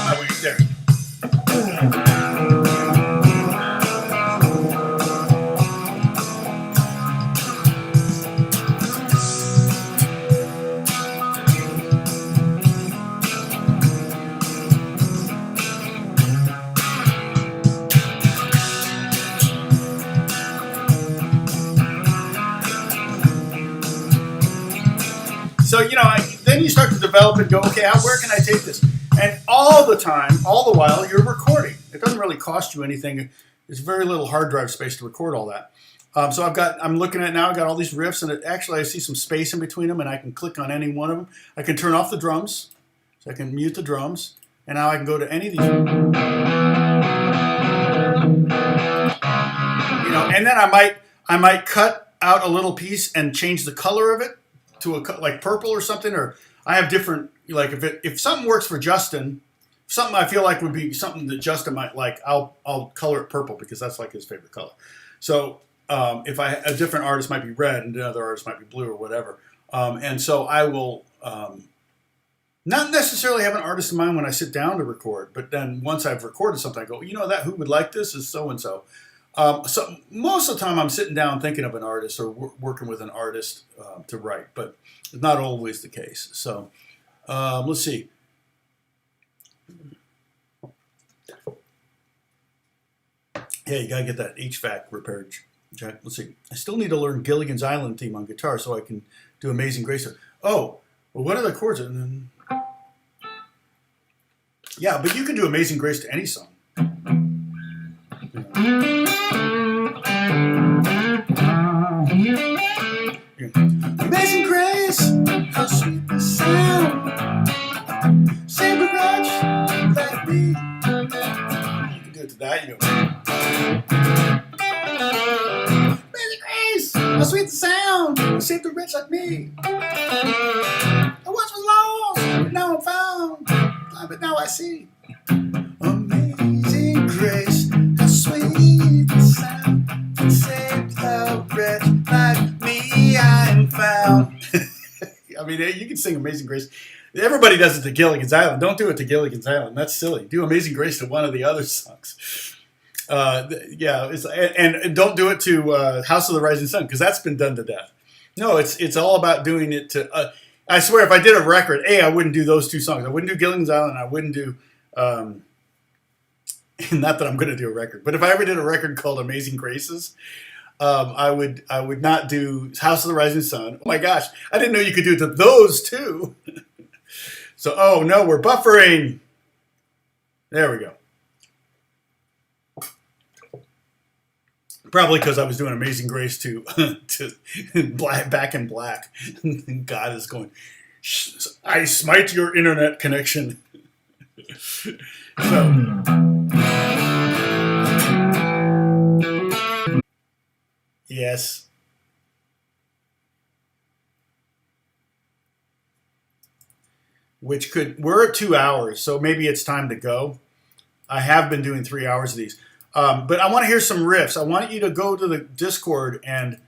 I went there. So, you know, then you start to develop and go, okay, where can I take this? And all the time, all the while, you're recording. It doesn't really cost you anything. There's very little hard drive space to record all that. So I'm looking at now, I've got all these riffs, and actually I see some space in between them, and I can click on any one of them. I can turn off the drums, so I can mute the drums, and now I can go to any of these. You know, and then I might cut out a little piece and change the color of it to like purple or something, or I have different, like if something works for Justin, something I feel like would be something that Justin might like, I'll color it purple because that's like his favorite color. So if a different artist might be red and another artist might be blue or whatever, and so I will not necessarily have an artist in mind when I sit down to record, but then once I've recorded something, I go, you know, that who would like this is so and so. So most of the time I'm sitting down thinking of an artist or working with an artist to write, but it's not always the case. So let's see. Yeah, you got to get that HVAC repaired, Jack. Let's see. I still need to learn Gilligan's Island theme on guitar so I can do Amazing Grace. Oh, well, what are the chords? And then, yeah, but you can do Amazing Grace to any song. Amazing Grace, how sweet the sound. Save a wretch like me. You can do it to that. You go. Amazing Grace, how sweet the sound. Save the wretch like me. I once was lost, but now I'm found. But now I see. Amazing Grace, how sweet the sound. Save the wretch like me.
mean, you can sing Amazing Grace. Everybody does it to Gilligan's Island. Don't do it to Gilligan's Island. That's silly. Do Amazing Grace to one of the other songs. Yeah, and don't do it to House of the Rising Sun, because that's been done to death. No, it's all about doing it to. I swear, if I did a record, I wouldn't do those two songs. I wouldn't do Gilligan's Island. I wouldn't do. Not that I'm going to do a record, but if I ever did a record called Amazing Graces, I would not do House of the Rising Sun. Oh my gosh, I didn't know you could do it to those two. So, oh no, we're buffering. There we go. Probably because I was doing Amazing Grace to Back in Black. God is going, I smite your internet connection. So, yes. We're at 2 hours, so maybe it's time to go. I have been doing 3 hours of these. But I want to hear some riffs. I want you to go to the Discord and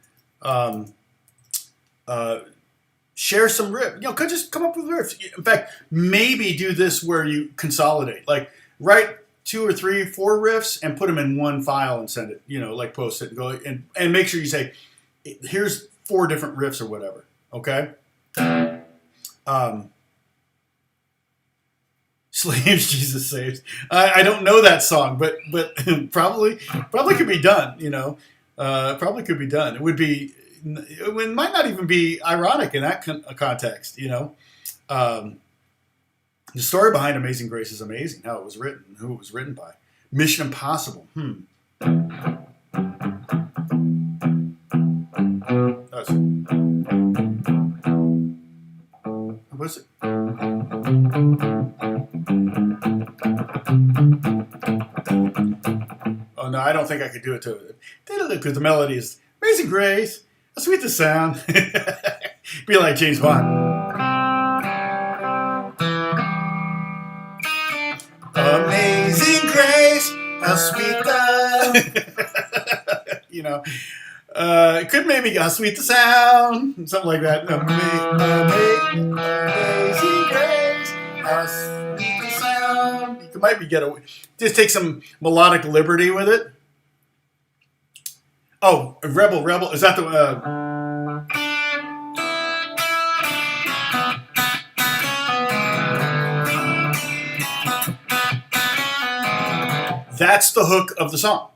share some riffs. Just come up with riffs. In fact, maybe do this where you consolidate. Like, write 2 or 3, 4 riffs and put them in one file and send it. Like post it and go and make sure you say, here's 4 different riffs or whatever. Okay. Slaves, Jesus Saves. I don't know that song, but probably could be done. Probably could be done. It might not even be ironic in that context. The story behind Amazing Grace is amazing. How it was written, who it was written by. Mission Impossible. What was it? Oh no, I don't think I could do it to it. Because the melody is Amazing Grace, how sweet the sound. Be like James Bond. Amazing Grace, how sweet the it could maybe how sweet the sound, something like that. Amazing Grace, how sweet the sound. You might get away. Just take some melodic liberty with it. Oh, Rebel. Is that the? That's the hook of the song.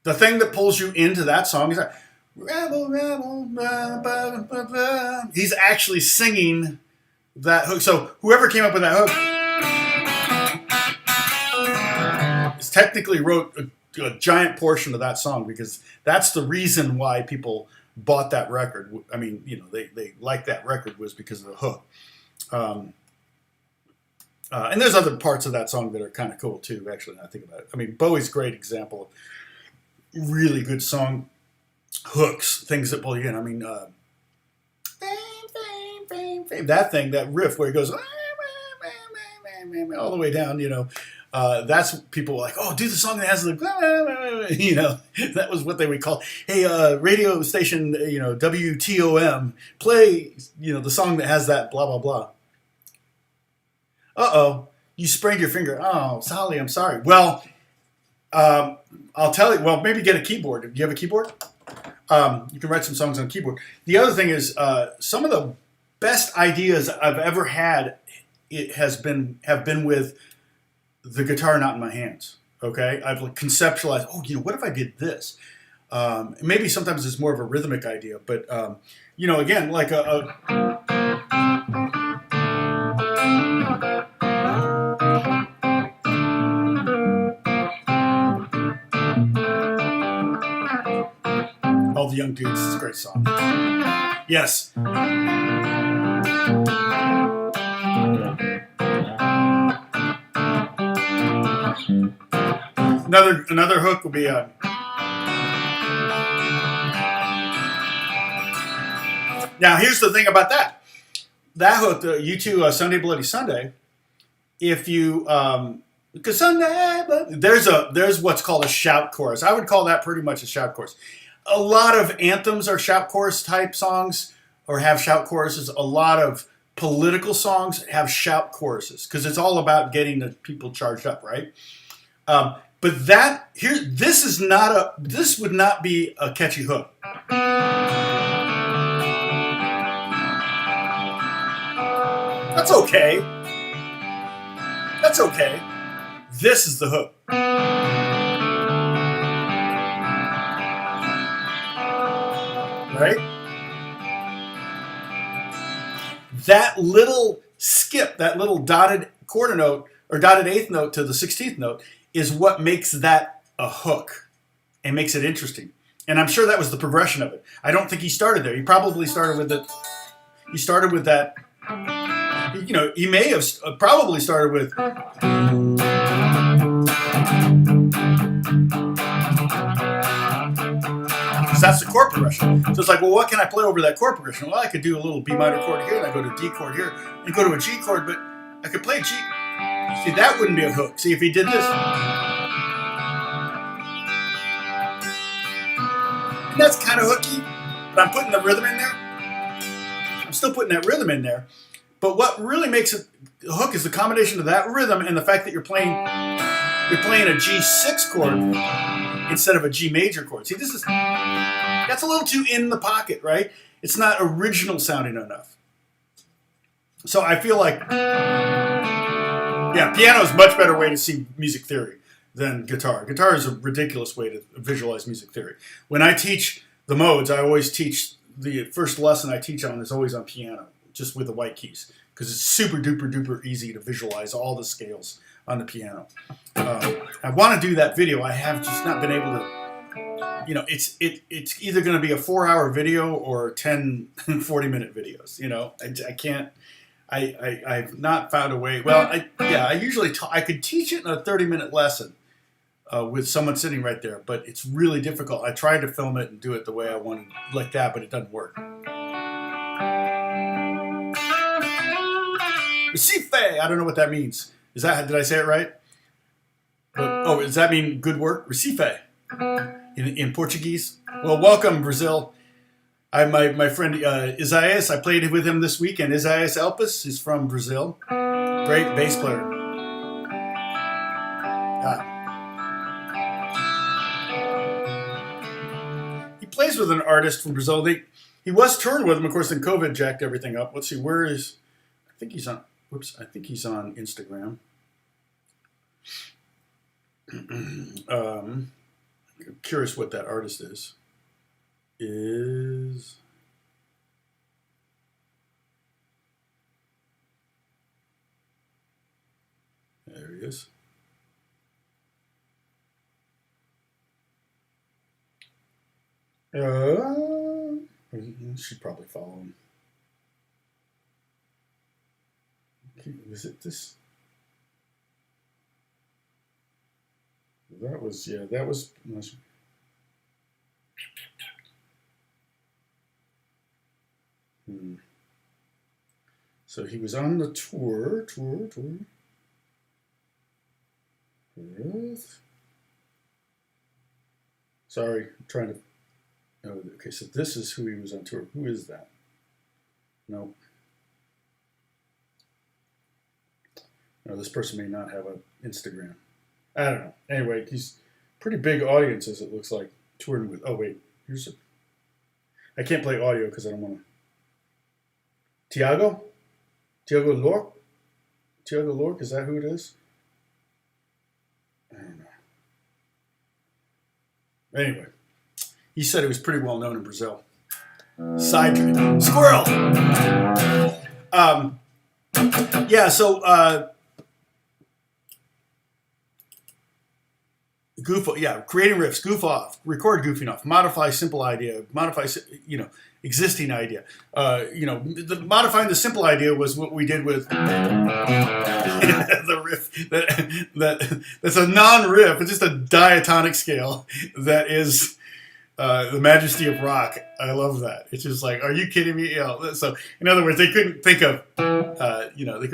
The thing that pulls you into that song is that Rebel, ba, ba, ba, ba. He's actually singing that hook. So whoever came up with that hook technically wrote a giant portion of that song, because that's the reason why people bought that record. I mean, they liked that record was because of the hook. And there's other parts of that song that are kind of cool too, actually, when I think about it. I mean, Bowie's a great example of really good song hooks, things that pull you in. I mean, that thing, that riff where he goes all the way down, that's people were like, oh, do the song that has the, that was what they would call, hey, radio station, WTOM, play, the song that has that blah, blah, blah. Uh-oh, you sprained your finger. Oh, Sally, I'm sorry. Well, I'll tell you, well, maybe get a keyboard. Do you have a keyboard? You can write some songs on keyboard. The other thing is, some of the best ideas I've ever had have been with the guitar not in my hands. Okay, I've conceptualized. Oh, what if I did this? Maybe sometimes it's more of a rhythmic idea, but again, like All the Young Dudes is a great song. Yes. Another hook will be Now here's the thing about that. That hook, U2 Sunday Bloody Sunday. If you because Sunday, there's what's called a shout chorus. I would call that pretty much a shout chorus. A lot of anthems are shout chorus type songs. or have shout choruses. A lot of political songs have shout choruses because it's all about getting the people charged up, right? But this would not be a catchy hook. That's okay. That's okay. This is the hook. Right? That little skip, that little dotted quarter note or dotted eighth note to the 16th note is what makes that a hook and makes it interesting. And I'm sure that was the progression of it. I don't think he started there. He probably started with it. He started with that. You know, he may have probably started with. That's the chord progression. So it's like, well, what can I play over that chord progression? Well, I could do a little B minor chord here, and I go to D chord here, and go to a G chord, but I could play G. See, that wouldn't be a hook. See, if he did this. And that's kind of hooky, but I'm putting the rhythm in there. I'm still putting that rhythm in there. But what really makes it a hook is the combination of that rhythm and the fact that you're playing a G6 chord instead of a G major chord. See, that's a little too in the pocket, right? It's not original sounding enough. So I feel like, yeah, piano is a much better way to see music theory than guitar. Guitar is a ridiculous way to visualize music theory. When I teach the modes, I always teach, the first lesson I teach on is always on piano, just with the white keys, because it's super duper duper easy to visualize all the scales on the piano. I want to do that video. I have just not been able to. You know, it's either going to be a 4-hour video or 10 40-minute videos. You know, I can't. I've not found a way. Well, I usually I could teach it in a 30-minute lesson with someone sitting right there, but it's really difficult. I tried to film it and do it the way I wanted, like that, but it doesn't work. Recife. I don't know what that means. Did I say it right? But, does that mean good work? Recife in Portuguese. Well, welcome, Brazil. My friend Isaias, I played with him this weekend. Isaias Elpis is from Brazil. Great bass player. He plays with an artist from Brazil. He was touring with him, of course, then COVID jacked everything up. Let's see, where is... I think he's on Instagram. I'm curious what that artist is. There he is. You should probably follow him. Was it this? That was, yeah, that was. So he was on the tour. Sorry, I'm trying to. Oh, okay, so this is who he was on tour. Who is that? Nope. No, this person may not have an Instagram. I don't know. Anyway, he's pretty big audiences, it looks like, touring with. Oh, wait. Here's a. I can't play audio because I don't want to. Tiago Lork? Tiago Lork, is that who it is? I don't know. Anyway, he said he was pretty well known in Brazil. Side squirrel! Yeah, so, creating riffs, goof off, record goofing off, modify simple idea, modify, existing idea. Modifying the simple idea was what we did with the riff that's a non-riff. It's just a diatonic scale that is the majesty of rock. I love that. It's just like, are you kidding me? So in other words, they couldn't think of, they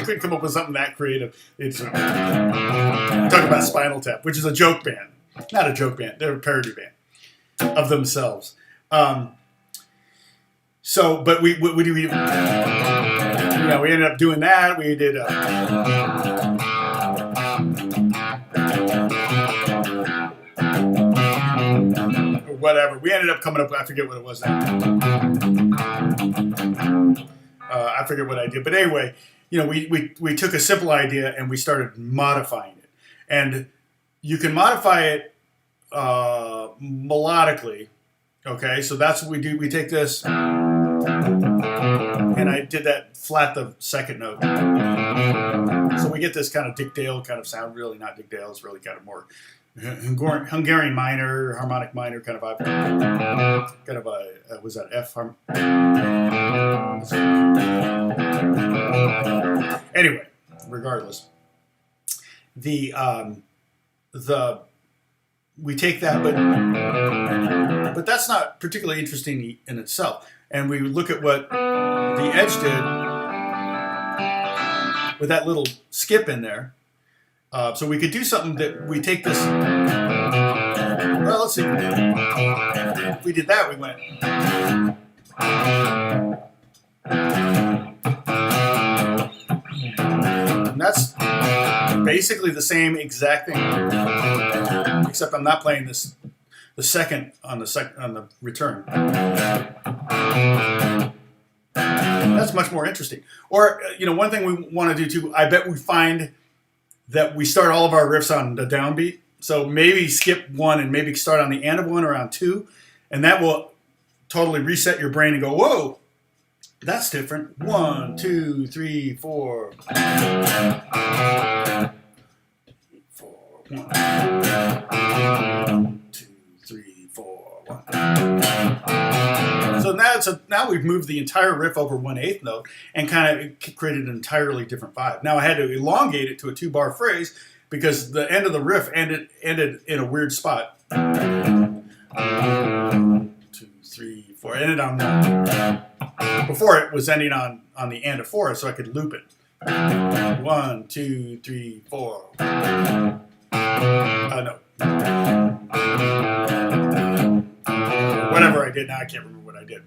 couldn't come up with something that creative. It's talking about Spinal Tap, which is a joke band. Not a joke band. They're a parody band of themselves. So, but we ended up doing that. We did whatever. We ended up coming up. I forget what it was now. I forget what I did, but anyway, we took a simple idea and we started modifying it, and you can modify it melodically. Okay, so that's what we do. We take this, and I did that flat the second note. So we get this kind of Dick Dale kind of sound. Really not Dick Dale. It's really kind of more Hungarian minor, harmonic minor kind of vibe. Kind of a was that F? Anyway, regardless, we take that, but that's not particularly interesting in itself. And we look at what the Edge did with that little skip in there. So we could do something that we take this. Well, let's see. If we did that, we went. And that's basically the same exact thing, except I'm not playing this the second on the return. That's much more interesting. Or one thing we want to do too. I bet we find that we start all of our riffs on the downbeat. So maybe skip one and maybe start on the end of one around two, and that will totally reset your brain and go, whoa, that's different. 1, 2, 3, 4. 4, 1, 2, 3, 4, 1. So now we've moved the entire riff over 1/8 note and kind of created an entirely different vibe. Now I had to elongate it to a 2-bar phrase because the end of the riff ended in a weird spot. 1, 2, 3, 4. Ended on before it was ending on the end of 4, so I could loop it. 1, 2, 3, 4. No. Whatever I did now, I can't remember what I did.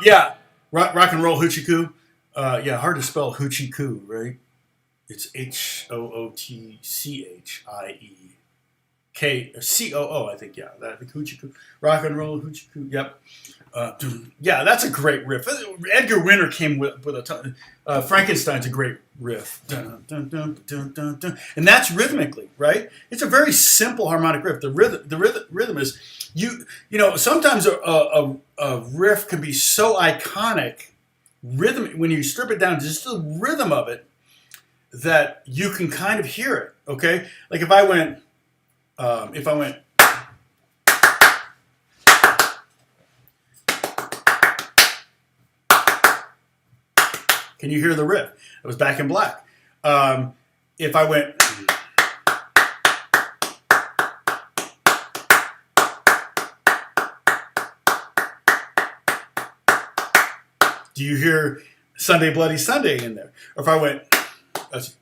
Yeah, rock and roll hoochie coo. Yeah, hard to spell hoochie coo, right? It's HOOTCHIECOO, I think. Yeah, that hoochie coo. Rock and roll hoochie coo. Yep. Yeah, that's a great riff. Edgar Winter came with a ton. Frankenstein's a great riff. Dun, dun, dun, dun, dun, dun. And that's rhythmically, right? It's a very simple harmonic riff. The rhythm is, sometimes a riff can be so iconic, rhythm, when you strip it down to just the rhythm of it, that you can kind of hear it, okay? Like if I went, can you hear the riff? It was Back in Black. If I went, do you hear Sunday Bloody Sunday in there? Or if I went, let's see.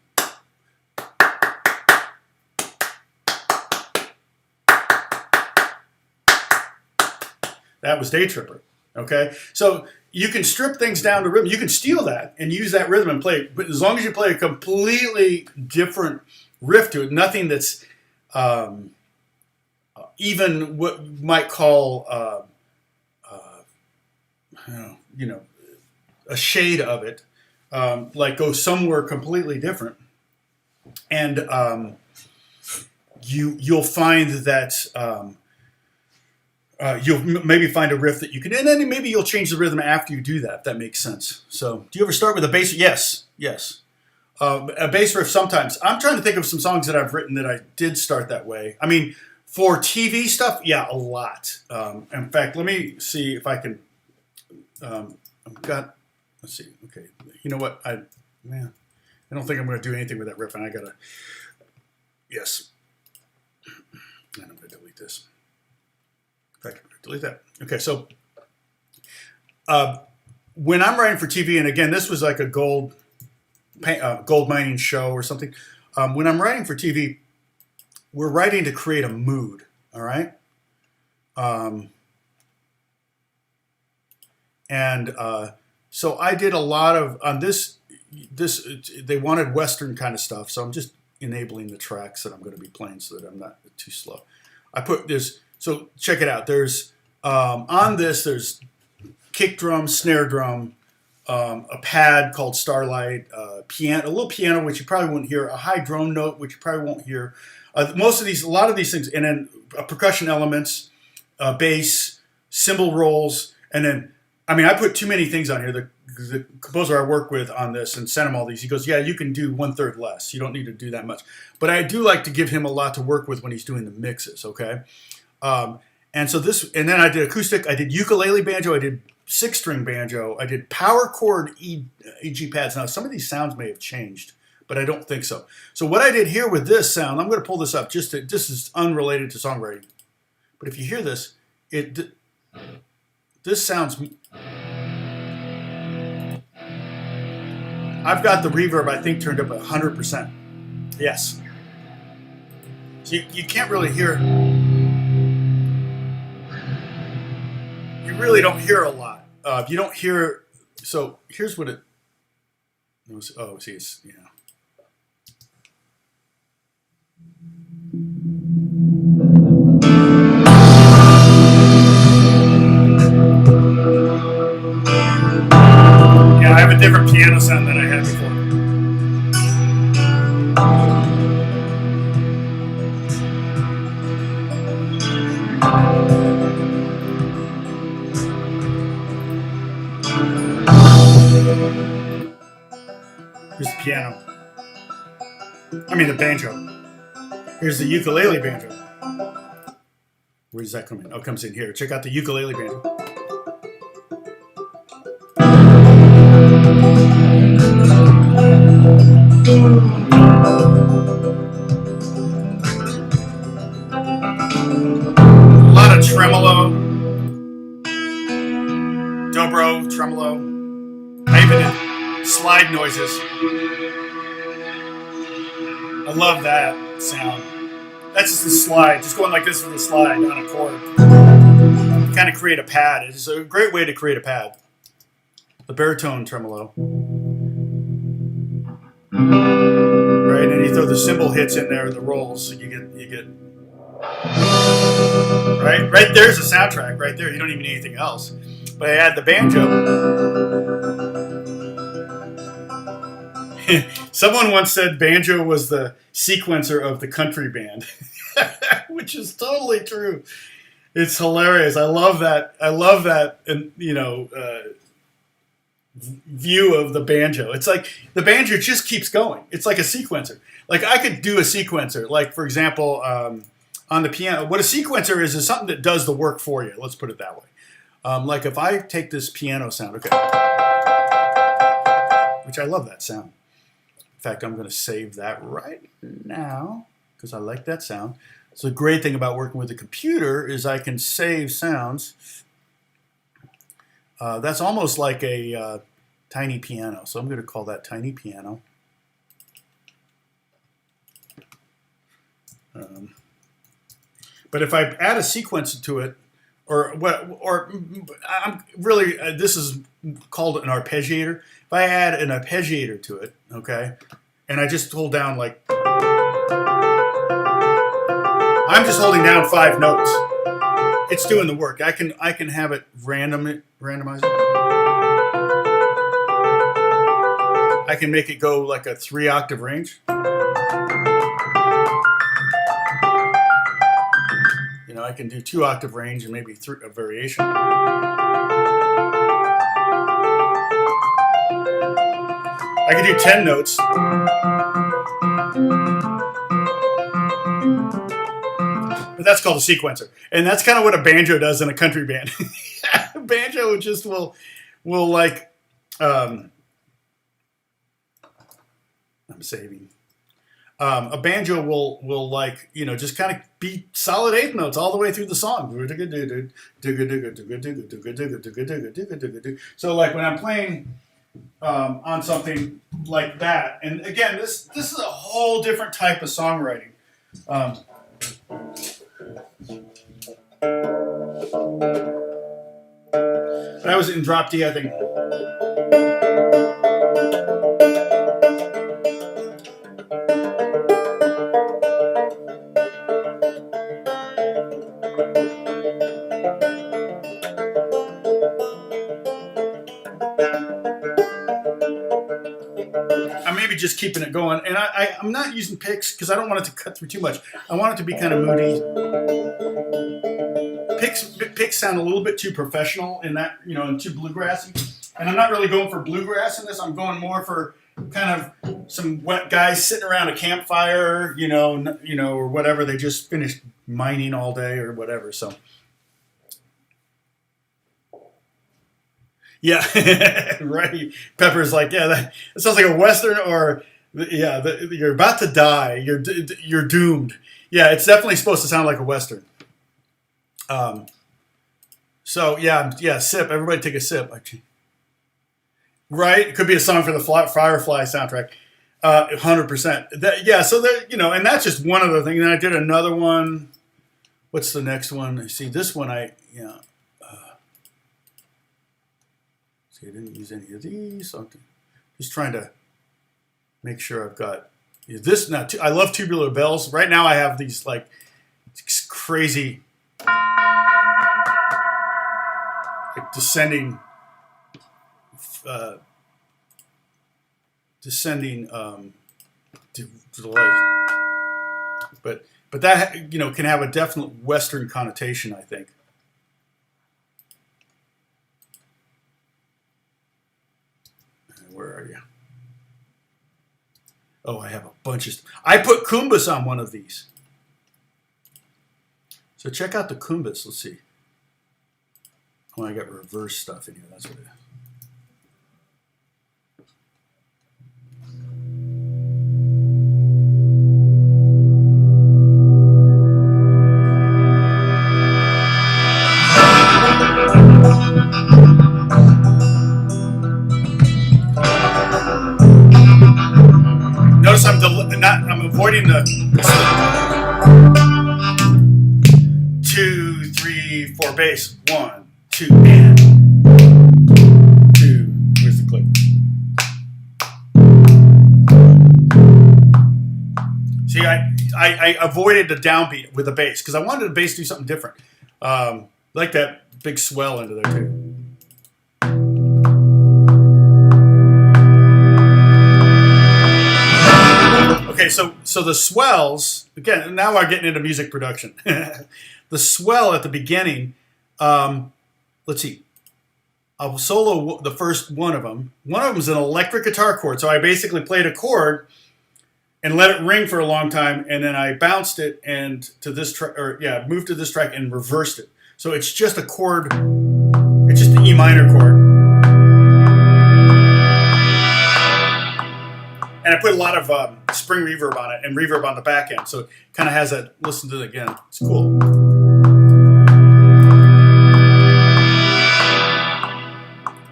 That was Day Tripper. Okay, so you can strip things down to rhythm. You can steal that and use that rhythm and play it, but as long as you play a completely different riff to it, nothing that's even what you might call a shade of it, like go somewhere completely different, and you'll find that. You'll maybe find a riff that you can, and then maybe you'll change the rhythm after you do that, if that makes sense. So, do you ever start with a bass? Yes. A bass riff sometimes. I'm trying to think of some songs that I've written that I did start that way. I mean, for TV stuff, yeah, a lot. In fact, let me see if I can. Let's see. Okay, you know what? I don't think I'm going to do anything with that riff, and I gotta. Yes. And I'm going to delete this. In fact, delete that. Okay, so when I'm writing for TV, and again, this was like a gold mining show or something. When I'm writing for TV, we're writing to create a mood. All right. So I did a lot of on this. They wanted Western kind of stuff, so I'm just enabling the tracks that I'm going to be playing so that I'm not too slow. I put this. So check it out. There's on this. There's kick drum, snare drum, a pad called Starlight, piano, a little piano which you probably wouldn't hear, a high drone note which you probably won't hear. A lot of these things, and then percussion elements, bass, cymbal rolls, and then I put too many things on here. The composer I work with on this and sent him all these. He goes, yeah, you can do 1/3 less. You don't need to do that much. But I do like to give him a lot to work with when he's doing the mixes. Okay. And then I did acoustic, I did ukulele banjo, I did 6-string banjo, I did power chord EG pads. Now, some of these sounds may have changed, but I don't think so. So what I did here with this sound, I'm going to pull this up. This is unrelated to songwriting. But if you hear this, this sounds... I've got the reverb, I think, turned up 100%. Yes. So you can't really hear... You really don't hear a lot. You don't hear... So here's what it... Oh, see, it's... Yeah. Yeah, I have a different piano sound than I had before. Here's the piano. The banjo. Here's the ukulele banjo. Where does that come in? Oh, it comes in here. Check out the ukulele banjo. A lot of tremolo. Dobro, tremolo. I even did slide noises. I love that sound. That's just the slide, just going like this with a slide on a chord. Kind of create a pad. It's a great way to create a pad. The baritone tremolo. Right, and you throw the cymbal hits in there, the rolls, so you get. Right there's a soundtrack right there. You don't even need anything else. But I add the banjo. Someone once said banjo was the sequencer of the country band, which is totally true. It's hilarious. I love that. And view of the banjo. It's like the banjo just keeps going. It's like a sequencer. Like I could do a sequencer. Like for example, on the piano, what a sequencer is something that does the work for you. Let's put it that way. Like if I take this piano sound, okay, which I love that sound. In fact, I'm going to save that right now because I like that sound. So the great thing about working with a computer is I can save sounds. That's almost like a tiny piano. So I'm going to call that tiny piano. But if I add a sequence to it, I'm really, this is called an arpeggiator. If I add an arpeggiator to it, okay, and I just hold down like, I'm just holding down 5 notes. It's doing the work. I can have it randomize it. I can make it go like a 3-octave range. I can do 2-octave range and maybe a variation. I can do 10 notes. But that's called a sequencer. And that's kind of what a banjo does in a country band. A banjo just will like, I'm saving. A banjo will like, just kind of be solid 8th notes all the way through the song. So like when I'm playing on something like that, and again, this is a whole different type of songwriting. But I was in drop D, I think. I'm maybe just keeping it going, and I'm not using picks because I don't want it to cut through too much. I want it to be kind of moody. Picks sound a little bit too professional in that, you know, and too bluegrassy. And I'm not really going for bluegrass in this. I'm going more for kind of some wet guys sitting around a campfire, you know, or whatever. They just finished mining all day or whatever. So, yeah, right. Pepper's like, yeah, that sounds like a Western, or yeah, you're about to die. You're doomed. Yeah, it's definitely supposed to sound like a Western. So yeah, sip. Everybody take a sip. Right? It could be a song for the Firefly soundtrack. 100%. Yeah. So there, you know, and that's just one other thing. And I did another one. What's the next one? See, this one see, I didn't use any of these. So I'm just trying to make sure I've got this. Now, I love Tubular Bells. Right now I have these like crazy descending to the left, but that, you know, can have a definite Western connotation, I think. Where are you? Oh, I have a bunch of. I put Kumbas on one of these. So check out the Kumbas. Let's see. Oh, I got reverse stuff in here. That's what it is. Notice I'm avoiding the 2, 3, 4 bass. 1, 2, and 2. Where's the click? See, I avoided the downbeat with the bass because I wanted the bass to do something different. Like that big swell into there too. Okay, so the swells, again, now we're getting into music production. The swell at the beginning, let's see. I'll solo the first one of them. One of them is an electric guitar chord. So I basically played a chord and let it ring for a long time, and then I bounced it and to this track, moved to this track and reversed it. So it's just a chord, it's just an E minor chord. And I put a lot of spring reverb on it and reverb on the back end. So it kind of has that, listen to it again. It's cool.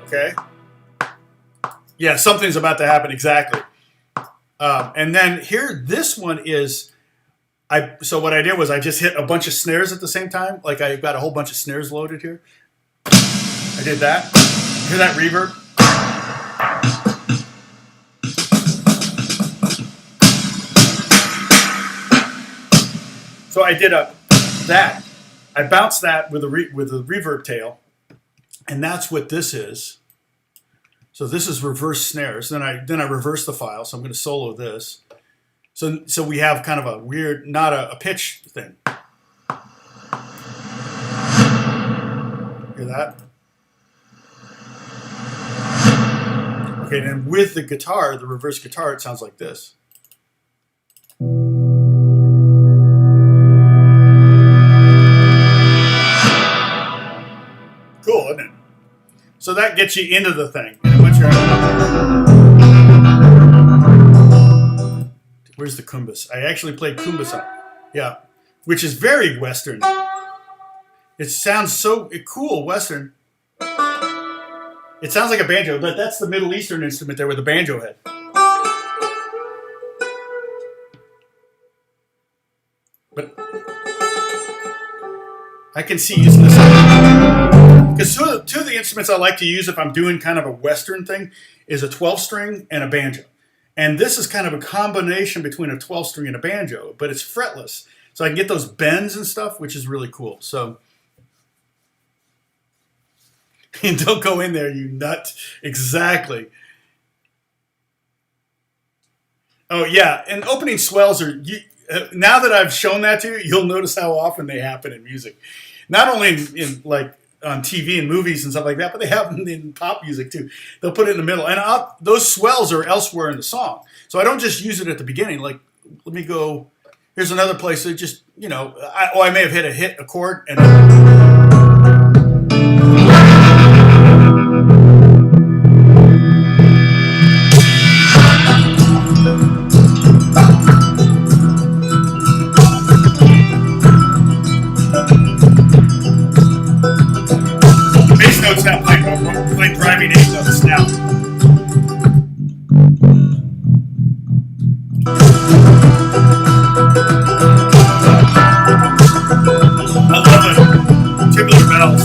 Okay. Yeah, something's about to happen, exactly. And then here, this one is, so what I did was I just hit a bunch of snares at the same time. Like I got a whole bunch of snares loaded here. I did that. Hear that reverb? So I did that. I bounced that with a reverb tail, and that's what this is. So this is reverse snares. Then I reverse the file. So I'm going to solo this. So we have kind of a weird, not a pitch thing. Hear that? Okay, then with the guitar, the reverse guitar, it sounds like this. Cool, isn't it? So that gets you into the thing. And once you're, where's the kumbas? I actually played kumbas on, yeah, which is very Western. It sounds so cool, Western. It sounds like a banjo, but that's the Middle Eastern instrument there with the banjo head. But I can see using this. Because two of the instruments I like to use if I'm doing kind of a Western thing is a 12-string and a banjo. And this is kind of a combination between a 12-string and a banjo, but it's fretless. So I can get those bends and stuff, which is really cool. So don't go in there, you nut. Exactly. Oh, yeah. And opening swells are, now that I've shown that to you, you'll notice how often they happen in music. Not only in like on TV and movies and stuff like that, but they happen in pop music too. They'll put it in the middle. And those swells are elsewhere in the song. So I don't just use it at the beginning. Like, let me go, here's another place that just, you know, I may have hit a chord and bass note's not playing, we're playing driving eighth notes now. I love it. Tubular bells.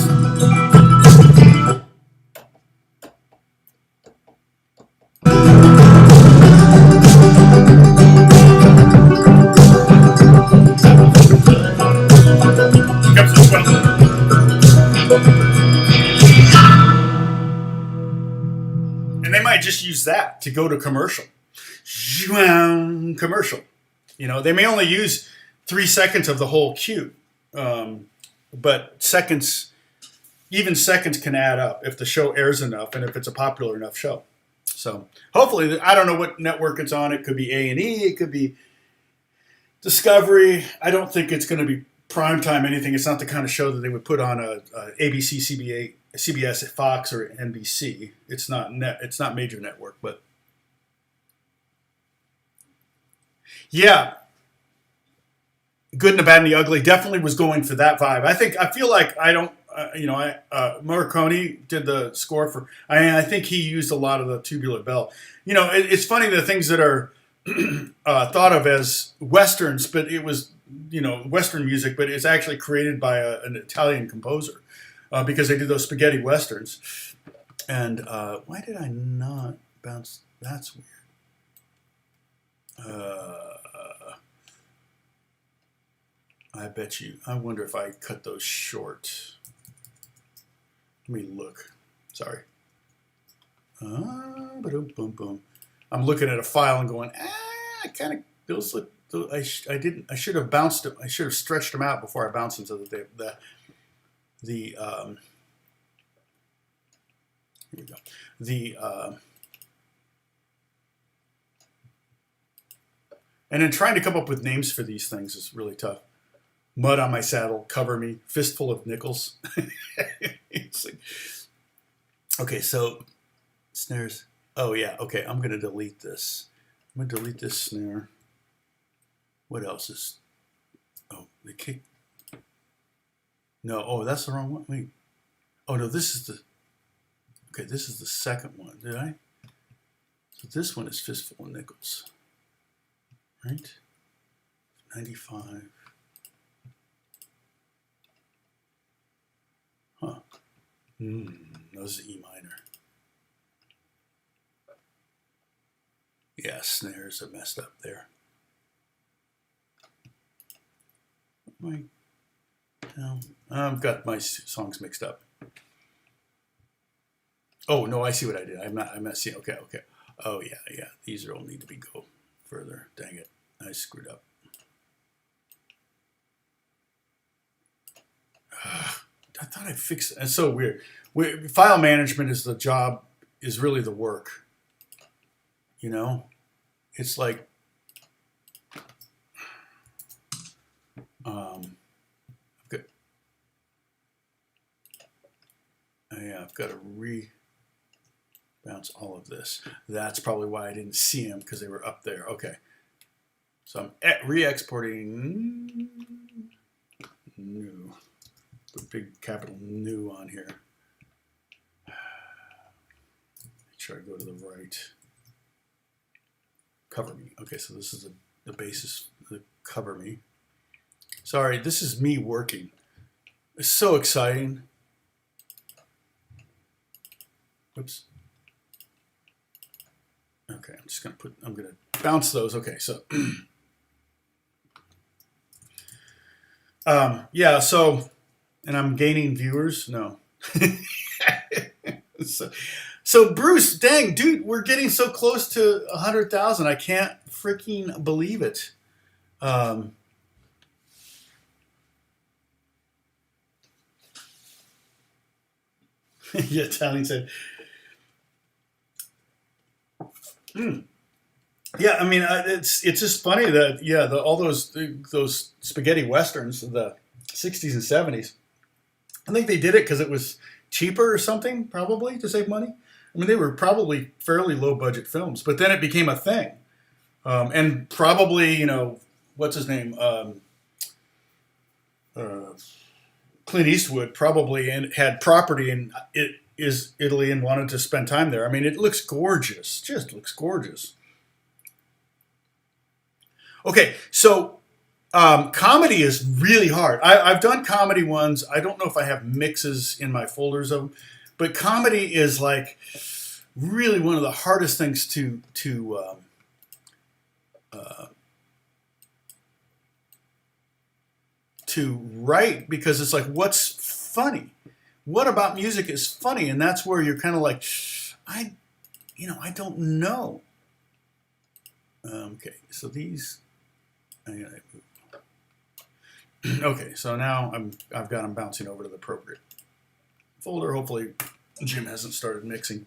Here comes the swell. And they might just use that to go to commercial. Commercial. You know, they may only use 3 seconds of the whole cue. But seconds, even seconds can add up if the show airs enough and if it's a popular enough show. So hopefully, I don't know what network it's on. It could be A&E. It could be Discovery. I don't think it's going to be primetime anything. It's not the kind of show that they would put on a ABC, CBS, Fox, or NBC. It's not major network, but yeah. Good and the Bad and the Ugly definitely was going for that vibe. I feel like Mccartney did the score for. I think he used a lot of the tubular bell. You know, it's funny the things that are thought of as westerns, but it was Western music, but it's actually created by an Italian composer because they did those spaghetti westerns. And why did I not bounce? That's weird. I bet you. I wonder if I cut those short. Let me look. Sorry. Boom, boom, boom. I'm looking at a file and going, kind of those look. I should have bounced them. I should have stretched them out before I bounced them so that here we go. And then trying to come up with names for these things is really tough. Mud on My Saddle, Cover Me, Fistful of Nickels. Okay, so snares. Oh, yeah, okay, I'm going to delete this. I'm going to delete this snare. What else is... Oh, the kick. No, oh, that's the wrong one. Wait. Oh, no, this is the... Okay, this is the second one. Did I? So this one is Fistful of Nickels. Right? 95... Huh. That was E minor. Yeah, snares are messed up there. I've got my songs mixed up. Oh no, I see what I did. I'm not seeing. Okay. Oh yeah. These all need to go further. Dang it, I screwed up. I thought I fixed it. It's so weird. File management is the job, is really the work. You know? It's like, I've got to bounce all of this. That's probably why I didn't see them, because they were up there. Okay. So I'm re-exporting new. Put big capital new on here. Make sure I go to the right. Cover Me. Okay, so this is the basis, the Cover Me. Sorry, this is me working. It's so exciting. Oops. Okay, I'm gonna bounce those. Okay, so yeah, so, and I'm gaining viewers. No. so, so Bruce, dang, dude, we're getting so close to 100,000. I can't freaking believe it. Yeah, Tony said. Yeah, I mean, it's just funny that all those spaghetti westerns of the '60s and '70s. I think they did it because it was cheaper or something, probably to save money. I mean, they were probably fairly low budget films, but then it became a thing, and probably what's his name, uh, Clint Eastwood probably had property in Italy and wanted to spend time there. I mean, it looks gorgeous, just looks gorgeous. Okay, so comedy is really hard. I've done comedy ones. I don't know if I have mixes in my folders of them, but comedy is like really one of the hardest things to write, because it's like, what's funny? What about music is funny? And that's where you're kind of like, I don't know. Okay, so these. Okay, so now I've got them bouncing over to the appropriate folder. Hopefully, Jim hasn't started mixing.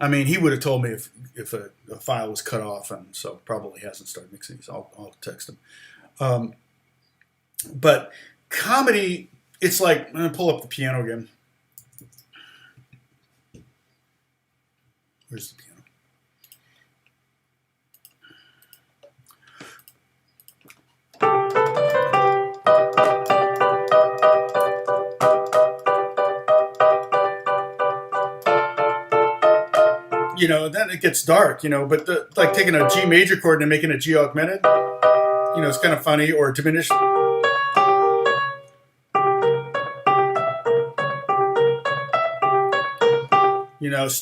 I mean, he would have told me if a file was cut off, and so probably hasn't started mixing. So I'll text him. But comedy, it's like, I'm gonna pull up the piano again. Where's the piano? Then it gets dark, but like taking a G major chord and making a G augmented, it's kind of funny, or diminished.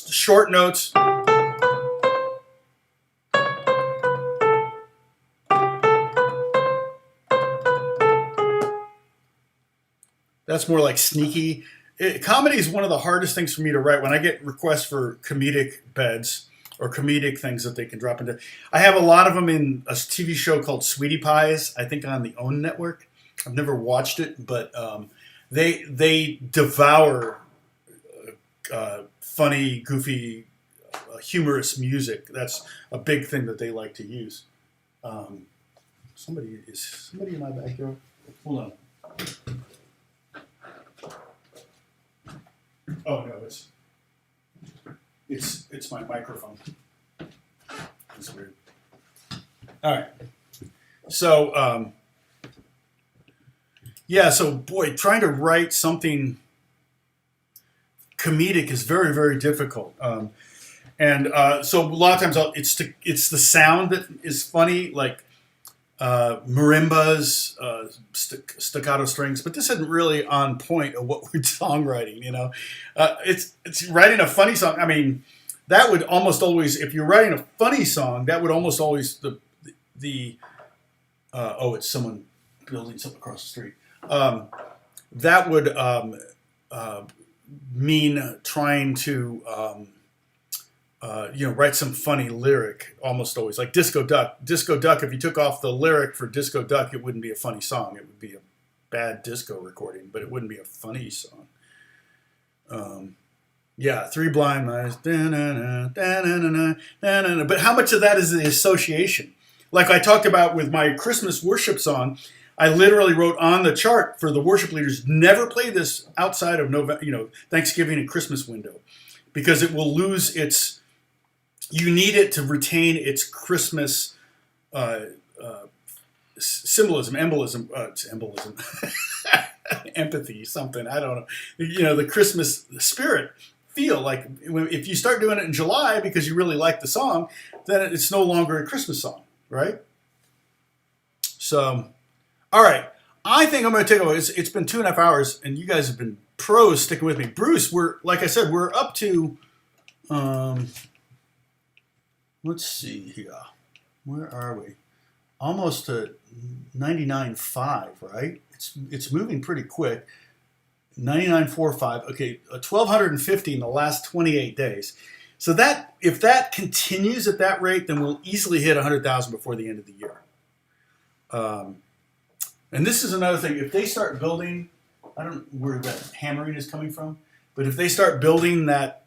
Short notes. That's more like sneaky. Comedy is one of the hardest things for me to write. When I get requests for comedic beds or comedic things that they can drop into, I have a lot of them in a TV show called Sweetie Pies, I think on the OWN network. I've never watched it, but they devour funny, goofy, humorous music. That's a big thing that they like to use. Somebody in my backyard? Hold on. Oh no, it's my microphone. That's weird. All right. So so boy, trying to write something comedic is very, very difficult. So a lot of times it's the sound that is funny, like marimbas, staccato strings, but this isn't really on point of what we're songwriting. It's writing a funny song. I mean, that would almost always, if you're writing a funny song, that would almost always it's someone building something across the street. That would mean trying to write some funny lyric, almost always, like Disco Duck. Disco Duck, if you took off the lyric for Disco Duck, it wouldn't be a funny song. It would be a bad disco recording, but it wouldn't be a funny song. Three Blind Mice. But how much of that is the association? Like I talked about with my Christmas worship song, I literally wrote on the chart for the worship leaders, never play this outside of Thanksgiving and Christmas window, because it will lose its. You need it to retain its Christmas symbolism, embolism, empathy, something. I don't know. The Christmas spirit feel. Like if you start doing it in July because you really like the song, then it's no longer a Christmas song, right? So, all right. I think I'm going to take over. It's been 2.5 hours, and you guys have been pros sticking with me. Bruce, like I said, we're up to, let's see here. Where are we? Almost to 99.5, right? It's moving pretty quick. 99.45. Okay, 1,250 in the last 28 days. So that if that continues at that rate, then we'll easily hit 100,000 before the end of the year. And this is another thing. If they start building, I don't know where that hammering is coming from, but if they start building that,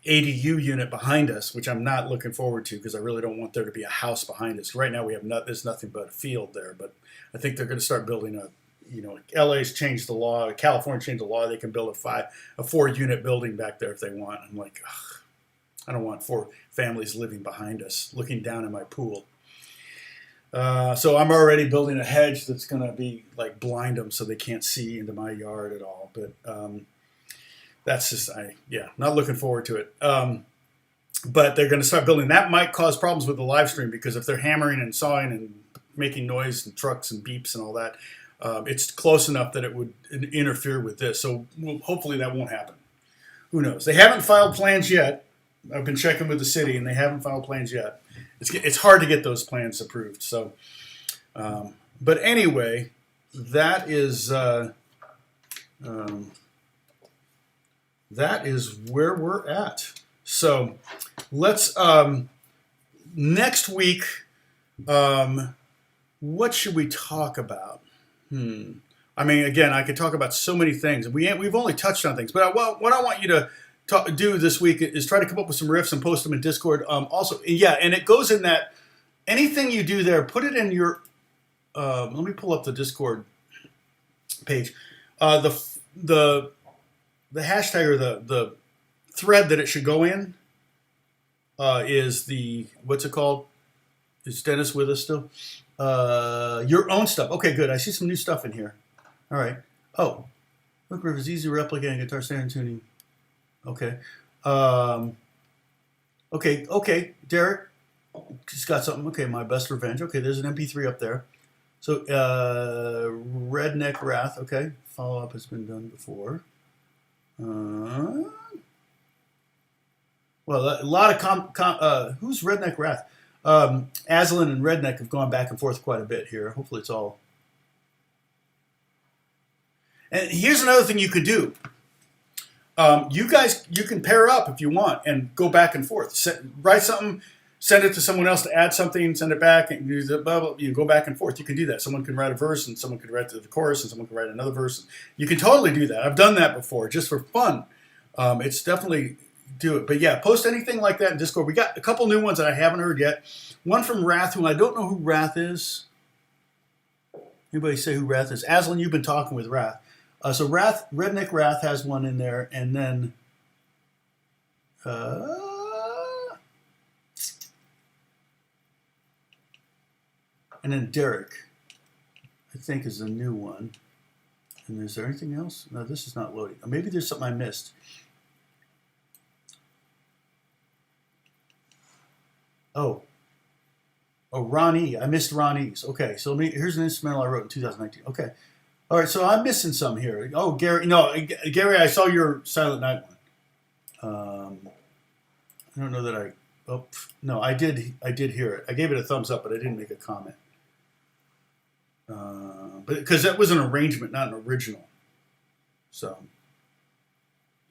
ADU unit behind us, which I'm not looking forward to because I really don't want there to be a house behind us. Right now there's nothing but a field there, but I think they're going to start building LA's changed the law, California changed the law. They can build a 4-unit building back there if they want. I'm like, ugh, I don't want 4 families living behind us, looking down in my pool. So I'm already building a hedge that's going to be like blind them so they can't see into my yard at all. But that's just, not looking forward to it. But they're going to start building. That might cause problems with the live stream because if they're hammering and sawing and making noise and trucks and beeps and all that, it's close enough that it would interfere with this. So hopefully that won't happen. Who knows? They haven't filed plans yet. I've been checking with the city, and they haven't filed plans yet. It's hard to get those plans approved. So, but anyway, that is where we're at. So let's next week. What should we talk about? I mean, again, I could talk about so many things. We've only touched on things, but what I want you to do this week is try to come up with some riffs and post them in Discord. Also, and it goes in that anything you do there, put it in your. Let me pull up the Discord page. The hashtag or the thread that it should go in is what's it called? Is Dennis with us still? Your own stuff. Okay, good. I see some new stuff in here. All right. Oh, Hook Riff is easy replicating guitar standard tuning. Okay. Okay. Derek, just got something. Okay, My Best Revenge. Okay, there's an MP3 up there. So, Redneck Wrath. Okay, follow up has been done before. Well, a lot of who's Redneck Wrath? Aslan and Redneck have gone back and forth quite a bit here. Hopefully, it's all. And here's another thing you could do. You can pair up if you want and go back and forth. Write something, send it to someone else to add something, send it back, and you go back and forth. You can do that. Someone can write a verse, and someone can write the chorus, and someone can write another verse. You can totally do that. I've done that before, just for fun. It's definitely do it. But yeah, post anything like that in Discord. We got a couple new ones that I haven't heard yet. One from Wrath, who I don't know who Wrath is. Anybody say who Wrath is? Aslan, you've been talking with Wrath. So Redneck Wrath has one in there, and then Derek, I think, is a new one. And is there anything else? No, this is not loading. Maybe there's something I missed. Oh, Ronnie. I missed Ronnie's. Okay, so here's an instrumental I wrote in 2019. Okay. All right, so I'm missing some here. Oh, Gary. No, Gary, I saw your Silent Night one. I don't know that I... Oh, no, I did hear it. I gave it a thumbs up, but I didn't make a comment. But because that was an arrangement, not an original. So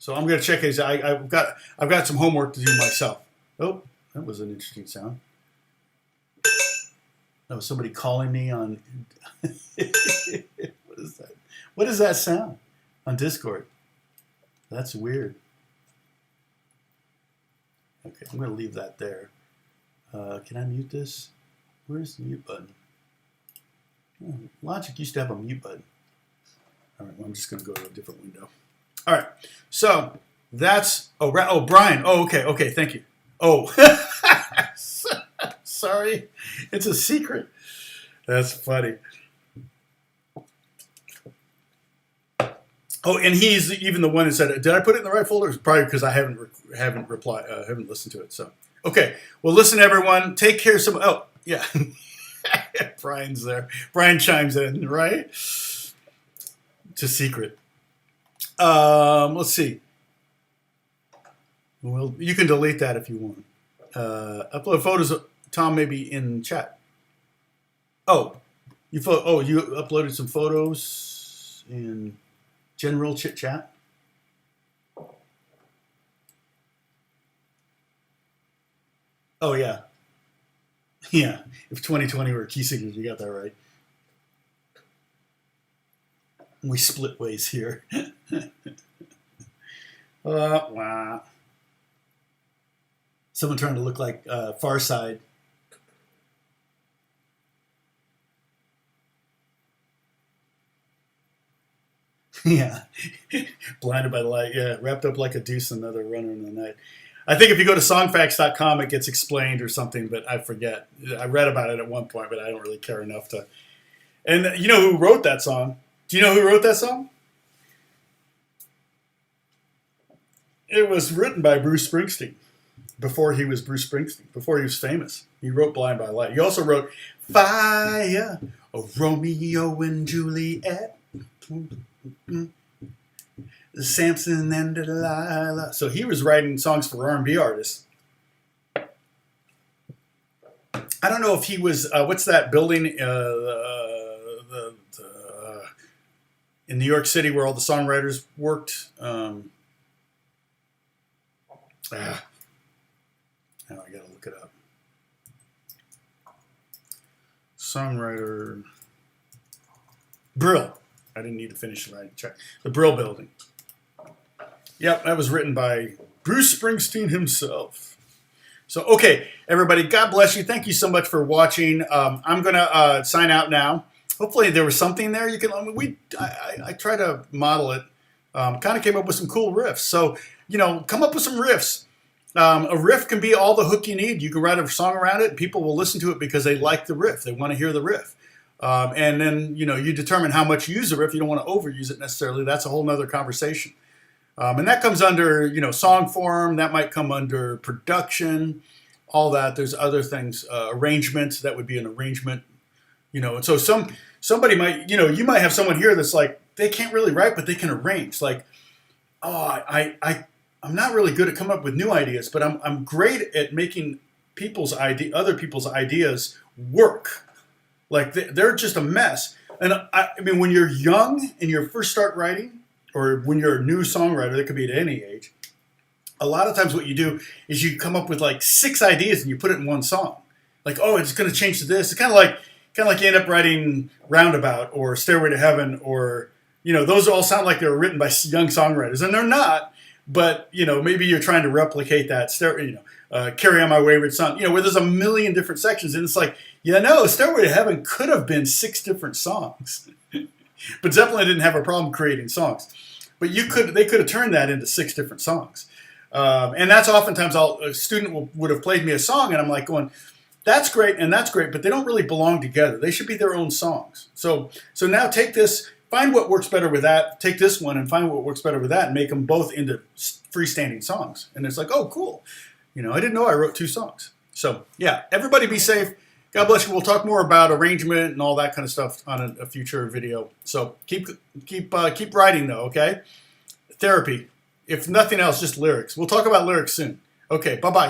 I'm going to check his... I've got some homework to do myself. Oh, that was an interesting sound. That was somebody calling me on... What is that? What is that sound on Discord? That's weird. Okay, I'm going to leave that there. Can I mute this? Where's the mute button? Oh, Logic used to have a mute button. All right, well, I'm just going to go to a different window. All right, so that's... Oh, Brian. Oh, okay, thank you. Oh, sorry. It's a secret. That's funny. Oh, and he's even the one who said, "Did I put it in the right folder?" It's probably because I haven't listened to it. So Okay. Well, listen, everyone. Take care. Oh, yeah. Brian's there. Brian chimes in, right? It's a secret. Let's see. Well, you can delete that if you want. Upload photos. Tom, maybe in chat. Oh, you uploaded some photos in general chit chat. Oh yeah, yeah. If 2020 were key signatures, you got that right. We split ways here. Wow. Someone trying to look like Far Side. Yeah. Blinded by the light. Yeah. Wrapped up like a deuce, another runner in the night. I think if you go to songfacts.com, it gets explained or something, but I forget. I read about it at one point, but I don't really care enough to. And you know who wrote that song? Do you know who wrote that song? It was written by Bruce Springsteen before he was Bruce Springsteen, before he was famous. He wrote Blind by Light. He also wrote Fire, Romeo and Juliet, Samson and Delilah. So he was writing songs for R&B artists. I don't know if he was, what's that building in New York City where all the songwriters worked? Now I gotta look it up. Songwriter Brill. I didn't need to finish the writing check. The Brill Building. Yep, that was written by Bruce Springsteen himself. So, okay, everybody, God bless you. Thank you so much for watching. I'm gonna sign out now. Hopefully, there was something there you can. I try to model it. Kind of came up with some cool riffs. So, come up with some riffs. A riff can be all the hook you need. You can write a song around it. And people will listen to it because they like the riff. They want to hear the riff. And then, you determine how much you use the riff. You don't want to overuse it necessarily. That's a whole nother conversation. And that comes under, song form. That might come under production, all that. There's other things, arrangements. That would be an arrangement, And so somebody might, you might have someone here that's like, they can't really write, but they can arrange. Like, I'm not really good at coming up with new ideas, but I'm great at making other people's ideas work. Like they're just a mess. And I mean, when you're young and you first start writing, or when you're a new songwriter, that could be at any age, a lot of times what you do is you come up with like 6 ideas and you put it in one song. Like, oh, it's going to change to this. It's kind of like you end up writing Roundabout or Stairway to Heaven, or those all sound like they were written by young songwriters, and they're not. But maybe you're trying to replicate that. Carry On My Wayward Son. Where there's a million different sections, and it's like, Stairway to Heaven could have been 6 different songs. But Zeppelin didn't have a problem creating songs. But they could have turned that into 6 different songs. And that's oftentimes a student would have played me a song, and I'm like going, that's great, and that's great, but they don't really belong together. They should be their own songs. So now take this, find what works better with that, take this one and find what works better with that, and make them both into freestanding songs. And it's like, oh, cool. I didn't know I wrote 2 songs. So, yeah, everybody be safe. God bless you. We'll talk more about arrangement and all that kind of stuff on a future video. So keep writing, though, okay? Therapy. If nothing else, just lyrics. We'll talk about lyrics soon. Okay, bye-bye.